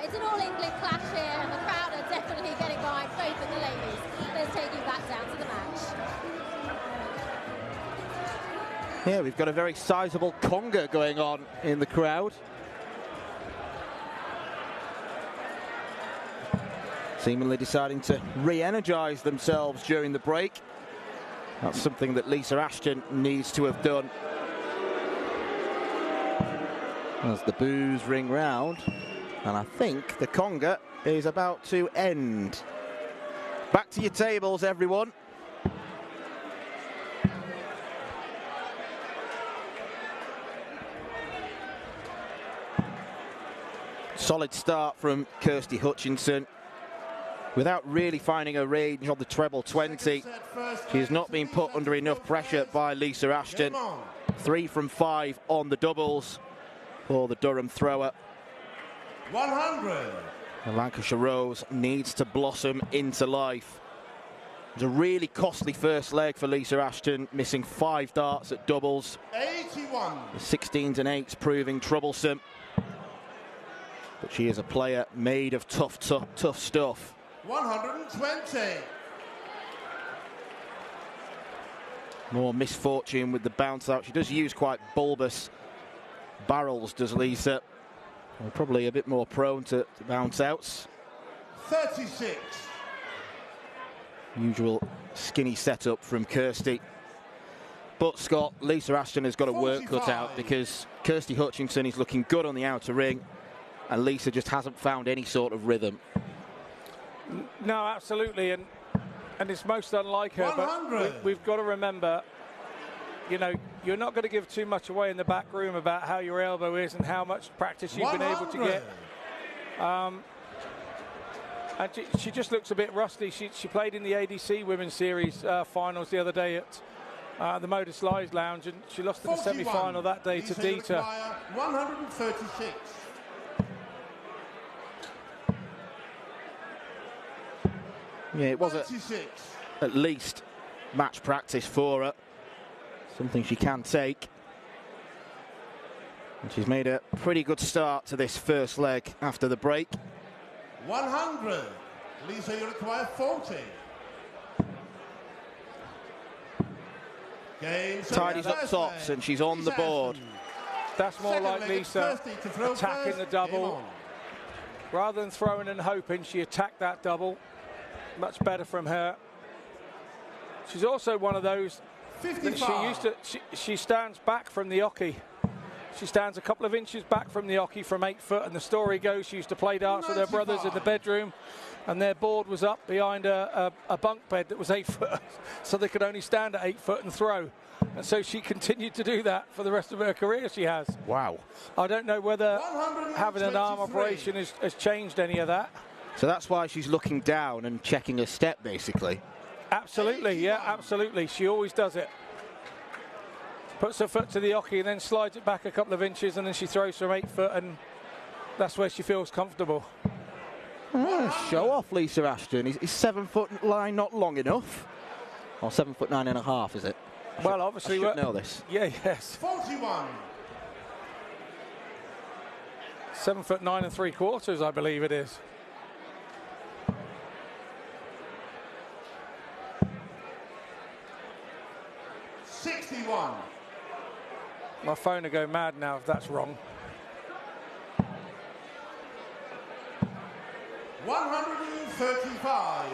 It's an all-England clash here, and the crowd are definitely getting behind both of the ladies. Let's take you back down to the match. Yeah, we've got a very sizable conga going on in the crowd. Seemingly deciding to re-energise themselves during the break. That's something that Lisa Ashton needs to have done. As the boos ring round, and I think the conga is about to end. Back to your tables, everyone. Solid start from Kirsty Hutchinson. Without really finding her range on the treble 20, she has not been put under enough pressure by Lisa Ashton. 3 from 5 on the doubles for the Durham thrower. 100. The Lancashire Rose needs to blossom into life. It was a really costly first leg for Lisa Ashton, missing 5 darts at doubles. 81. The 16s and 8s proving troublesome. But she is a player made of tough stuff. 120. More misfortune with the bounce out. She does use quite bulbous barrels, does Lisa. Probably a bit more prone to bounce outs. 36. Usual skinny setup from Kirsty. But Scott, Lisa Ashton has got a work cut out, because Kirsty Hutchinson is looking good on the outer ring, and Lisa just hasn't found any sort of rhythm. No, absolutely, and it's most unlike her. 100. But we've got to remember, you know, you're not going to give too much away in the back room about how your elbow is and how much practice you've been able to get. And she just looks a bit rusty. She played in the ADC Women's Series finals the other day at the Motor Slides Lounge, and she lost in the semi-final that day to Dieter. 136. Yeah, it was at least match practice for her. Something she can take. And she's made a pretty good start to this first leg after the break. 100. Lisa, you require 40. Tidies up tops, and she's on the board. That's more like Lisa attacking the double. Rather than throwing and hoping, she attacked that double. Much better from her. She's also one of those that she stands back from the oche. She stands a couple of inches back from the oche from 8 foot, and the story goes she used to play darts with her brothers in the bedroom, and their board was up behind a bunk bed that was 8 foot, so they could only stand at 8 foot and throw. And so she continued to do that for the rest of her career. She has. Wow. I don't know whether having an arm operation has changed any of that. So that's why she's looking down and checking her step, basically. Absolutely, yeah, absolutely. She always does it. Puts her foot to the oche and then slides it back a couple of inches, and then she throws from 8 foot, and that's where she feels comfortable. Show off, Lisa Ashton. Is 7 foot line not long enough? Or 7 foot 9.5, is it? Well, obviously, I should know this. Yeah, yes. 41. 7 foot 9 3/4, I believe it is. My phone will go mad now if that's wrong. 135.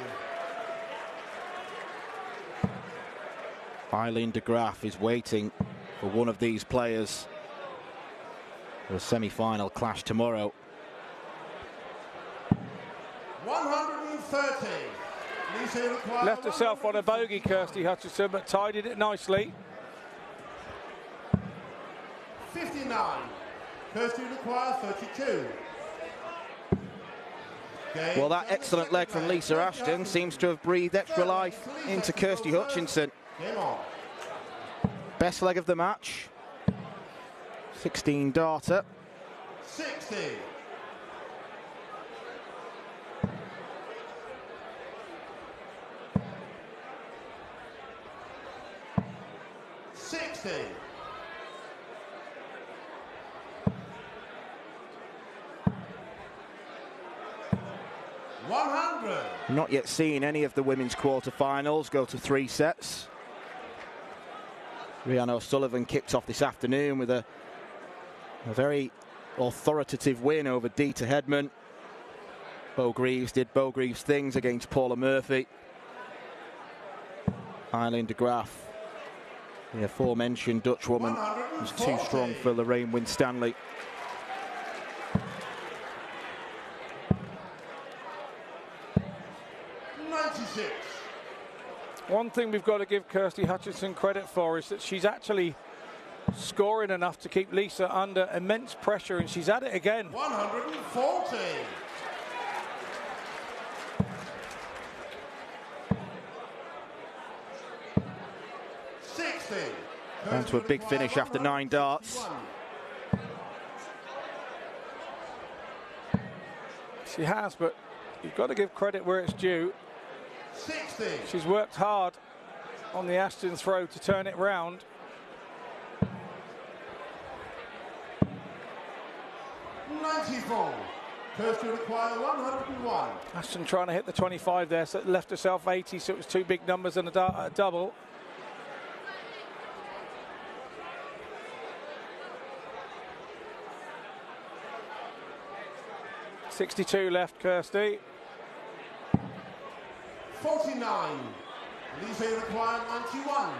Eileen de Graaf is waiting for one of these players for a semi-final clash tomorrow. 130. Left herself on a bogey, Kirsty Hutchinson, but tidied it nicely. 59. Kirsty requires 32. Well, that excellent leg from Lisa Ashton seems to have breathed extra life into Kirsty Hutchinson. Best leg of the match. 16 darter. 60. 60. 100. Not yet seen any of the women's quarterfinals go to 3 sets. Rhiannon O'Sullivan kicked off this afternoon with a very authoritative win over Dita Hedman. Bo Greaves did Bo Greaves things against Paula Murphy. Eileen de Graaf, the aforementioned Dutch woman, was too strong for Lorraine Winstanley. One thing we've got to give Kirsty Hutchinson credit for is that she's actually scoring enough to keep Lisa under immense pressure, and she's at it again. 140. Down to a big finish after 9 darts. She has, but you've got to give credit where it's due. 60. She's worked hard on the Ashton throw to turn it round. 94. Kirsty require 101. Ashton trying to hit the 25 there, so it left herself 80, so it was 2 big numbers and a double. .62 left, Kirsty. 49. Lisa require 91.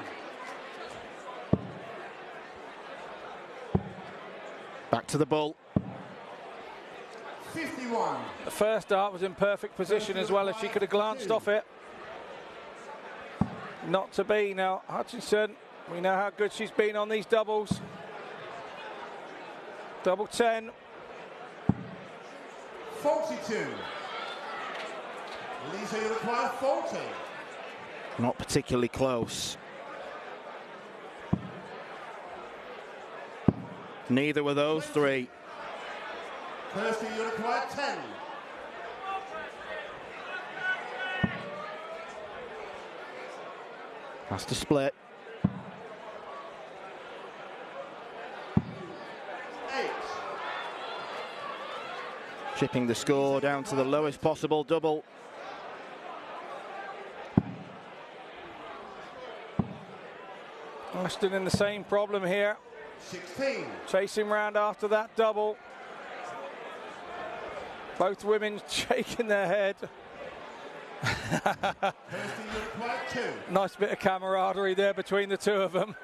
Back to the ball. 51. The first dart was in perfect position as well, as she could have glanced off it. Not to be now. Hutchinson, we know how good she's been on these doubles. Double 10. 42. Lisa, you require 40. Not particularly close. Neither were those 3. Kirsty, you require 10. Has to split. 8. Chipping the score down to the lowest possible double. Ashton in the same problem here. 16. Chasing round after that double. Both women shaking their head. Nice bit of camaraderie there between the two of them.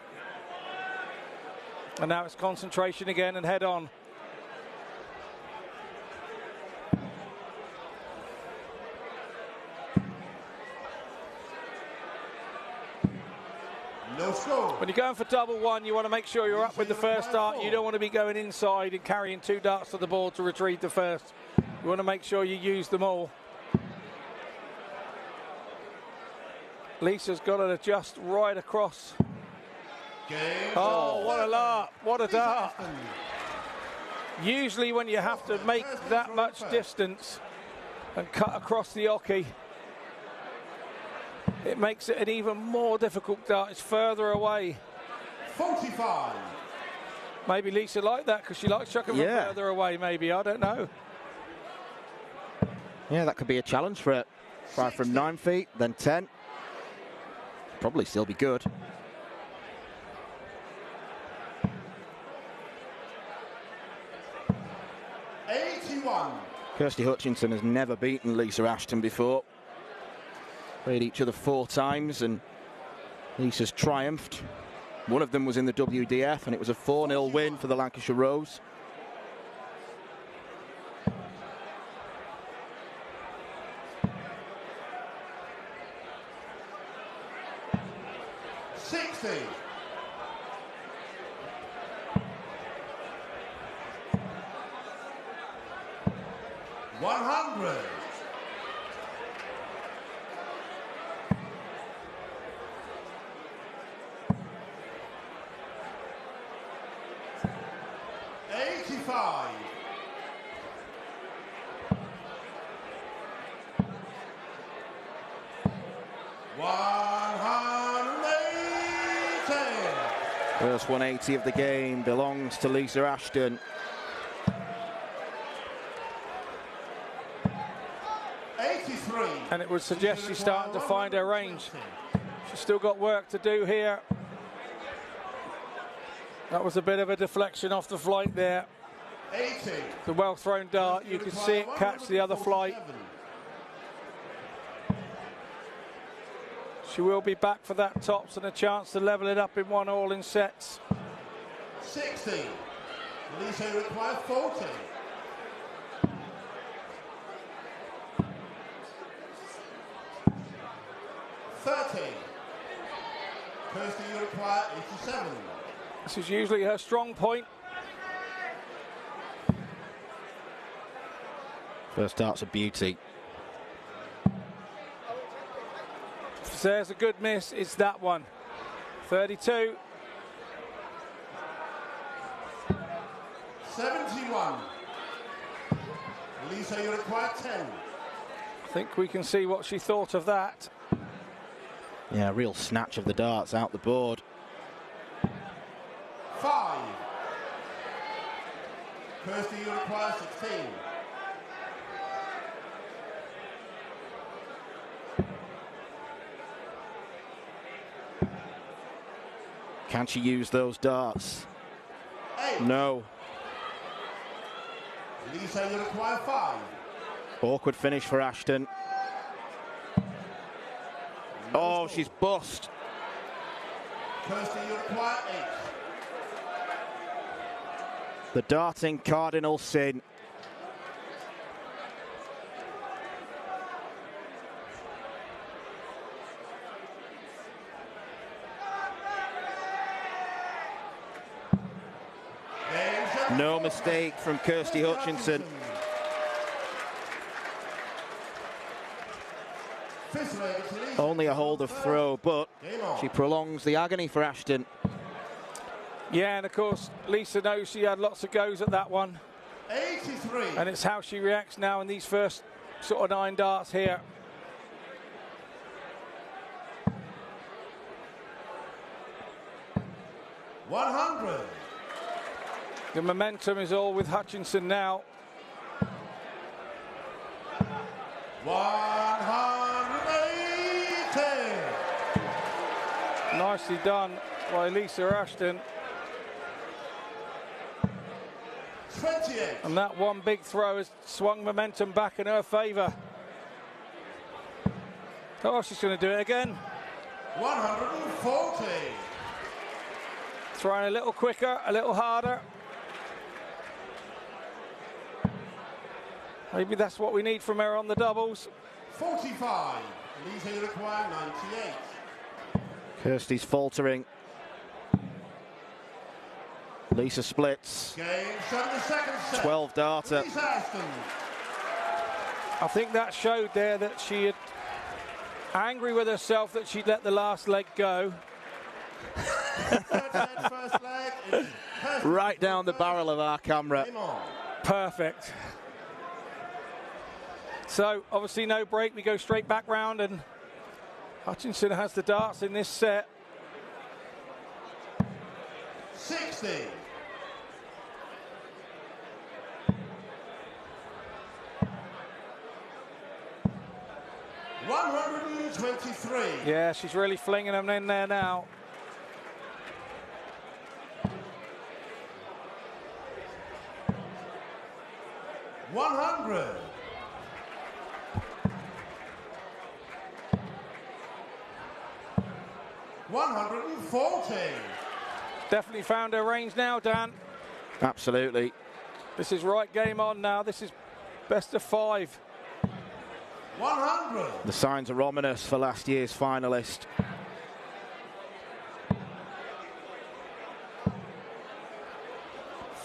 And now it's concentration again and head on. No score. When you're going for double one, you want to make sure you're up with the first dart. You don't want to be going inside and carrying 2 darts to the board to retrieve the first. You want to make sure you use them all. Lisa's got to adjust right across. Oh, what a lark, what a dart. Usually when you have to make that much distance and cut across the oche, it makes it an even more difficult dart. It's further away. 45. Maybe Lisa liked that because she likes chucking from further away, maybe, I don't know. Yeah, that could be a challenge for it. Right from 9 feet, then 10. Probably still be good. Kirsty Hutchinson has never beaten Lisa Ashton before. Played each other 4 times and Lisa's triumphed. One of them was in the WDF and it was a 4-0 win for the Lancashire Rose. First 180 of the game belongs to Lisa Ashton. And it would suggest she's starting to find her range. She's still got work to do here. That was a bit of a deflection off the flight there. The well thrown dart, you could see it catch the other flight. She will be back for that tops and a chance to level it up in 1-all in sets. 60. Lisa requires 40. Kirsty, you require 87. This is usually her strong point. First dart's a beauty. If there's a good miss, it's that one. 32. 71. Lisa, you require 10. I think we can see what she thought of that. Yeah, real snatch of the darts out the board. 5. Kirsty, you require 16. Can she use those darts? 8. No. Lisa, you require 5. Awkward finish for Ashton. Oh, she's bust. Kirsty, you require 8. The darting cardinal sin. No mistake from Kirsty Hutchinson. Only a hold of throw, but she prolongs the agony for Ashton. Yeah, and of course, Lisa knows she had lots of goes at that one. 83. And it's how she reacts now in these first sort of 9 darts here. $100. The momentum is all with Hutchinson now. 180. Nicely done by Lisa Ashton. 28. And that one big throw has swung momentum back in her favour. Oh, she's going to do it again. 140. Trying a little quicker, a little harder. Maybe that's what we need from her on the doubles. 45. Lisa, you require 98. Kirsty's faltering. Lisa splits. Game 7 second set. 12 darter. Lisa Ashton. I think that showed there that she had angry with herself that she'd let the last leg go. Third set, first leg. It's Kirsty. Right down the barrel of our camera. Game on. Perfect. So obviously no break, we go straight back round, and Hutchinson has the darts in this set. 60. $123. Yeah, she's really flinging them in there now. $100. $140. Definitely found her range now, Dan. Absolutely. This is right game on now. This is best of 5. 100. The signs are ominous for last year's finalist.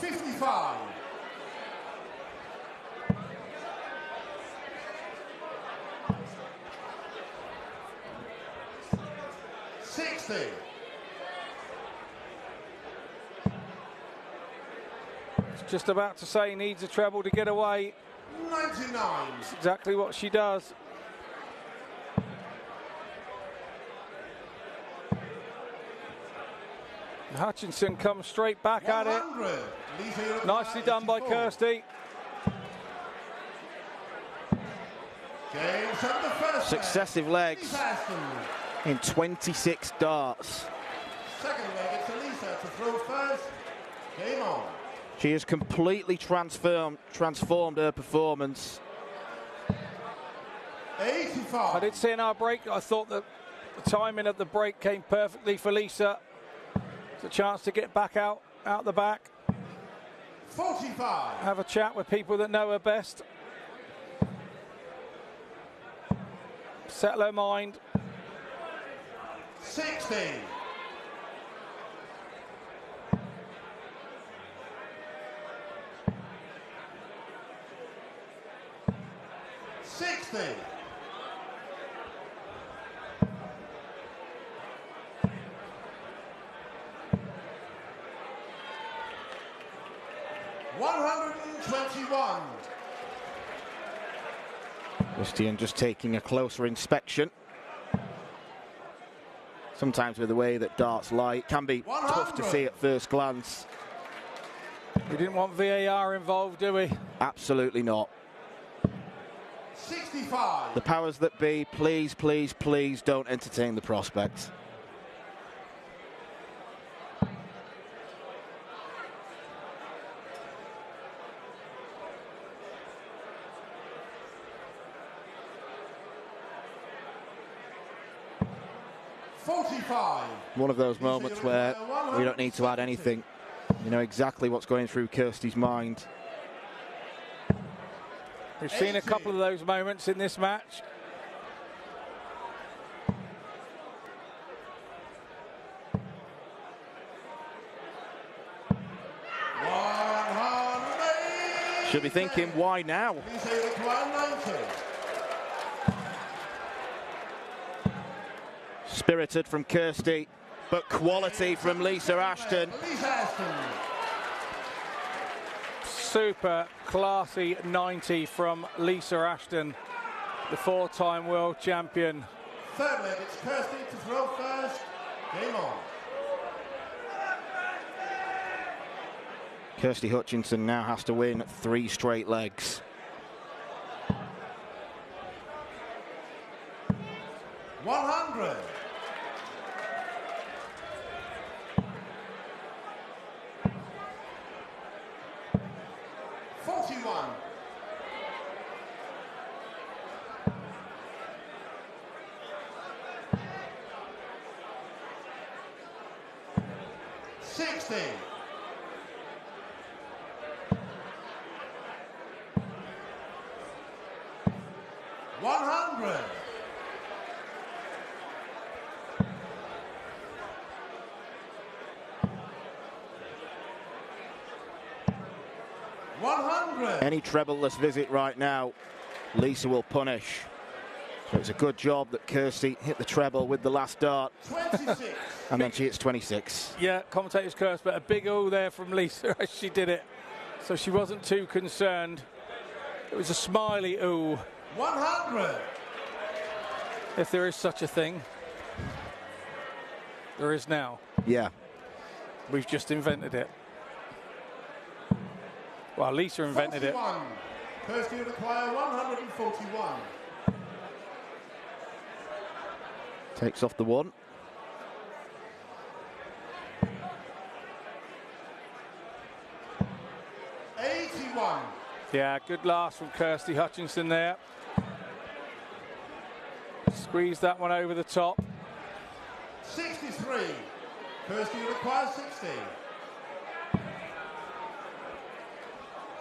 $55. $60. Just about to say needs a treble to get away. 99. That's exactly what she does. Hutchinson comes straight back at it. 100. Lisa, you require Nicely done by 84. Kirsty. Game 7 the first Successive leg. legs Lisa Ashton. in 26 darts. Second leg, it's Elisa to throw first. Game on. She has completely transformed her performance. 85. I did see in our break, I thought that the timing of the break came perfectly for Lisa. It's a chance to get back out the back, 45. have a chat with people that know her best. Settle her mind. 60. $60. $121. Christian just taking a closer inspection. Sometimes with the way that darts lie, it can be tough to see at first glance. We didn't want VAR involved, do we? Absolutely not. 65. The powers that be, please, please, please don't entertain the prospect. One of those moments where we don't need to add anything. You know exactly what's going through Kirsty's mind. We've seen a couple of those moments in this match. Should be thinking, why now? Spirited from Kirsty, but quality from Lisa Ashton. Super classy 90 from Lisa Ashton, the 4-time world champion. Third leg, it's Kirsty to throw first. Game on. Kirsty Hutchinson now has to win 3 straight legs. $100. 41. 60. 100. 100. Any treble-less visit right now, Lisa will punish. So it's a good job that Kirsty hit the treble with the last dart. 26. And then she hits 26. Yeah, commentator's curse, but a big ooh there from Lisa as she did it. So she wasn't too concerned. It was a smiley ooh. 100. If there is such a thing. There is now. Yeah. We've just invented it. Well, Lisa invented 41. Kirsty will acquire 141. Takes off the one. Yeah, good last from Kirsty Hutchinson there. Squeeze that one over the top. 63. Kirsty will acquire 60.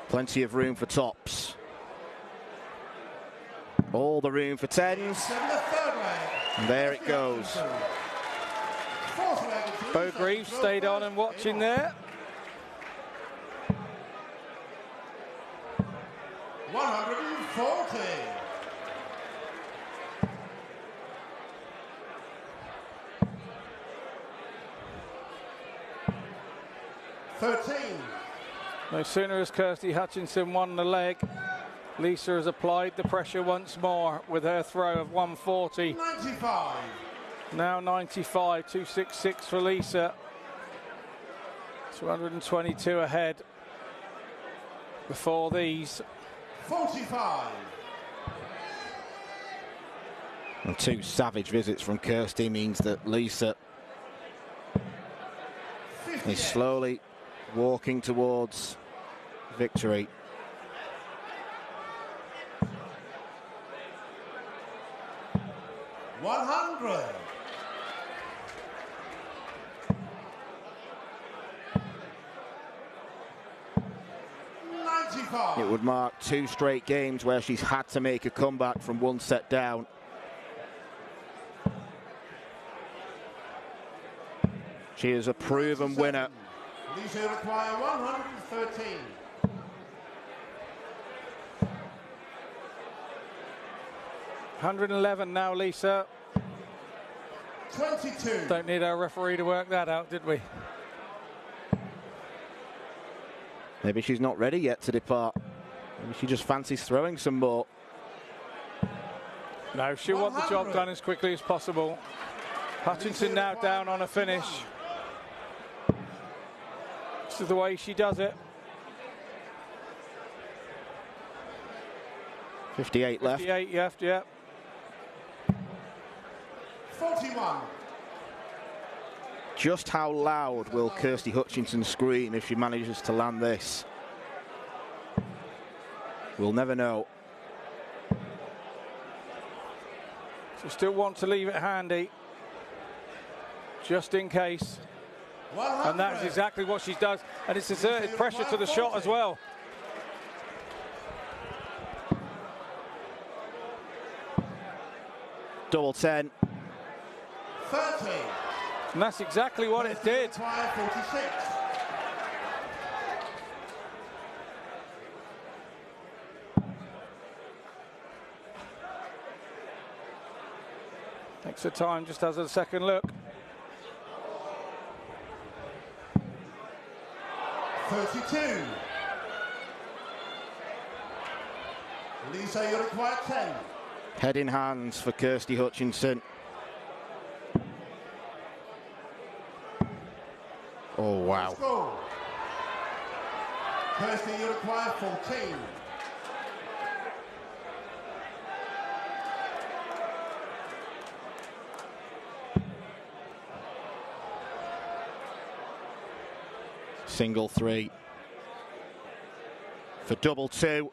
Plenty of room for tops. All the room for tens. And there it goes. Bo Greaves stayed on and watching there. 140. 13. No sooner has Kirsty Hutchinson won the leg, Lisa has applied the pressure once more with her throw of 140. 95. Now 95, 266 for Lisa. 222 ahead before these. 45. And two savage visits from Kirsty means that Lisa is slowly walking towards victory. $100. It would mark 2 straight games where she's had to make a comeback from 1 set down. She is a proven winner. Lisa require 113. 111 now, Lisa. 22. Don't need our referee to work that out, did we? Maybe she's not ready yet to depart. Maybe she just fancies throwing some more. No, she'll want the job done as quickly as possible. Hutchinson now down on a finish. This is the way she does it. 58 left. 58 left, yeah. 41. Just how loud will Kirsty Hutchinson scream if she manages to land this? We'll never know. She still wants to leave it handy, just in case. 100. And that's exactly what she does. And it's exerted pressure to the shot as well. Double 10. 30. And that's exactly what it did. 46. Takes her time, just has a second look. 32. Lisa, you require 10. Head in hands for Kirsty Hutchinson. Oh, wow. Let's go. Kirsty, you require 14. Single 3. for double two.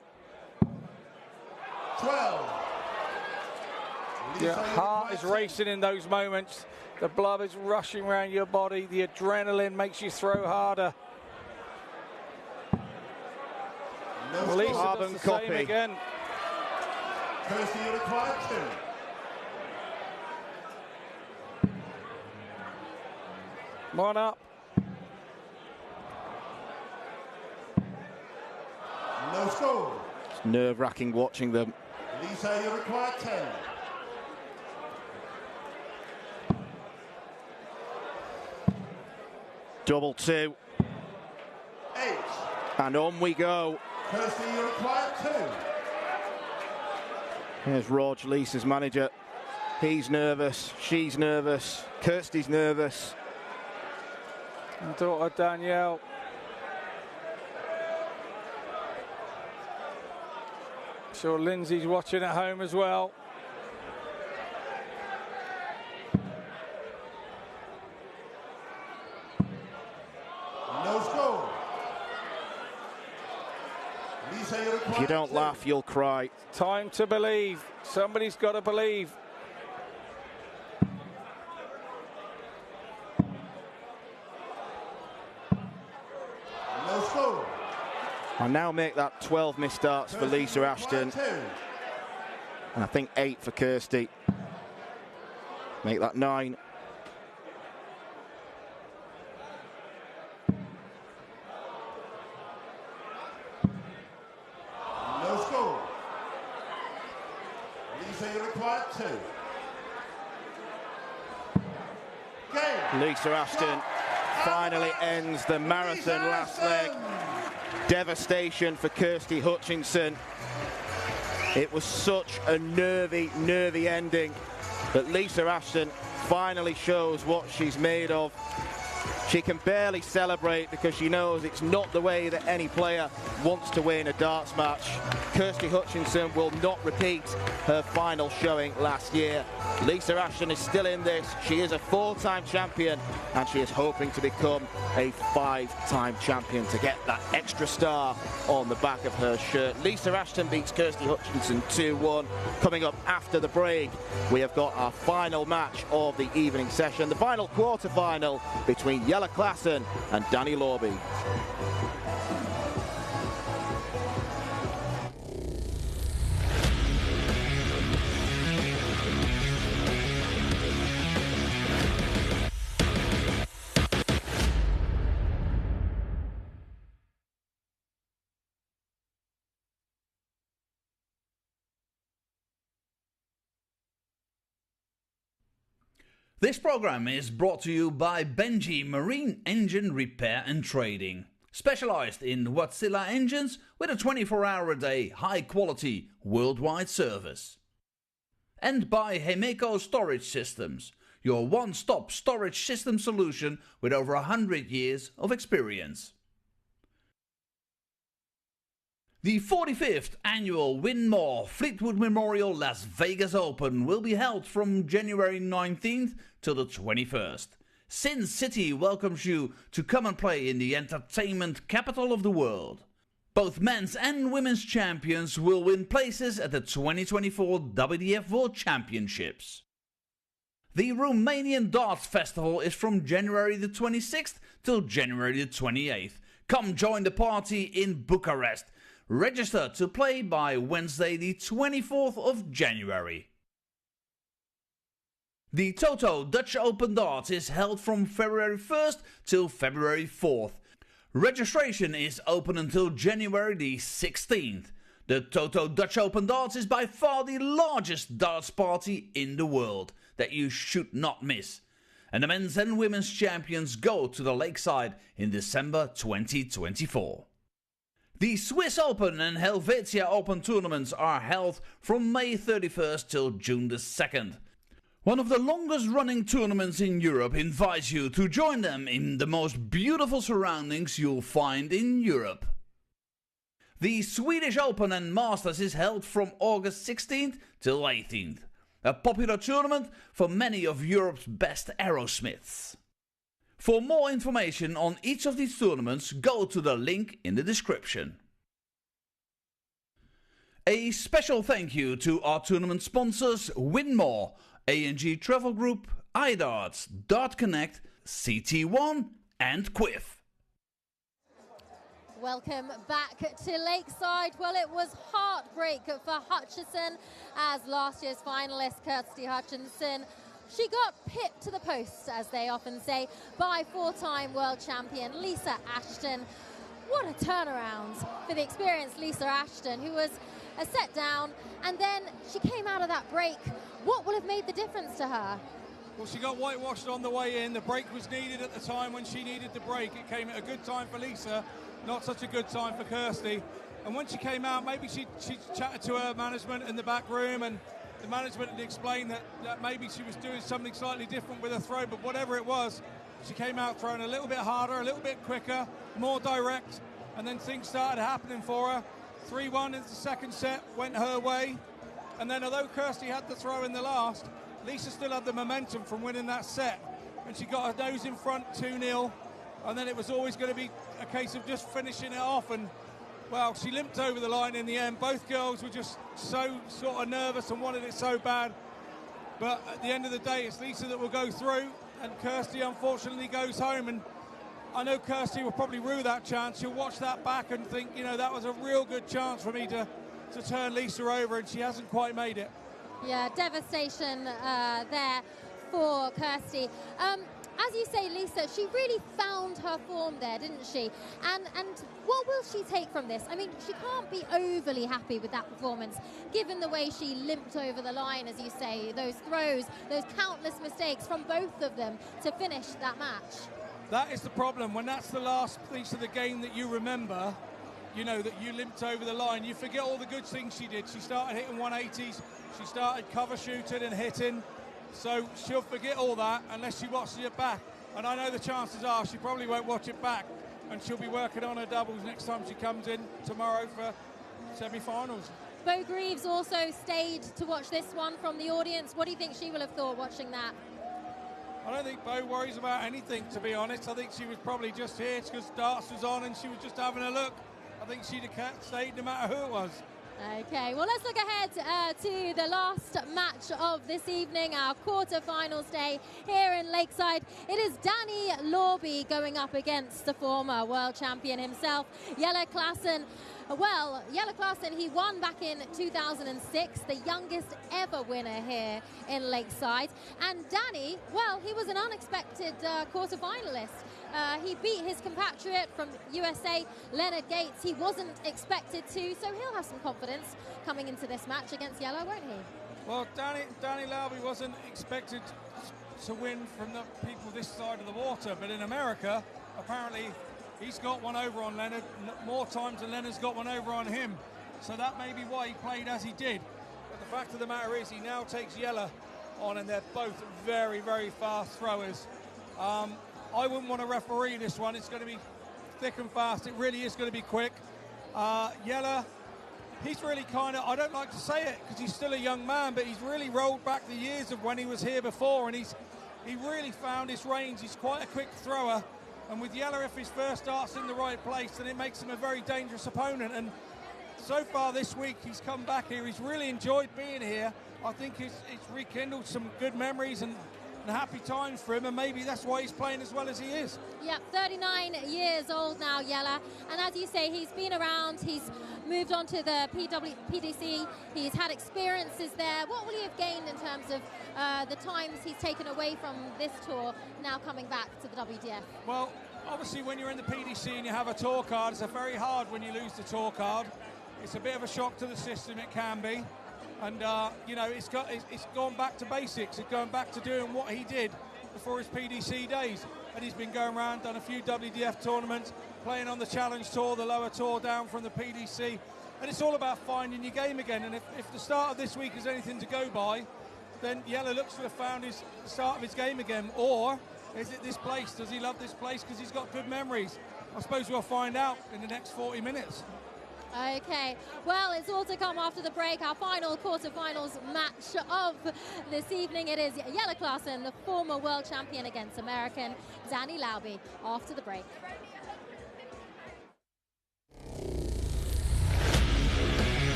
12. Your heart is racing in those moments. The blood is rushing around your body. The adrenaline makes you throw harder. No Lisa score. does the same again. Kirsty, you require 2. One up. No score. It's nerve-wracking watching them. Lisa, you require 10. Double two. 8. And on we go. Kirsty, you require 2. Here's Rog, Lisa's manager. He's nervous, she's nervous, Kirsty's nervous. And daughter Danielle. Sure Lindsay's watching at home as well. No score. Lisa, you require If you don't 2. laugh, you'll cry. Time to believe. Somebody's got to believe. No score. I'll now make that 12 missed starts for Lisa you Ashton. require 2. And I think 8 for Kirsty. Make that 9. No score. Lisa, you require 2. Game. Lisa Ashton finally ends the marathon last leg. Devastation for Kirsty Hutchinson. It was such a nervy ending, but Lisa Ashton finally shows what she's made of. She can barely celebrate because she knows it's not the way that any player wants to win a darts match. Kirsty Hutchinson will not repeat her final showing last year. Lisa Ashton is still in this. She is a 4-time champion and she is hoping to become a 5-time champion to get that extra star on the back of her shirt. Lisa Ashton beats Kirsty Hutchinson 2-1. Coming up after the break, we have got our final match of the evening session, the final quarter-final between Classen and Danny Labby. This program is brought to you by Benji Marine Engine Repair and Trading, specialized in Wärtsilä engines with a 24-hour-a-day, high-quality, worldwide service. And by Hemeco Storage Systems, your one-stop storage system solution with over 100 years of experience. The 45th annual Win More Fleetwood Memorial Las Vegas Open will be held from January 19th till the 21st. Sin City welcomes you to come and play in the entertainment capital of the world. Both men's and women's champions will win places at the 2024 WDF World Championships. The Romanian Darts Festival is from January the 26th till January the 28th. Come join the party in Bucharest. Register to play by Wednesday the 24th of January. The Toto Dutch Open Darts is held from February 1st till February 4th. Registration is open until January the 16th. The Toto Dutch Open Darts is by far the largest darts party in the world that you should not miss. And the men's and women's champions go to the Lakeside in December 2024. The Swiss Open and Helvetia Open tournaments are held from May 31st till June the 2nd. One of the longest running tournaments in Europe invites you to join them in the most beautiful surroundings you'll find in Europe. The Swedish Open and Masters is held from August 16th till 18th. A popular tournament for many of Europe's best aerosmiths. For more information on each of these tournaments, go to the link in the description. A special thank you to our tournament sponsors Winmore, A&G Travel Group, iDarts, Dart Connect, CT1 and Quiff. Welcome back to Lakeside. Well, it was heartbreak for Hutchinson as last year's finalist Kirsty Hutchinson. She got pipped to the post, as they often say, by four-time world champion Lisa Ashton. What a turnaround for the experienced Lisa Ashton, who was a set down, and then she came out of that break. What will have made the difference to her? Well, she got whitewashed on the way in. The break was needed at the time when she needed the break. It came at a good time for Lisa, not such a good time for Kirsty. And when she came out, maybe she chatted to her management in the back room, and the management had explained that maybe she was doing something slightly different with her throw, but whatever it was, she came out throwing a little bit harder, a little bit quicker, more direct, and then things started happening for her. 3-1 in the second set, went her way. And then although Kirsty had the throw in the last, Lisa still had the momentum from winning that set. And she got her nose in front 2-0. And then it was always going to be a case of just finishing it off. And, well, she limped over the line in the end. Both girls were just so sort of nervous and wanted it so bad. But at the end of the day, it's Lisa that will go through. And Kirsty, unfortunately, goes home. And I know Kirsty will probably rue that chance. She'll watch that back and think, you know, that was a real good chance for me to turn Lisa over, and she hasn't quite made it. Yeah, devastation there for Kirsty. As you say, Lisa, she really found her form there, didn't she? And what will she take from this? I mean, she can't be overly happy with that performance, given the way she limped over the line, as you say, those throws, those countless mistakes from both of them to finish that match. That is the problem. When that's the last piece of the game that you remember, you know, that you limped over the line, you forget all the good things she did. She started hitting 180s, she started cover shooting and hitting, so she'll forget all that unless she watches it back. And I know the chances are she probably won't watch it back, and she'll be working on her doubles next time she comes in tomorrow for semi-finals. Bo Greaves also stayed to watch this one from the audience. What do you think she will have thought watching that? I don't think Bo worries about anything, to be honest. I think she was probably just here because darts was on and she was just having a look. I think she'd have stayed no matter who it was. Okay, well, let's look ahead to the last match of this evening, our quarter-finals day here in Lakeside. It is Danny Labby going up against the former world champion himself, Jelle Classen. Well, Jelle Classen, he won back in 2006, the youngest ever winner here in Lakeside. And Danny, well, he was an unexpected quarter-finalist. He beat his compatriot from USA, Leonard Gates. He wasn't expected to, so he'll have some confidence coming into this match against Jelle, won't he? Well, Danny Labby wasn't expected to win from the people this side of the water, but in America, apparently, he's got one over on Leonard more times than Leonard's got one over on him. So that may be why he played as he did. But the fact of the matter is he now takes Jelle on, and they're both very, very fast throwers. I wouldn't want to referee this one. It's going to be thick and fast. It really is going to be quick. Jelle, he's really kind of, I don't like to say it because he's still a young man, but he's really rolled back the years of when he was here before, and he really found his range. He's quite a quick thrower. And with Jelle, if his first dart's in the right place, then it makes him a very dangerous opponent. And so far this week, he's come back here. He's really enjoyed being here. I think it's rekindled some good memories and happy times for him, and maybe that's why he's playing as well as he is. Yeah, 39 years old now, Jelle. And as you say, he's been around. He's moved on to the PDC. He's had experiences there. What will he have gained in terms of the times he's taken away from this tour, now coming back to the WDF? Well, obviously when you're in the PDC and you have a tour card, it's very hard when you lose the tour card. It's a bit of a shock to the system, it can be. And, you know, it's gone back to basics. It's going back to doing what he did before his PDC days. And he's been going around, done a few WDF tournaments, playing on the Challenge Tour, the lower tour down from the PDC. And it's all about finding your game again. And if the start of this week is anything to go by, then Jelle looks to have found the start of his game again. Or is it this place? Does he love this place because he's got good memories? I suppose we'll find out in the next 40 minutes. Okay, well, it's all to come after the break. Our final quarterfinals match of this evening. It is Jelle Classen, the former world champion, against American Danny Labby, after the break.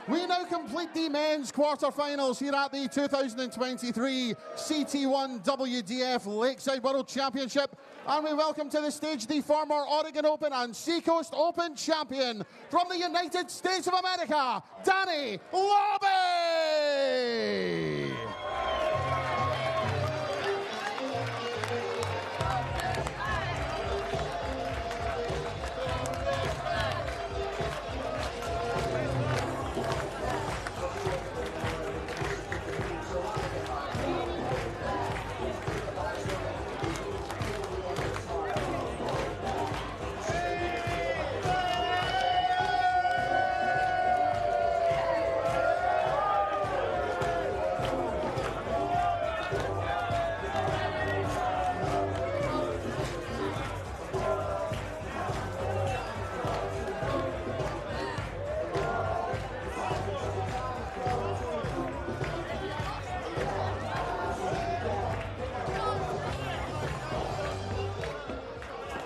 We now complete the men's quarterfinals here at the 2023 CT1 WDF Lakeside World Championship. And we welcome to the stage the former Oregon Open and Seacoast Open champion from the United States of America, Danny Labby!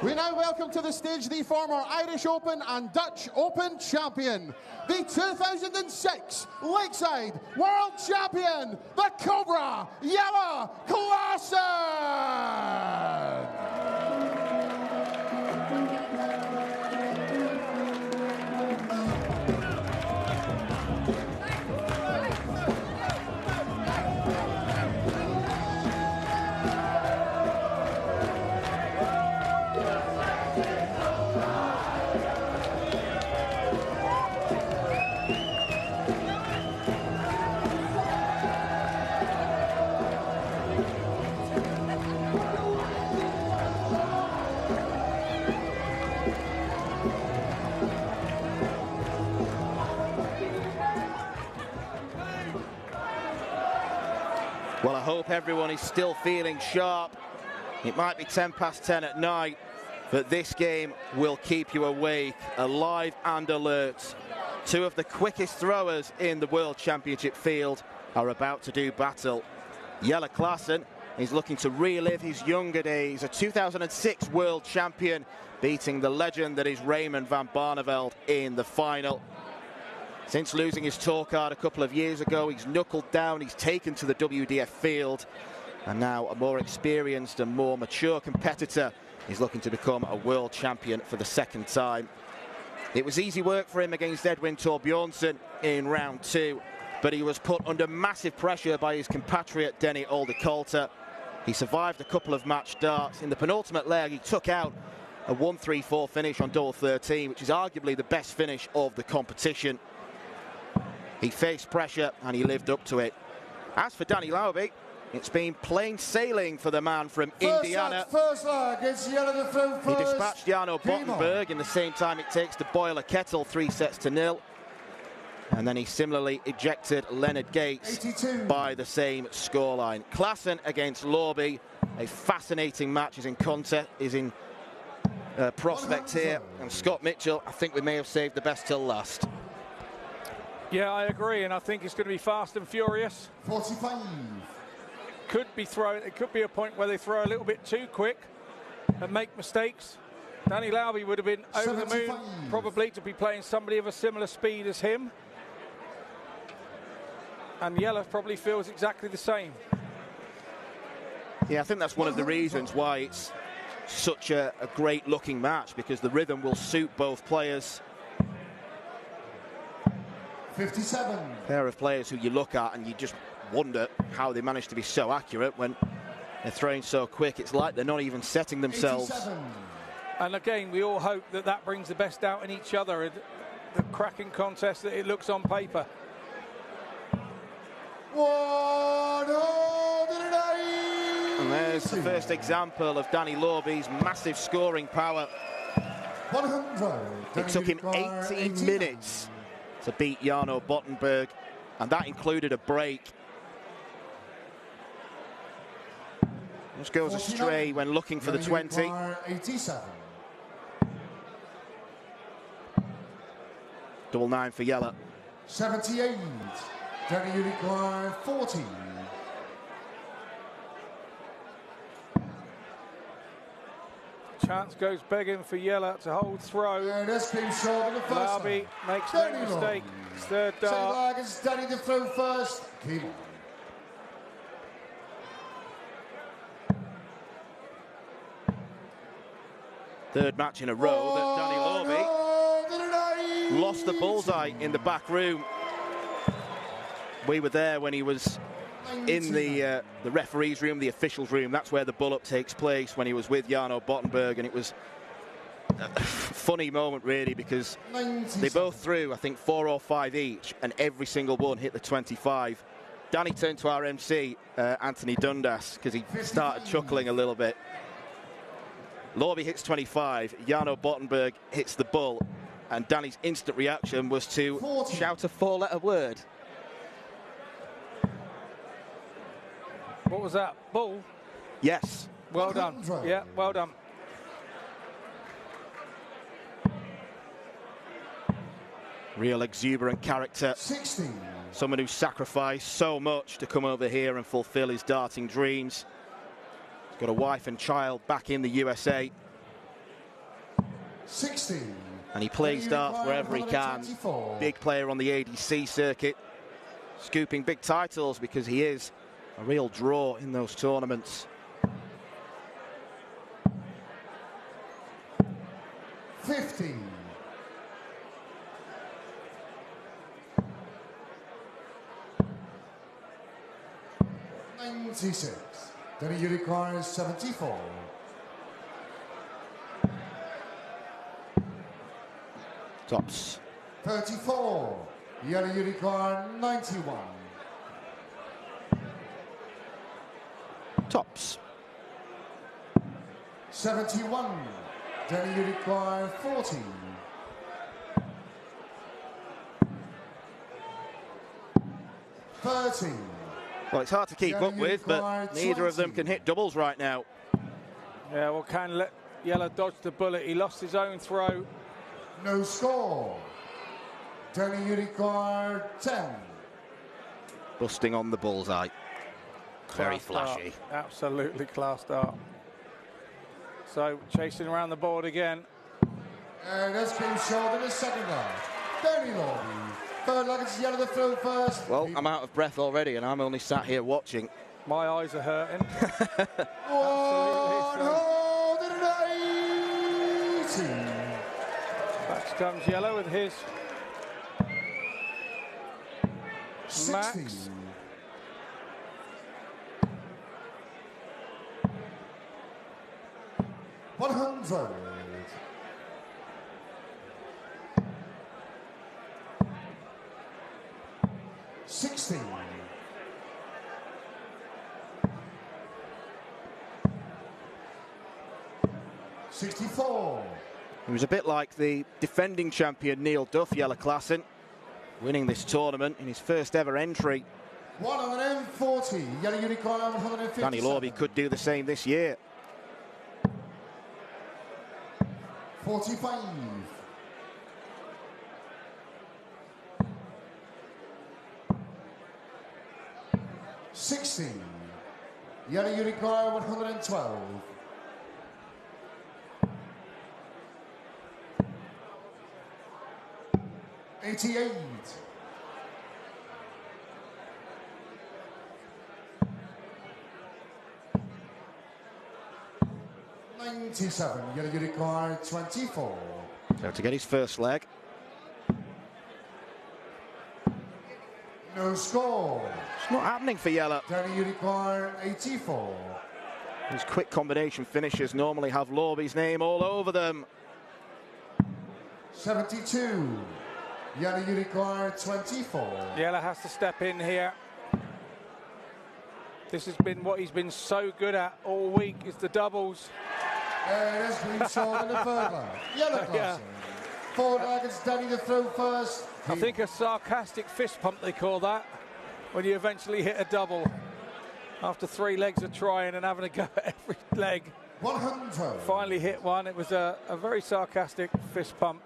We now welcome to the stage the former Irish Open and Dutch Open champion, the 2006 Lakeside World Champion, the Cobra Yella Classen! Well, I hope everyone is still feeling sharp. It might be 10 past 10 at night, but this game will keep you awake, alive and alert. Two of the quickest throwers in the World Championship field are about to do battle. Jelle Classen is looking to relive his younger days, a 2006 World Champion, beating the legend that is Raymond van Barneveld in the final. Since losing his tour card a couple of years ago, he's knuckled down, he's taken to the WDF field, and now a more experienced and more mature competitor is looking to become a world champion for the second time. It was easy work for him against Edwin Thorbjornsen in round 2, but he was put under massive pressure by his compatriot Denny Oldekolter. He survived a couple of match starts. In the penultimate leg, he took out a 1-3-4 finish on double 13, which is arguably the best finish of the competition. He faced pressure and he lived up to it. As for Danny Labby, it's been plain sailing for the man from Indiana. First leg, it's Jelle to throw first. He dispatched Jarno Bottenberg in the same time it takes to boil a kettle, 3-0. And then he similarly ejected Leonard Gates 82. by the same scoreline. Classen against Labby, a fascinating match is in prospect here. And Scott Mitchell, I think we may have saved the best till last. Yeah, I agree, and I think it's going to be fast and furious. 45. Could be it could be a point where they throw a little bit too quick and make mistakes. Danny Labby would have been over 75. the moon probably to be playing somebody of a similar speed as him. And Jelle probably feels exactly the same. Yeah, I think that's one of the reasons why it's such a great looking match, because the rhythm will suit both players. 57. Pair of players who you look at and you just wonder how they manage to be so accurate when they're throwing so quick. It's like they're not even setting themselves. 87. And again, we all hope that that brings the best out in each other, and the cracking contest that it looks on paper. 180. And there's the first example of Danny Labby's massive scoring power. 100. It took him 18 minutes to beat Jarno Bottenberg, and that included a break. Just goes astray when looking for the 20. 87. Double 9 for Jelle. 78. Danny you require 40. Chance goes begging for Yella to hold throw. And this came short in the first Labby makes no mistake. His third dart. It's Danny to throw first. Keep on. Third match in a row that Danny Labby lost the bullseye in the back room. We were there when he was in the referee's room, the officials' room. That's where the bull-up takes place when he was with Jarno Bottenberg, and it was a funny moment, really, because they both threw, I think, 4 or 5 each, and every single one hit the 25. Danny turned to our MC, Anthony Dundas, because he started chuckling a little bit. Labby hits 25, Jarno Bottenberg hits the bull, and Danny's instant reaction was to shout a 4-letter word. What was that? Bull? Yes. Well done. Yeah, well done. Real exuberant character. 16. Someone who sacrificed so much to come over here and fulfill his darting dreams. He's got a wife and child back in the USA. 16. And he plays darts wherever he can. Big player on the ADC circuit. Scooping big titles because he is a real draw in those tournaments. 15. 96. Then he requires 74. Tops. 34. Yellow unicorn 91. Tops. 71. Then you require 40. 30. Well, it's hard to keep up with, but neither of them can hit doubles right now. Yeah, well, can let Yella dodge the bullet. He lost his own throw. No score. Danny Unicorn 10. Busting on the bullseye. Very flashy. Absolutely class start. So chasing around the board again. And that's been short in the second half. Danny Labby. Third leg, it's Yellow to throw first. Well, I'm out of breath already, and I'm only sat here watching. My eyes are hurting. 180. Back comes Yellow with his 60. max. $100. 60. 64. He was a bit like the defending champion Neil Duff, Yellow Classen, winning this tournament in his first ever entry. 140. Yellow Unicorn 150. Danny Labby could do the same this year. 45. 60. Yellow Unicorn 112. 88. 97. Yellow Unicorn 24. So to get his first leg. No score. It's not happening for Yellow. Danny Unicorn 84. His quick combination finishes normally have Labby's name all over them. 72. Yellow Unicorn 24. Yellow has to step in here. This has been what he's been so good at all week, is the doubles. And it's been short in the third leg. Yellow Classen. Yeah. Forward leg, it's Danny to throw first. I think a sarcastic fist pump, they call that, when you eventually hit a double after 3 legs of trying and having a go at every leg. 100. Finally hit one. It was a very sarcastic fist pump.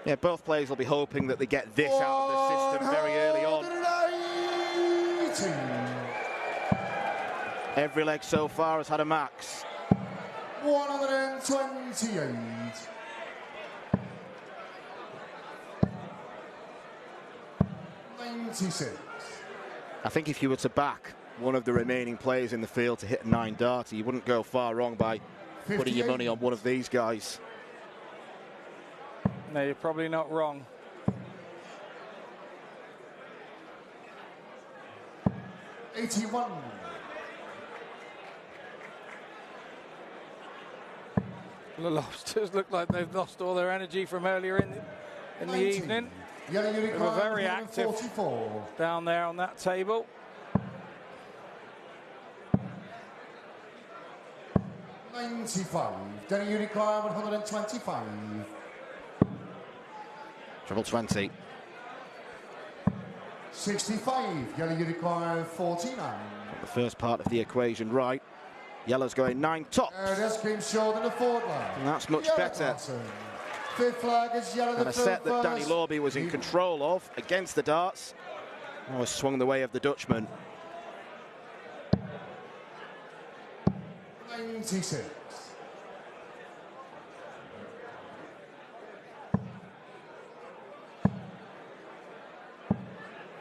Yeah, both players will be hoping that they get this out of the system very early on. 180. Every leg so far has had a max. 128. 96. I think if you were to back one of the remaining players in the field to hit a 9 darter, you wouldn't go far wrong by putting your money on one of these guys. No, you're probably not wrong. 81. The Lobsters look like they've lost all their energy from earlier in the evening. They were very active down there on that table. 95. Denny Unicorn 125. Treble 20. 65. Yellow Unicorn 49. The first part of the equation right. Yellow's going 9 tops. This came short in the forward line. And that's much better. Classen. Fifth flag is yellow. And a set that Danny Labby was in control of against the darts. Oh, swung the way of the Dutchman. 96.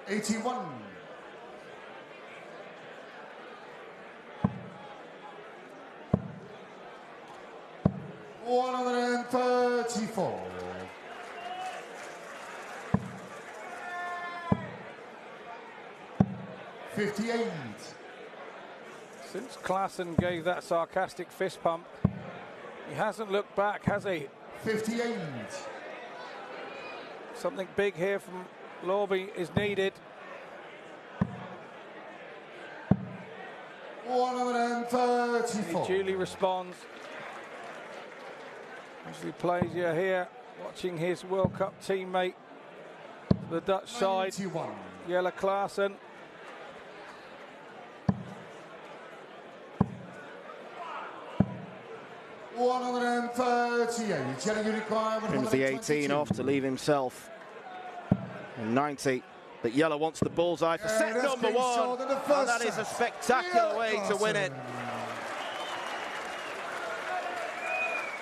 81. 134. 58. Since Classen gave that sarcastic fist pump, he hasn't looked back, has he? 58. Something big here from Labby is needed. 134. He duly responds. As he plays here, watching his World Cup teammate, the Dutch side, 91. Jelle Classen. Trims the 18 off to leave himself in 90. But Yellow wants the bullseye for set number 1. And that is a spectacular way to win it.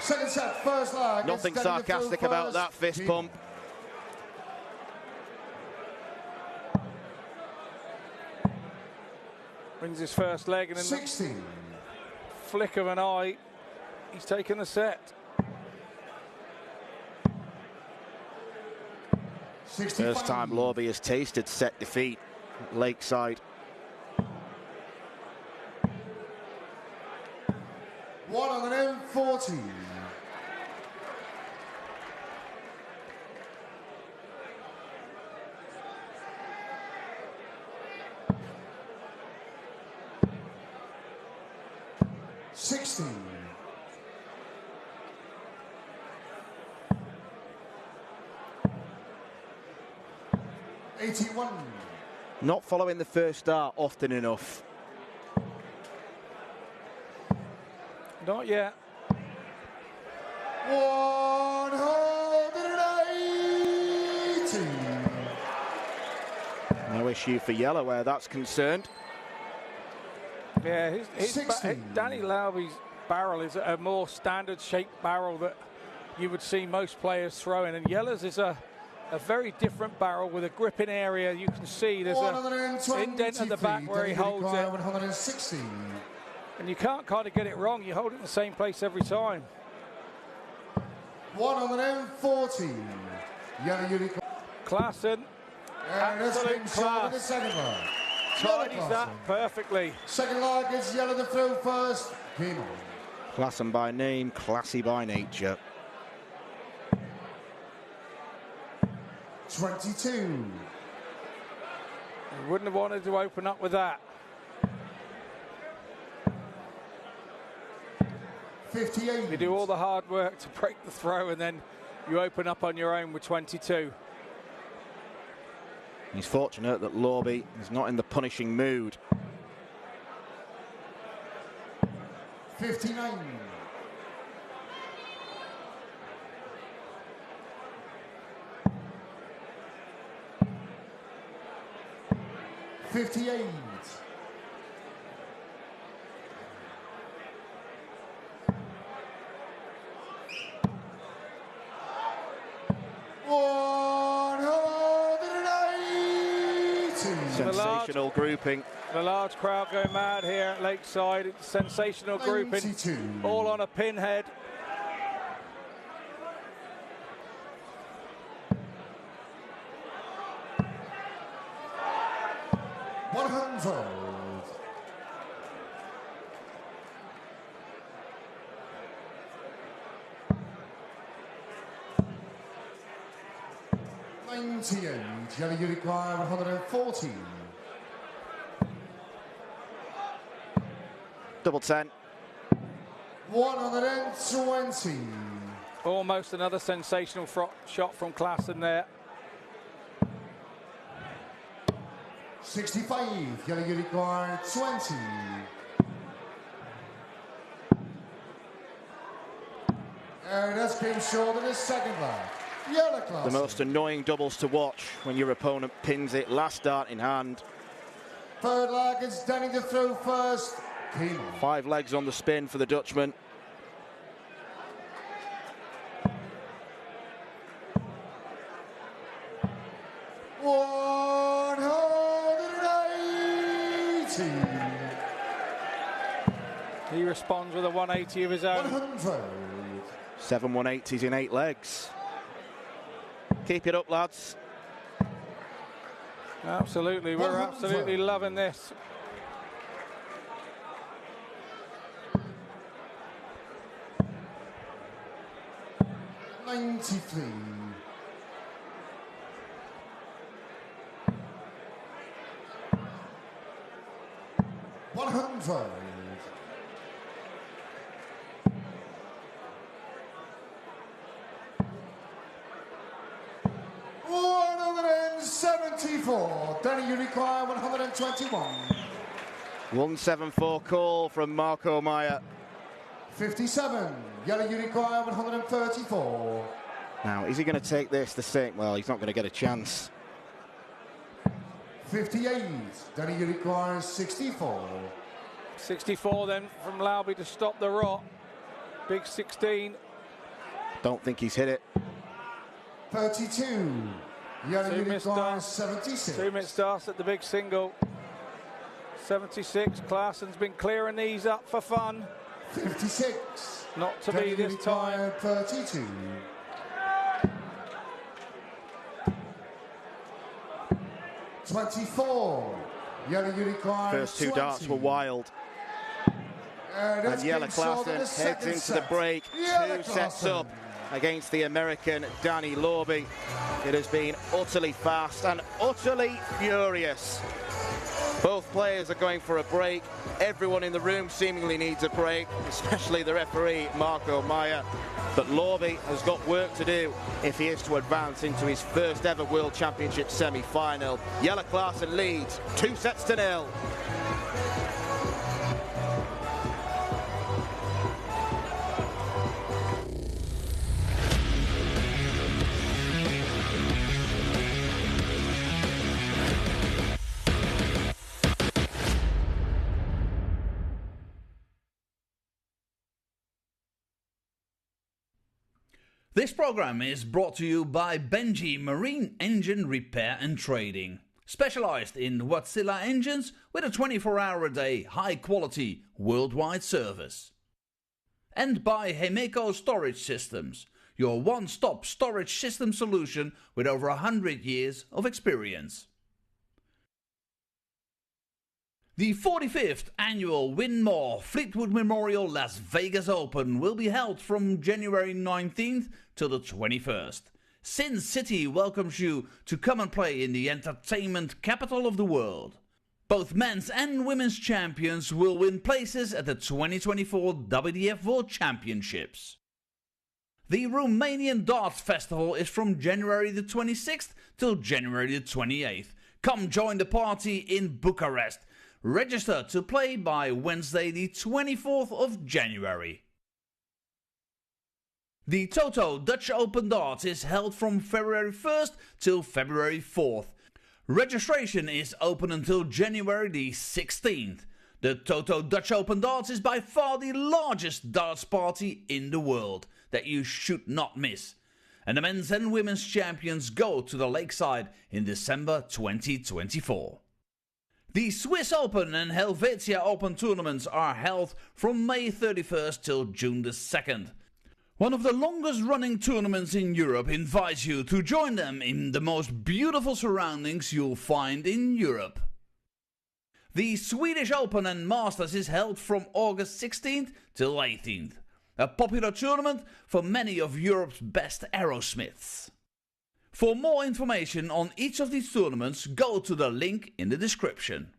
Second set, first leg. Nothing sarcastic about that fist pump. Wins his first leg, and in 16. the flick of an eye, he's taken the set. 65. First time Labby has tasted set defeat at Lakeside. 140. 16. 81. Not following the first start often enough. Not yet. 180. No issue for Yellow where that's concerned. Yeah, Danny Labby's barrel is a more standard shaped barrel that you would see most players throwing, and Yellow's is a very different barrel with a gripping area. You can see there's an indent at the back where he holds it. 160. And you can't kind of get it wrong. You hold it in the same place every time. 140. Yellow Unicorn. Classen. Absolute class. Tidies that perfectly. Second leg is Yellow to throw first. Game on. Classen by name, classy by nature. 22. You wouldn't have wanted to open up with that. 58. You do all the hard work to break the throw, and then you open up on your own with 22. He's fortunate that Labby is not in the punishing mood. 59. 58. 59. Sensational grouping. The large crowd going mad here at Lakeside. It's sensational grouping. 92. All on a pinhead. Yellow you require 114. Double 10. 120. Almost another sensational shot from Classen there. 65. Yellow you require 20. And that's came short in the second leg. Yellow class. The most annoying doubles to watch when your opponent pins it last dart in hand. Third leg is Danny to throw first. 5 legs on the spin for the Dutchman. He responds with a 180 of his own. 100. 7 180s in 8 legs. Keep it up, lads. Absolutely, we're absolutely loving this. $93. 100. 174. Danny, you require 121. 174 call from Marco Meyer. 57. Yellow, you require 134. Now, is he going to take this the same? Well, he's not going to get a chance. 58. Danny, you require 64. 64 then from Labby to stop the rot. Big 16. Don't think he's hit it. 32. Yellow, you require 76. 2 minutes starts at the big single. 76. Klassen's been clearing these up for fun. 56. Not to be this time. 32. 24. Yellow, you require First 2 20. darts were wild. And Yellow Classen heads into the break. 2 sets up against the American Danny Labby. It has been utterly fast and utterly furious. Both players are going for a break. Everyone in the room seemingly needs a break, especially the referee, Marco Meyer. But Labby has got work to do if he is to advance into his first ever World Championship semi-final. Yellow Classen leads 2-0. This program is brought to you by Benji Marine Engine Repair and Trading. Specialized in Wärtsilä engines with a 24-hour-a-day, high-quality, worldwide service. And by Hemeco Storage Systems, your one-stop storage system solution with over 100 years of experience. The 45th annual Winmore Fleetwood Memorial Las Vegas Open will be held from January 19th till the 21st. Sin City welcomes you to come and play in the entertainment capital of the world. Both men's and women's champions will win places at the 2024 WDF World Championships. The Romanian Darts Festival is from January the 26th till January the 28th. Come join the party in Bucharest. Register to play by Wednesday the 24th of January. The Toto Dutch Open Darts is held from February 1st till February 4th. Registration is open until January the 16th. The Toto Dutch Open Darts is by far the largest darts party in the world that you should not miss. and the men's and women's champions go to the Lakeside in December 2024. The Swiss Open and Helvetia Open tournaments are held from May 31st till June the 2nd. One of the longest running tournaments in Europe invites you to join them in the most beautiful surroundings you'll find in Europe. The Swedish Open and Masters is held from August 16th till 18th, a popular tournament for many of Europe's best aerosmiths. For more information on each of these tournaments, go to the link in the description.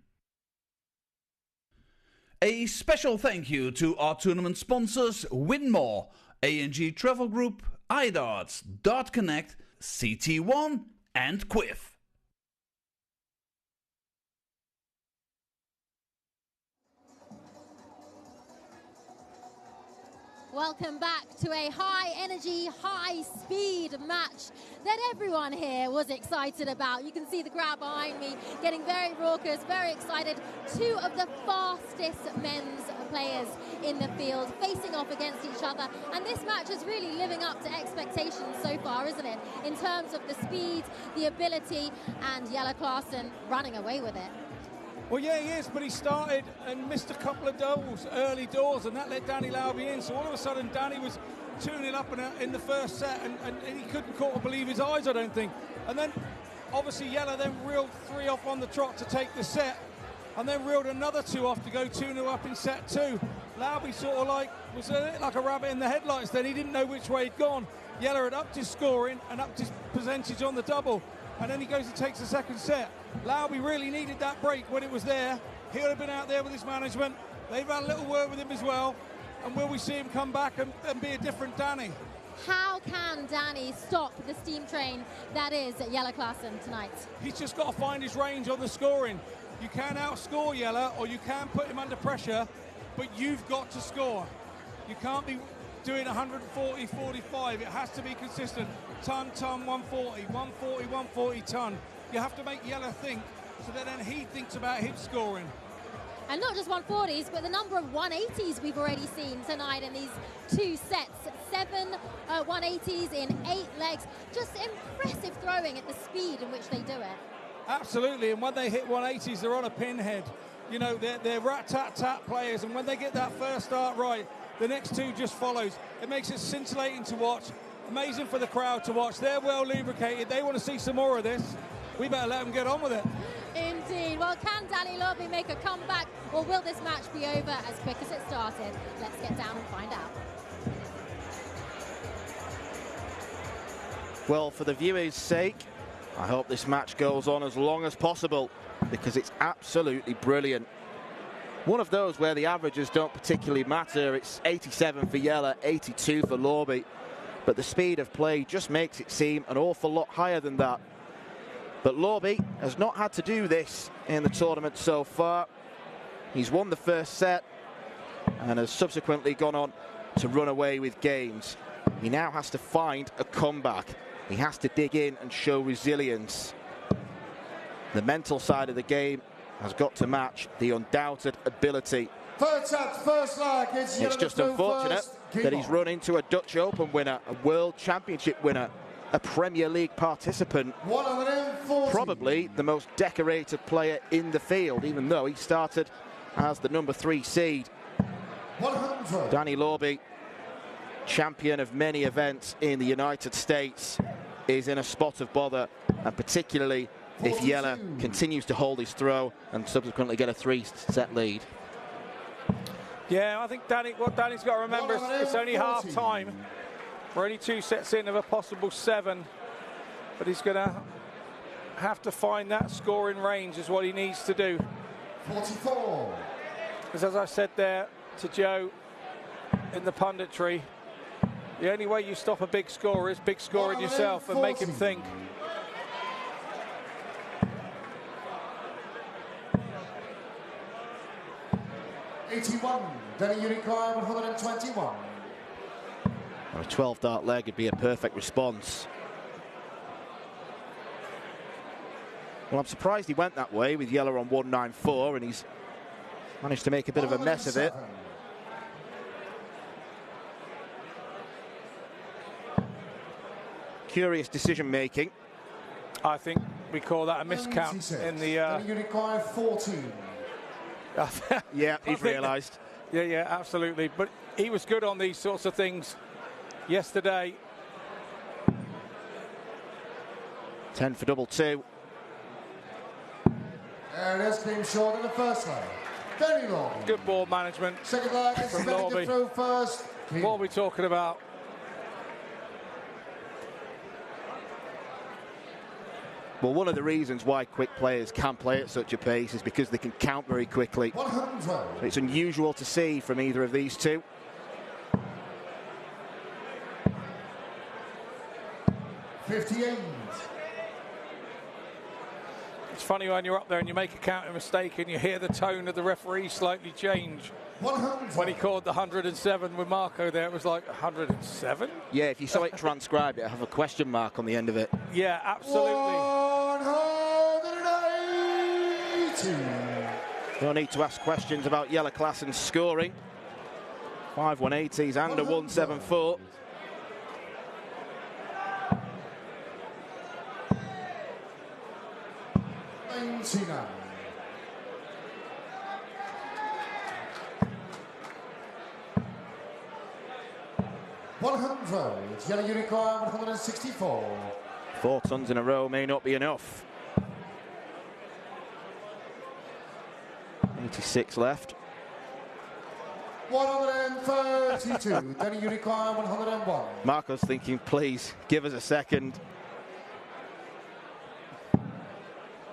A special thank you to our tournament sponsors Winmore, A&G Travel Group, iDarts, Dart Connect, CT1 and Quiff. Welcome back to a high-energy, high-speed match that everyone here was excited about. You can see the crowd behind me getting very raucous, very excited. Two of the fastest men's players in the field facing off against each other. And this match is really living up to expectations so far, isn't it? In terms of the speed, the ability, and Jelle Classen running away with it. Well, yeah, he is, but he started and missed a couple of doubles early doors, and that let Danny Labby in. So all of a sudden, Danny was 2-0 up in the first set, and he couldn't quite believe his eyes, I don't think. And then, obviously, Jelle then reeled 3 off on the trot to take the set, and then reeled another 2 off to go 2-0 up in set 2. Labby sort of was a bit like a rabbit in the headlights then. He didn't know which way he'd gone. Jelle had upped his scoring and upped his percentage on the double, and then he goes and takes the second set. Labby really needed that break when it was there. He would have been out there with his management. They've had a little word with him as well. And will we see him come back and be a different Danny? How can Danny stop the steam train that is Jelle Classen tonight? He's just got to find his range on the scoring. You can outscore Jelle, or you can put him under pressure, but you've got to score. You can't be doing 140, 45. It has to be consistent. Ton, 140, 140, 140, ton. You have to make Jelle think, so that then he thinks about his scoring. And not just 140s, but the number of 180s we've already seen tonight in these 2 sets. 7 180s in 8 legs. Just impressive throwing at the speed in which they do it. Absolutely, and when they hit 180s, they're on a pinhead. You know, they're rat-tat-tat players, and when they get that first start right, the next 2 just follows. It makes it scintillating to watch, amazing for the crowd to watch. They're well lubricated. They want to see some more of this. We better let them get on with it. Indeed. Well, can Danny Labby make a comeback, or will this match be over as quick as it started? Let's get down and find out. Well, for the viewers' sake, I hope this match goes on as long as possible, because it's absolutely brilliant. One of those where the averages don't particularly matter. It's 87 for Jelle, 82 for Labby. But the speed of play just makes it seem an awful lot higher than that. But Labby has not had to do this in the tournament so far. He's won the first set and has subsequently gone on to run away with games. He now has to find a comeback. He has to dig in and show resilience. The mental side of the game has got to match the undoubted ability. First set, first leg. It's just unfortunate that he's run into a Dutch Open winner, a World Championship winner, a Premier League participant, 140. Probably the most decorated player in the field, even though he started as the number 3 seed. 100. Danny Labby, champion of many events in the United States, is in a spot of bother, and particularly if Jelle continues to hold his throw and subsequently get a 3-set lead. Yeah, I think what Danny's got to remember is it's only half time. We're only 2 sets in of a possible 7, but he's going to have to find that scoring range is what he needs to do. 44. Because as I said there to Joe in the punditry, the only way you stop a big scorer is big scoring yourself and make him think. Danny Unicorn, 121. A 12-dart leg would be a perfect response. Well, I'm surprised he went that way with Jelle on 194, and he's managed to make a bit of a mess of it. curious decision making. I think we call that a miscount in the... You require 14. Yeah, he's realised. Yeah, absolutely. But he was good on these sorts of things yesterday. 10 for double two. And this came short in the first leg. Very long. Good ball management. Second leg is from ready to Labby. throw first. What are we talking about? Well, one of the reasons why quick players can play at such a pace is because they can count very quickly. 112. It's unusual to see from either of these two. 58. It's funny when you're up there and you make a counting mistake and you hear the tone of the referee slightly change. 100. When he called the 107 with Marco there, it was like 107? Yeah, if you saw it transcribed, it'd have a question mark on the end of it. Yeah, absolutely. 180. No need to ask questions about Yellow Klassen's scoring. 5 180s and a 174. Now. 100. Yellow Unicorn 164. 4 tons in a row may not be enough. 86 left. 132. Danny Unicorn 101. Marco's thinking, please give us a second.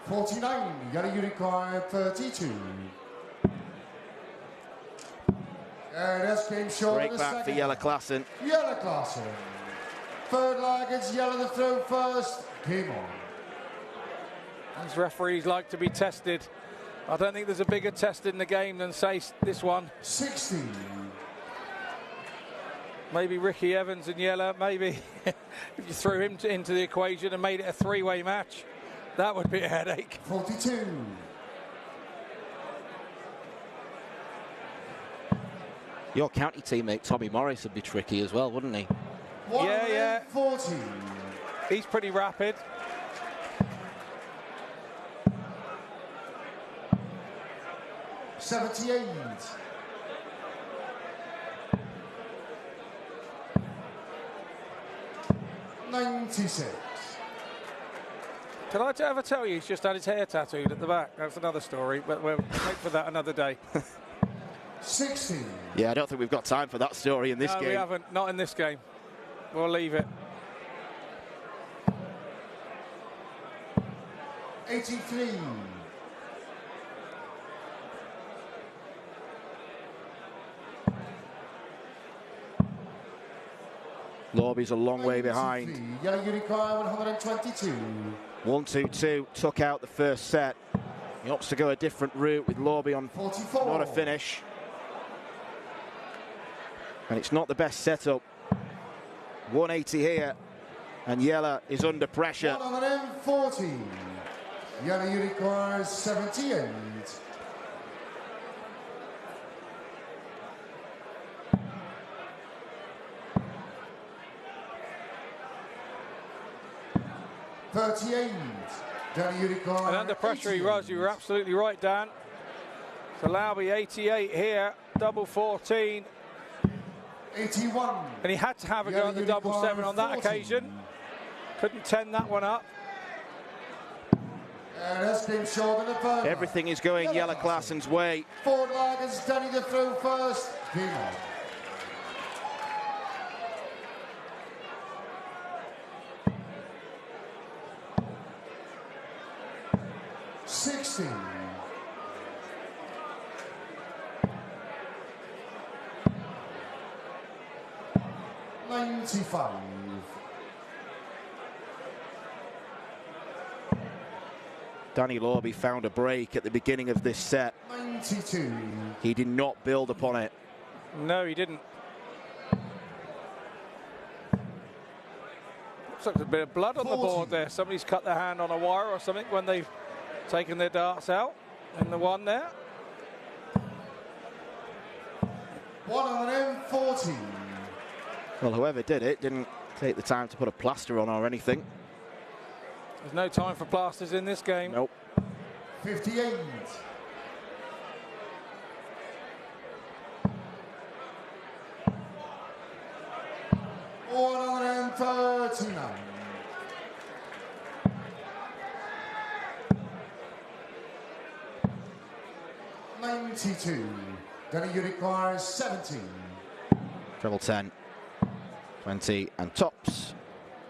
49. Yellow Unicorn 32. And this came short. Break back for Yellow Classen. Yellow Classen. Third leg, it's Yellow to throw first. Game on. These referees like to be tested. I don't think there's a bigger test in the game than, say, this one. 60. Maybe Ricky Evans and Yellow. Maybe if you threw him into the equation and made it a three-way match, that would be a headache. 42. Your county teammate Tommy Morris would be tricky as well, wouldn't he? Yeah. 40. He's pretty rapid. $78. $96. Did I ever tell you he's just had his hair tattooed at the back? That's another story, but we'll wait for that another day. 60. Yeah, I don't think we've got time for that story in this game. No, we haven't. Not in this game. We'll leave it. 83. Labby's a long way behind. Yellow Unicorn 122. 1-2-2 took out the first set. He opts to go a different route with Labby on 44. not a finish. And it's not the best setup. 180 here, and Yellow is under pressure. 140. Yellow Unicorn 78. $38. Yellow Unicorn. And under pressure he was. You were absolutely right, Dan. So Labby 88 here, double 14. 81. And he had to have a go at the double 7 on that occasion. Couldn't 10 that one up. And that's been short in the third. Everything is going Yellow Klassen's way. Forward leg is Danny to throw first. Game on. $60. $95. Danny Labby found a break at the beginning of this set. 92. He did not build upon it. No, he didn't. Looks like there's a bit of blood on the board there. Somebody's cut their hand on a wire or something when they've taken their darts out. And the one there. 140. Well, whoever did it didn't take the time to put a plaster on or anything. There's no time for plasters in this game. Nope. 58. $139. 92. Then you require 17. Treble 10, 20 and tops.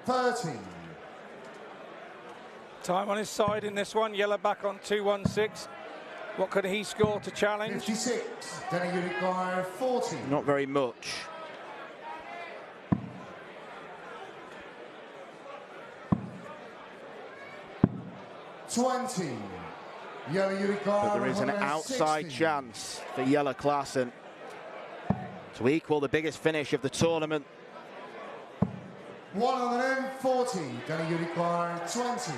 13. Time on his side in this one. Yellow back on 216. What could he score to challenge? 56. Then you require 14. Not very much. 20. Yellow you require. But there is an outside chance for Yellow Classen to equal the biggest finish of the tournament. 140. Then you require 20.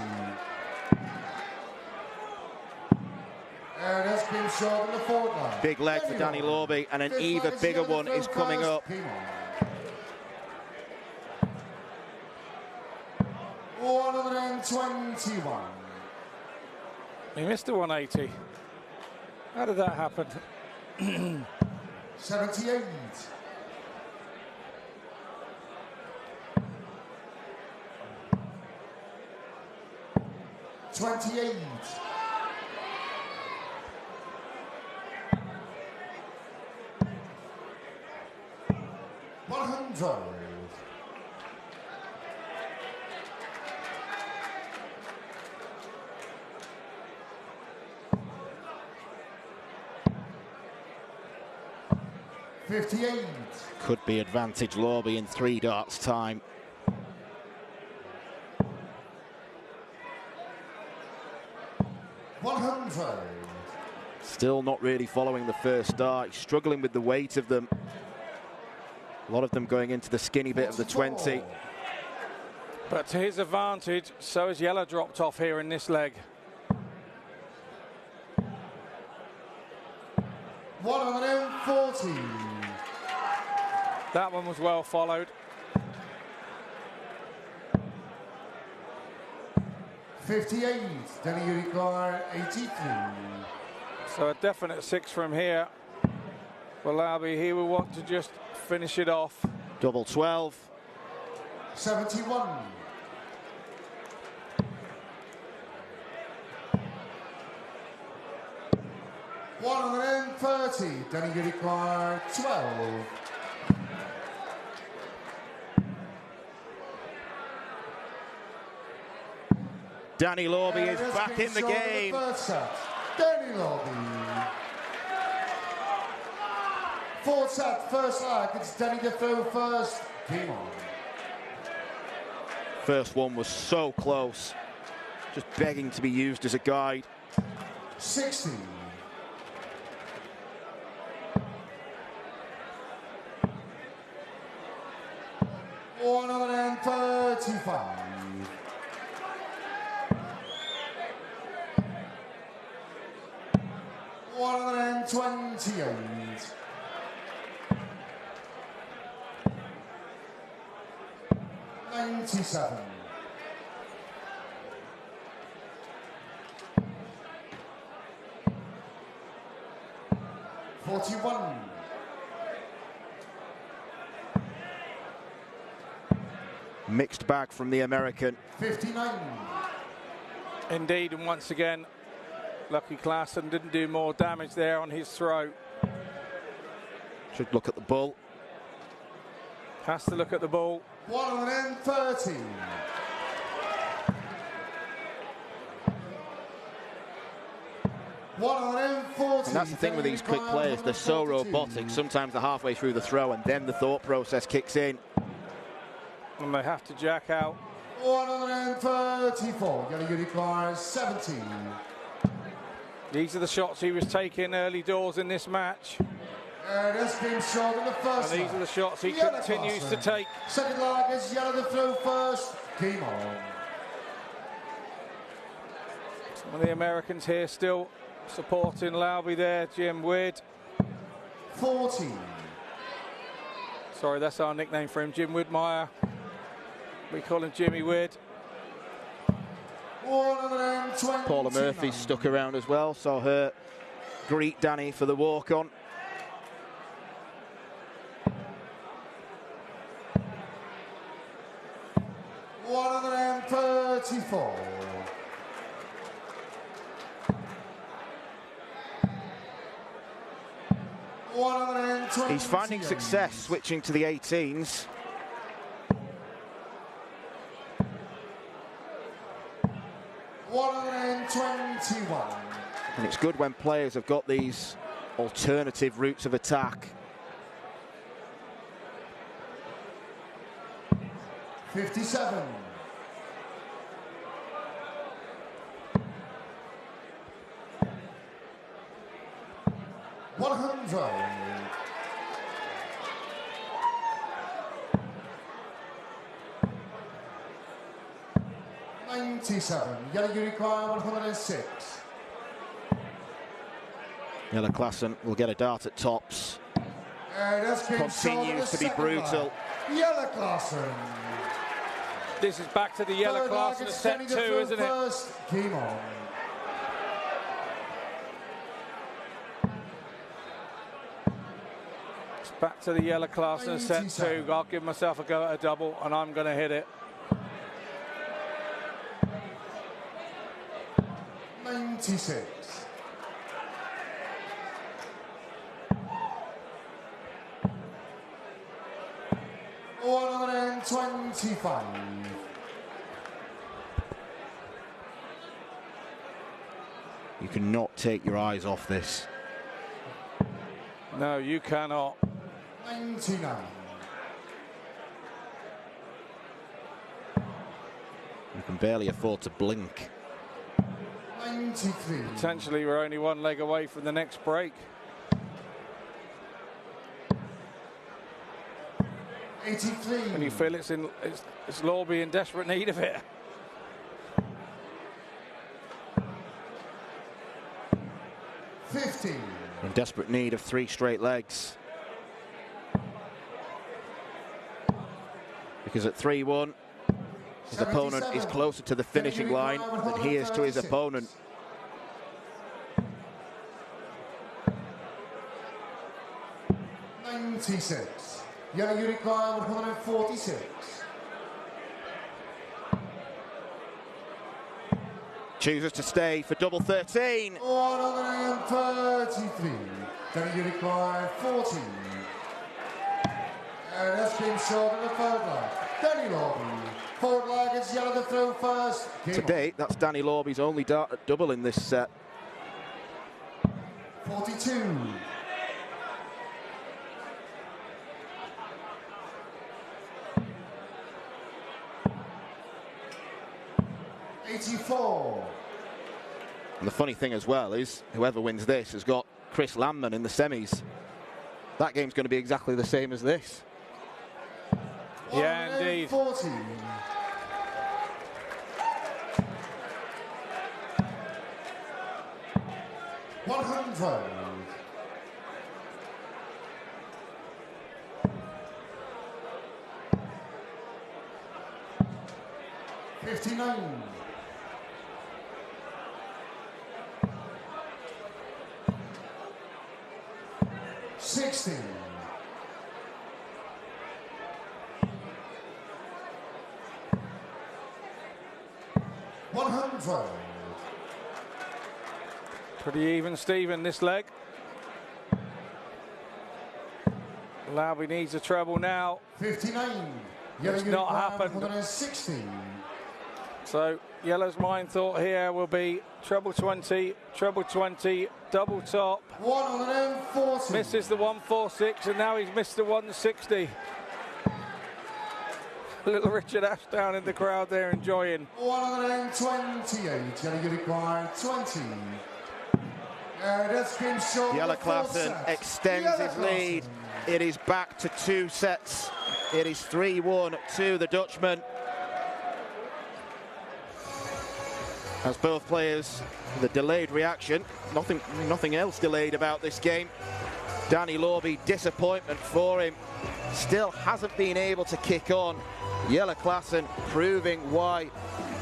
And that's been short in the forward line. Big leg for Danny Labby, and an even bigger one is coming up. 121. He missed the 180. How did that happen? 78. 28. 100. 58. Could be advantage Labby in 3 darts time. Still not really following the first dart. He's struggling with the weight of them. A lot of them going into the skinny bit of the 20. But to his advantage, so has Yellow dropped off here in this leg. 140. That one was well followed. 58. Then you require 83. So a definite 6 from here for Labby. He will want to just finish it off. Double 12. 71. 130. Then you require 12. Danny Labby is back in the game. Danny Labby. Fourth set, first leg. It's Danny to throw first. Game on. First one was so close. Just begging to be used as a guide. 60. 135. 128. 97. 41. 'Mixed bag from the American. 59. Indeed, and once again, lucky Classen didn't do more damage there on his throat. Should look at the bull. Has to look at the ball. 130. 140. And that's the thing with these quick players, they're so robotic. Sometimes they're halfway through the throw and then the thought process kicks in. And they have to jack out. 134. Yellow requires 17. These are the shots he was taking early doors in this match. And this game short in the first. And these are the shots he continues to take. Second leg is Yellow to throw first. Game on. Some of the Americans here still supporting Labby there. Jim Wood. 40. Sorry, that's our nickname for him, Jim Woodmeyer. We call him Jimmy Weird. Paula Murphy stuck around as well, saw her greet Danny for the walk-on. $134. He's finding success switching to the 18s. $121. And it's good when players have got these alternative routes of attack. 57. $100. $97. Yellow Unicorn 106. Yellow Classen will get a dart at tops. Continues to be brutal. Yellow Classen. This is back to the yellow class in set 2, isn't it? Game on. It's back to the yellow class in set 2. I'll give myself a go at a double, and I'm going to hit it. 96. $125. You cannot take your eyes off this. No, you cannot. 99. You can barely afford to blink. 93. Potentially, we're only one leg away from the next break. 83. And you feel it's Labby in desperate need of it. 50. In desperate need of 3 straight legs. Because at 3-1, his opponent is closer to the finishing line than he is to his opponent. $96. Yellow Unicorn 146. Chooses to stay for double 13. 133. Yellow Unicorn 14. And that's been short in the third leg. Danny Labby. Forward leg is yellow to throw first. To date, that's Danny Labby's only dart at double in this set. 42. 84. And the funny thing as well is, whoever wins this has got Chris Landman in the semis. That game's going to be exactly the same as this. Yeah, indeed. 40. $100. $59. $60. $100. Pretty even, Stephen, this leg. Labby needs a treble now. 59. It's not happened. 160. So Yellow's mind thought here will be treble 20, double top. 140. Misses the 146, and now he's missed the 160. Little Richard Ashton in the crowd there enjoying. 128. Yellow Unicorn 20. That's been short. Yellow Classen extends his lead. It is back to 2 sets. It is 3-1 to the Dutchman. As both players, the delayed reaction, nothing else delayed about this game. Danny Labby, disappointment for him. still hasn't been able to kick on. Jelle Classen proving why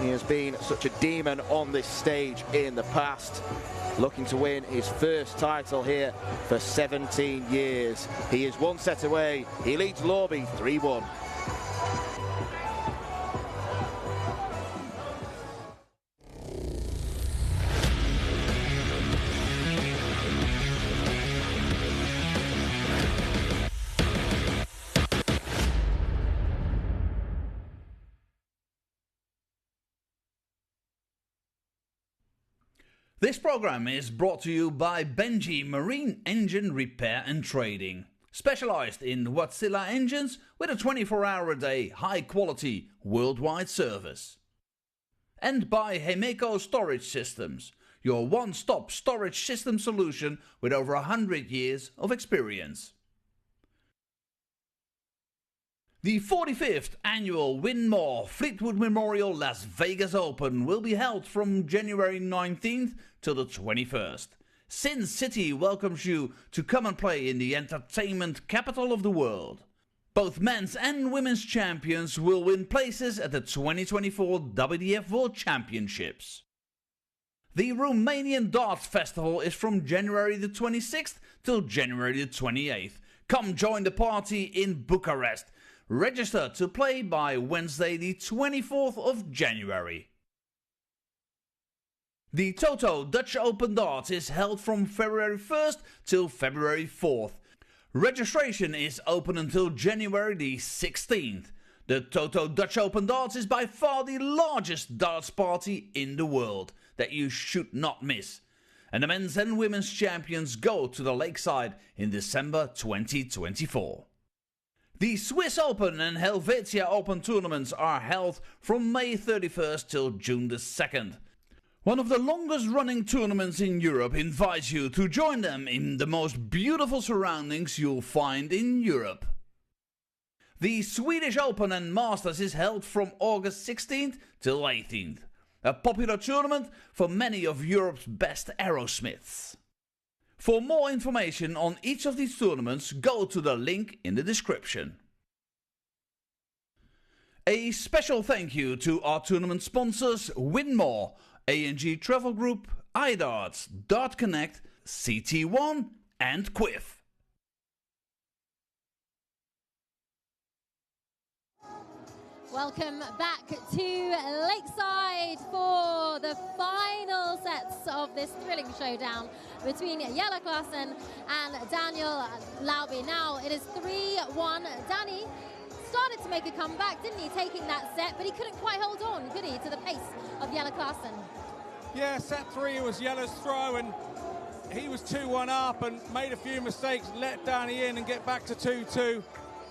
he has been such a demon on this stage in the past. Looking to win his first title here for 17 years. He is one set away. He leads Labby 3-1. This program is brought to you by Benji Marine Engine Repair and Trading, specialized in Wärtsilä engines with a 24-hour-a-day, high-quality, worldwide service. And by Hemeco Storage Systems, your one-stop storage system solution with over 100 years of experience. The 45th annual Win More Fleetwood Memorial Las Vegas Open will be held from January 19th till the 21st. Sin City welcomes you to come and play in the entertainment capital of the world. Both men's and women's champions will win places at the 2024 WDF World Championships. The Romanian Darts Festival is from January the 26th till January the 28th. Come join the party in Bucharest. Register to play by Wednesday the 24th of January. The Toto Dutch Open Darts is held from February 1st till February 4th. Registration is open until January the 16th. The Toto Dutch Open Darts is by far the largest darts party in the world that you should not miss. And the men's and women's champions go to the Lakeside in December 2024. The Swiss Open and Helvetia Open tournaments are held from May 31st till June the 2nd. One of the longest running tournaments in Europe invites you to join them in the most beautiful surroundings you'll find in Europe. The Swedish Open and Masters is held from August 16th till 18th. A popular tournament for many of Europe's best aerosmiths. For more information on each of these tournaments, go to the link in the description. A special thank you to our tournament sponsors Win More, A&G Travel Group, iDarts, Dart Connect, CT1 and Quiff. Welcome back to Lakeside for the final sets of this thrilling showdown between Jelle Classen and Daniel Labby. Now it is 3-1. Danny started to make a comeback, didn't he, taking that set, but he couldn't quite hold on, could he, to the pace of Jelle Classen? Yeah, set 3 was Jelle's throw, and he was 2-1 up and made a few mistakes, let Danny in and get back to 2-2.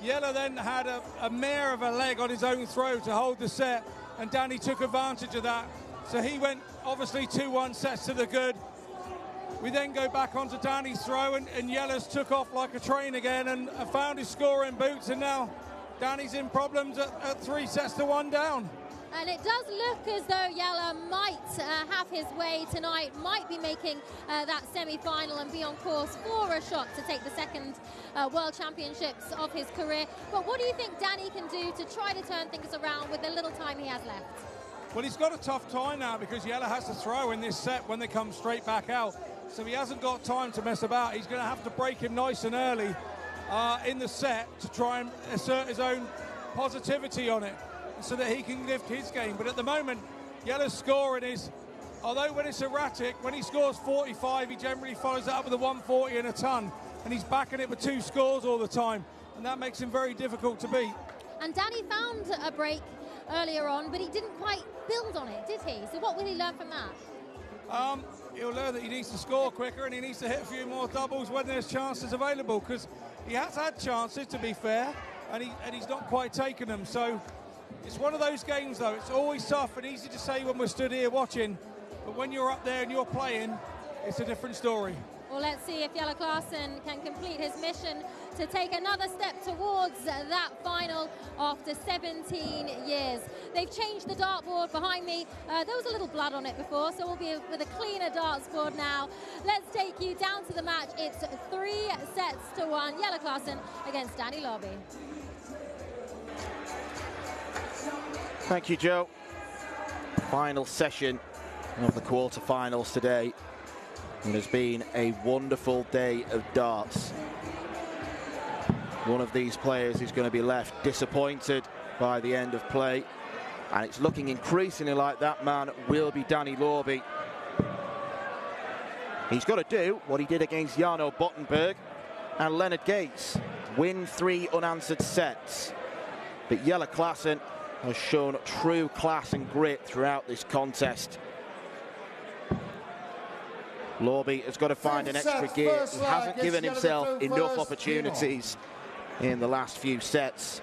Jelle then had a mare of a leg on his own throw to hold the set, and Danny took advantage of that. So he went, obviously, 2-1 sets to the good. We then go back onto Danny's throw, and Jelle's took off like a train again and found his scoring boots, and now Danny's in problems at 3 sets to 1 down. And it does look as though Jelle might have his way tonight, might be making that semi-final and be on course for a shot to take the second World Championships of his career. But what do you think Danny can do to try to turn things around with the little time he has left? Well, he's got a tough time now because Jelle has to throw in this set when they come straight back out. So he hasn't got time to mess about. He's going to have to break him nice and early in the set to try and assert his own positivity on it, so that he can lift his game. But at the moment, Jelle's scoring is, although when it's erratic, when he scores 45, he generally follows that up with a 140 and a ton, and he's backing it with 2 scores all the time, and that makes him very difficult to beat. And Danny found a break earlier on, but he didn't quite build on it, did he? So what will he learn from that? He'll learn that he needs to score quicker, and he needs to hit a few more doubles when there's chances available, because he has had chances, to be fair, and he's not quite taken them. So it's one of those games, though. It's always tough and easy to say when we're stood here watching, but when you're up there and you're playing, it's a different story. Well, let's see if Jelle Classen can complete his mission to take another step towards that final after 17 years. They've changed the dartboard behind me. There was a little blood on it before, so we'll be with a cleaner darts board now. Let's take you down to the match. It's 3-1. Jelle Classen against Danny Labby. Thank you, Joe. Final session of the quarterfinals today. It has been a wonderful day of darts. One of these players is going to be left disappointed by the end of play, and it's looking increasingly like that man will be Danny Labby. He's got to do what he did against Jarno Bottenberg and Leonard Gates, win 3 unanswered sets. But Jelle Classen has shown true class and grit throughout this contest. Labby has got to find an extra gear. He hasn't given himself enough opportunities in the last few sets.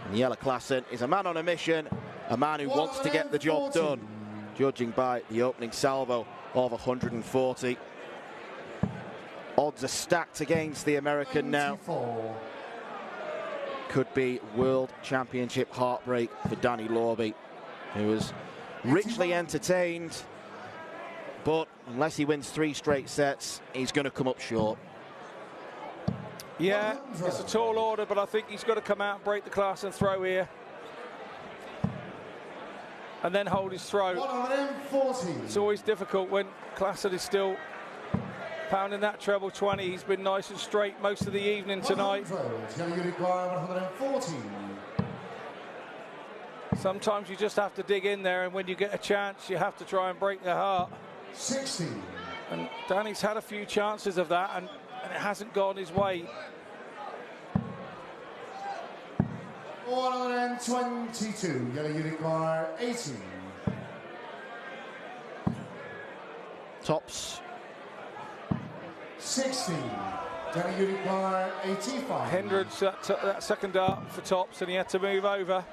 And Jelle Classen is a man on a mission, a man who wants to get the job done, judging by the opening salvo of 140. Odds are stacked against the American now. Could be World Championship heartbreak for Danny Labby, who was richly entertained, but unless he wins 3 straight sets, he's going to come up short. Yeah, it's a tall order, but I think he's got to come out and break the class and throw here. And then hold his throw. It's always difficult when Classen is still pounding that treble 20. He's been nice and straight most of the evening tonight. Sometimes you just have to dig in there, and when you get a chance, you have to try and break their heart. 60. And Danny's had a few chances of that, and it hasn't gone his way. 122. Yellow unicorn 18. Tops. 60. Danny unicorn 85. Hendricks, that second dart for tops, and he had to move over.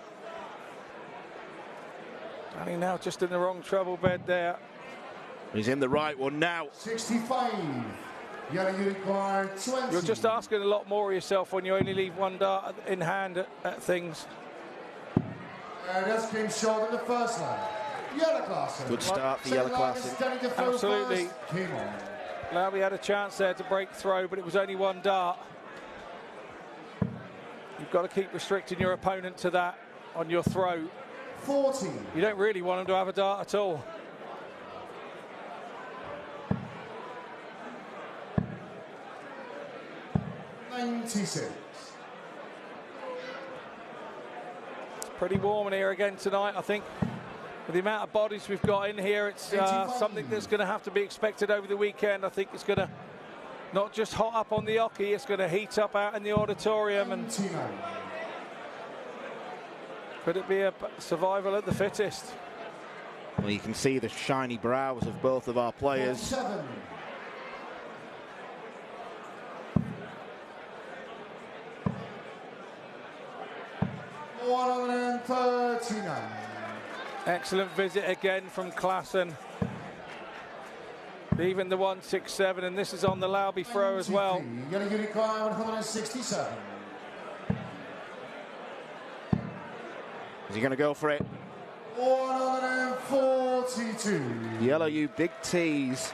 Danny now just in the wrong treble bed there. He's in the right one now. 65. Yellow unicorn 20. You're just asking a lot more of yourself when you only leave 1 dart in hand at things. This came short in the first line. Jelle Classen. Good start for Jelle Classen. Absolutely. Labby had a chance there to break throw, but it was only 1 dart. You've got to keep restricting your opponent to that on your throw. 40. You don't really want him to have a dart at all. It's pretty warm in here again tonight, I think. With the amount of bodies we've got in here, it's something that's going to have to be expected over the weekend. I think it's going to not just hot up on the hockey, it's going to heat up out in the auditorium. And could it be a survival of the fittest? Well, you can see the shiny brows of both of our players. 47. Excellent visit again from Classen. Even the 167, and this is on the Labby throw as well. Yellow unicorn 167. Is he going to go for it? 142. Yellow, you big tease.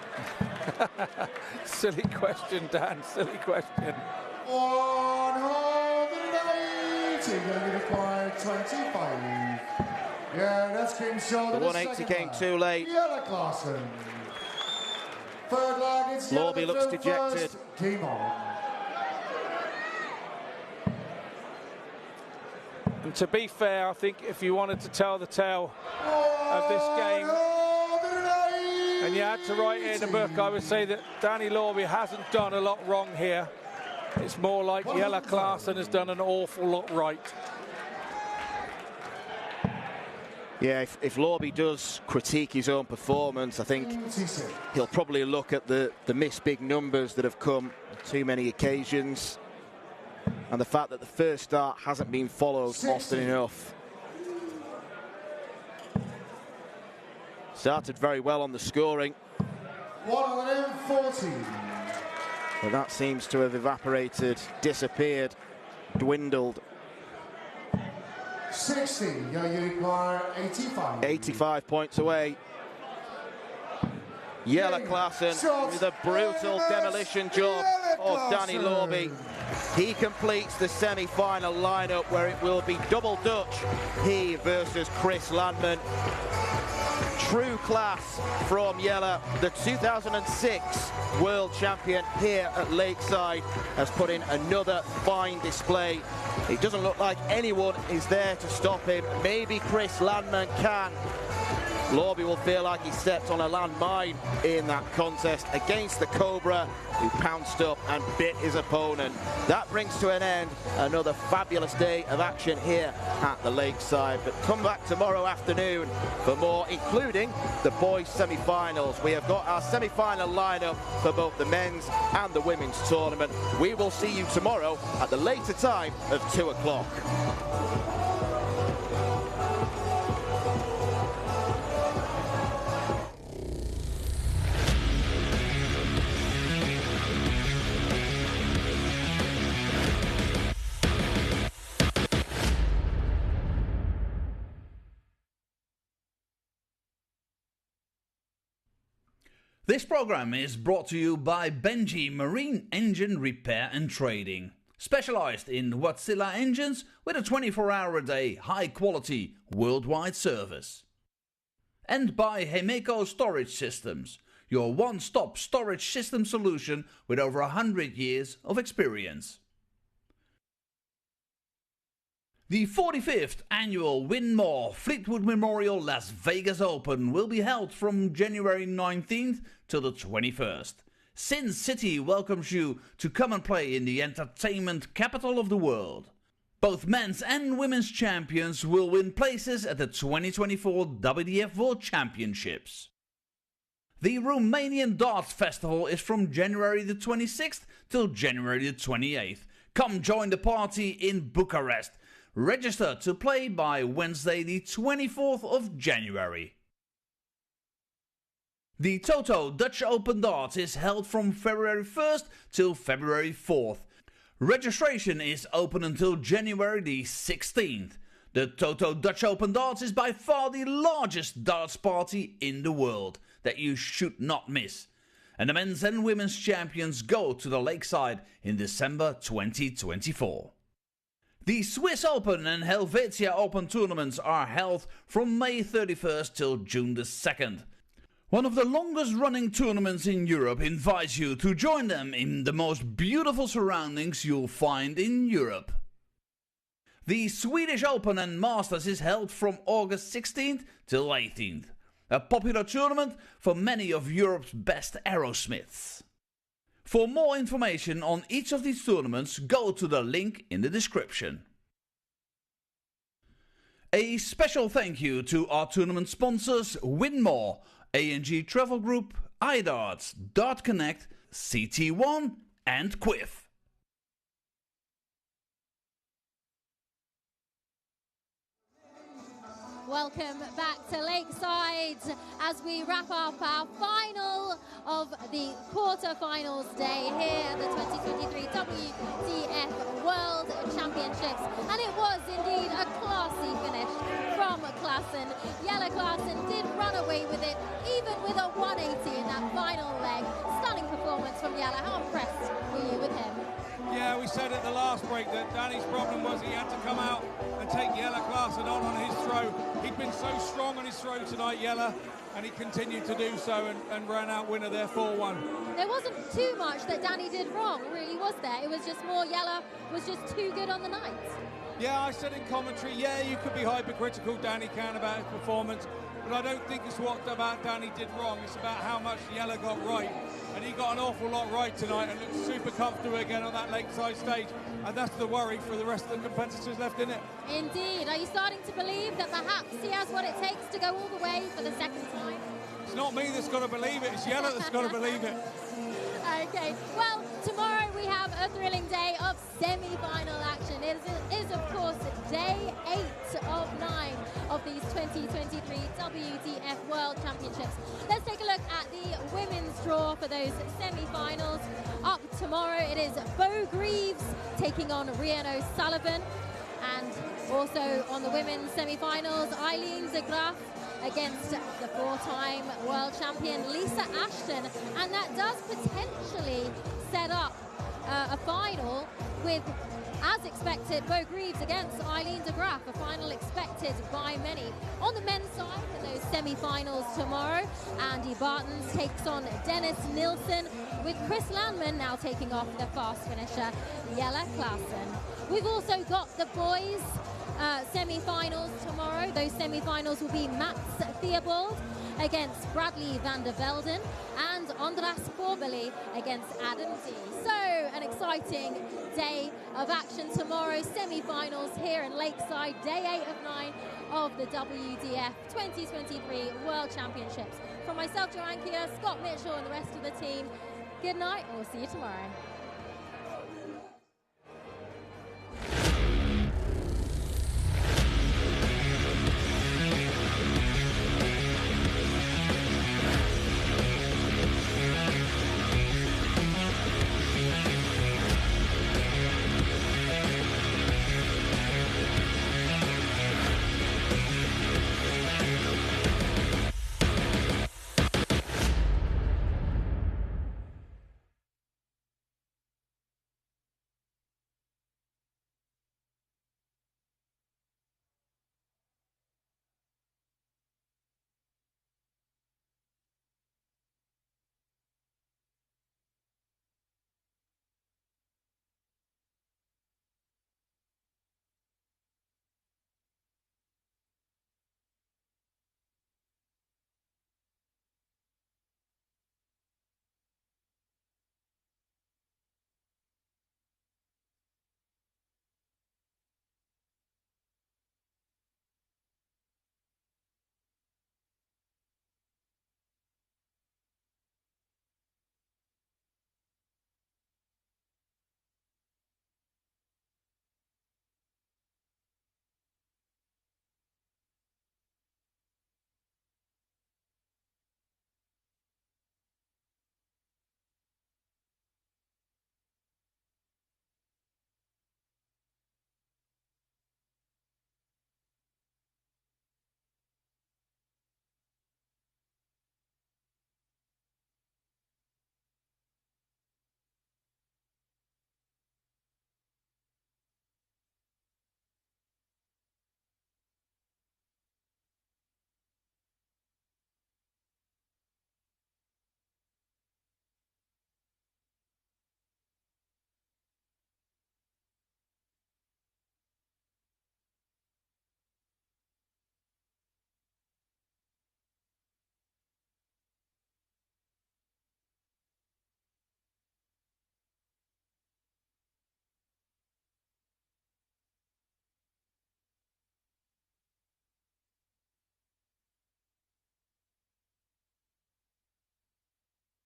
Silly question, Dan, silly question. 180. Yellow unicorn 25. Yeah, that's came short. The 180 came too late. Jelle Classen. Third leg, it's Labby looks dejected. Game on. And to be fair, I think if you wanted to tell the tale of this game, and you had to write it in a book, I would say that Danny Labby hasn't done a lot wrong here. It's more like Jelle Classen has done an awful lot right. Yeah, if Labby does critique his own performance, I think he'll probably look at the missed big numbers that have come on too many occasions, and the fact that the first start hasn't been followed often enough. Started very well on the scoring. 140. But that seems to have evaporated, disappeared, dwindled. 60, you require 85. 85 points away. Yellow Classen with a brutal demolition job of Danny Labby. He completes the semi-final lineup where it will be double Dutch, he versus Chris Landman. True class from Yella, the 2006 world champion here at Lakeside, has put in another fine display. It doesn't look like anyone is there to stop him. Maybe Chris Landman can. Labby will feel like he stepped on a landmine in that contest against the Cobra, who pounced up and bit his opponent. That brings to an end another fabulous day of action here at the Lakeside. But come back tomorrow afternoon for more, including the boys' semi-finals. We have got our semi-final lineup for both the men's and the women's tournament. We will see you tomorrow at the later time of 2 o'clock. This program is brought to you by Benji Marine Engine Repair and Trading, specialized in Wärtsilä engines with a 24-hour-a-day, high-quality, worldwide service. And by Hemeco Storage Systems, your one-stop storage system solution with over 100 years of experience. The 45th annual Win More Fleetwood Memorial Las Vegas Open will be held from January 19th till the 21st. Sin City welcomes you to come and play in the entertainment capital of the world. Both men's and women's champions will win places at the 2024 WDF World Championships. The Romanian Darts Festival is from January the 26th till January the 28th. Come join the party in Bucharest. Register to play by Wednesday the 24th of January. The Toto Dutch Open Darts is held from February 1st till February 4th. Registration is open until January the 16th. The Toto Dutch Open Darts is by far the largest darts party in the world that you should not miss. And the men's and women's champions go to the Lakeside in December 2024. The Swiss Open and Helvetia Open tournaments are held from May 31st till June the 2nd. One of the longest running tournaments in Europe invites you to join them in the most beautiful surroundings you'll find in Europe. The Swedish Open and Masters is held from August 16th till 18th. A popular tournament for many of Europe's best aerosmiths. For more information on each of these tournaments, go to the link in the description. A special thank you to our tournament sponsors Winmore, A&G Travel Group, iDarts, Dart Connect, CT1 and Quiff. Welcome back to Lakeside as we wrap up our final of the quarter-finals day here at the 2023 WDF World Championships. And it was indeed a classy finish from Classen. Yellow Classen did run away with it, even with a 180 in that final leg. Stunning performance from Yellow. How impressed were you with him? Yeah, we said at the last break that Danny's problem was he had to come out and take Yella Classen on his throw. He'd been so strong on his throw tonight, Yella, and he continued to do so and ran out winner there 4-1. There wasn't too much that Danny did wrong, really, was there? It was just more Yella was just too good on the night. Yeah, I said in commentary, yeah, you could be hypercritical, Danny can, about his performance, but I don't think it's what about Danny did wrong. It's about how much Yella got right. And he got an awful lot right tonight and looked super comfortable again on that Lakeside stage. And that's the worry for the rest of the competitors left in it. Indeed. Are you starting to believe that perhaps he has what it takes to go all the way for the second time? It's not me that's got to believe it. It's Yella that's got to believe it. Okay. Well, tomorrow we have a thrilling day of semi-final action. It is of course, day 8 of 9 of these 2023 WDF World Championships. Let's take a look at the women's draw for those semi-finals. Up tomorrow, it is Bo Greaves taking on Rhian O'Sullivan. And also on the women's semi-finals, Eileen de Graaf against the four-time world champion Lisa Ashton. And that does potentially set up a final with, as expected, Bo Greaves against Eileen de Graaf, a final expected by many. On the men's side, in those semi-finals tomorrow, Andy Bartons takes on Dennis Nilsson, with Chris Landman now taking off the fast finisher, Jelle Classen. We've also got the boys' semi-finals tomorrow. Those semi-finals will be Mats Theobald against Bradley van der Velden and Andras Korbeli against Adam D. So an exciting day of action tomorrow. Semi-finals here in Lakeside, day 8 of 9 of the WDF 2023 World Championships. From myself, Joanne Kia, Scott Mitchell and the rest of the team, good night and we'll see you tomorrow.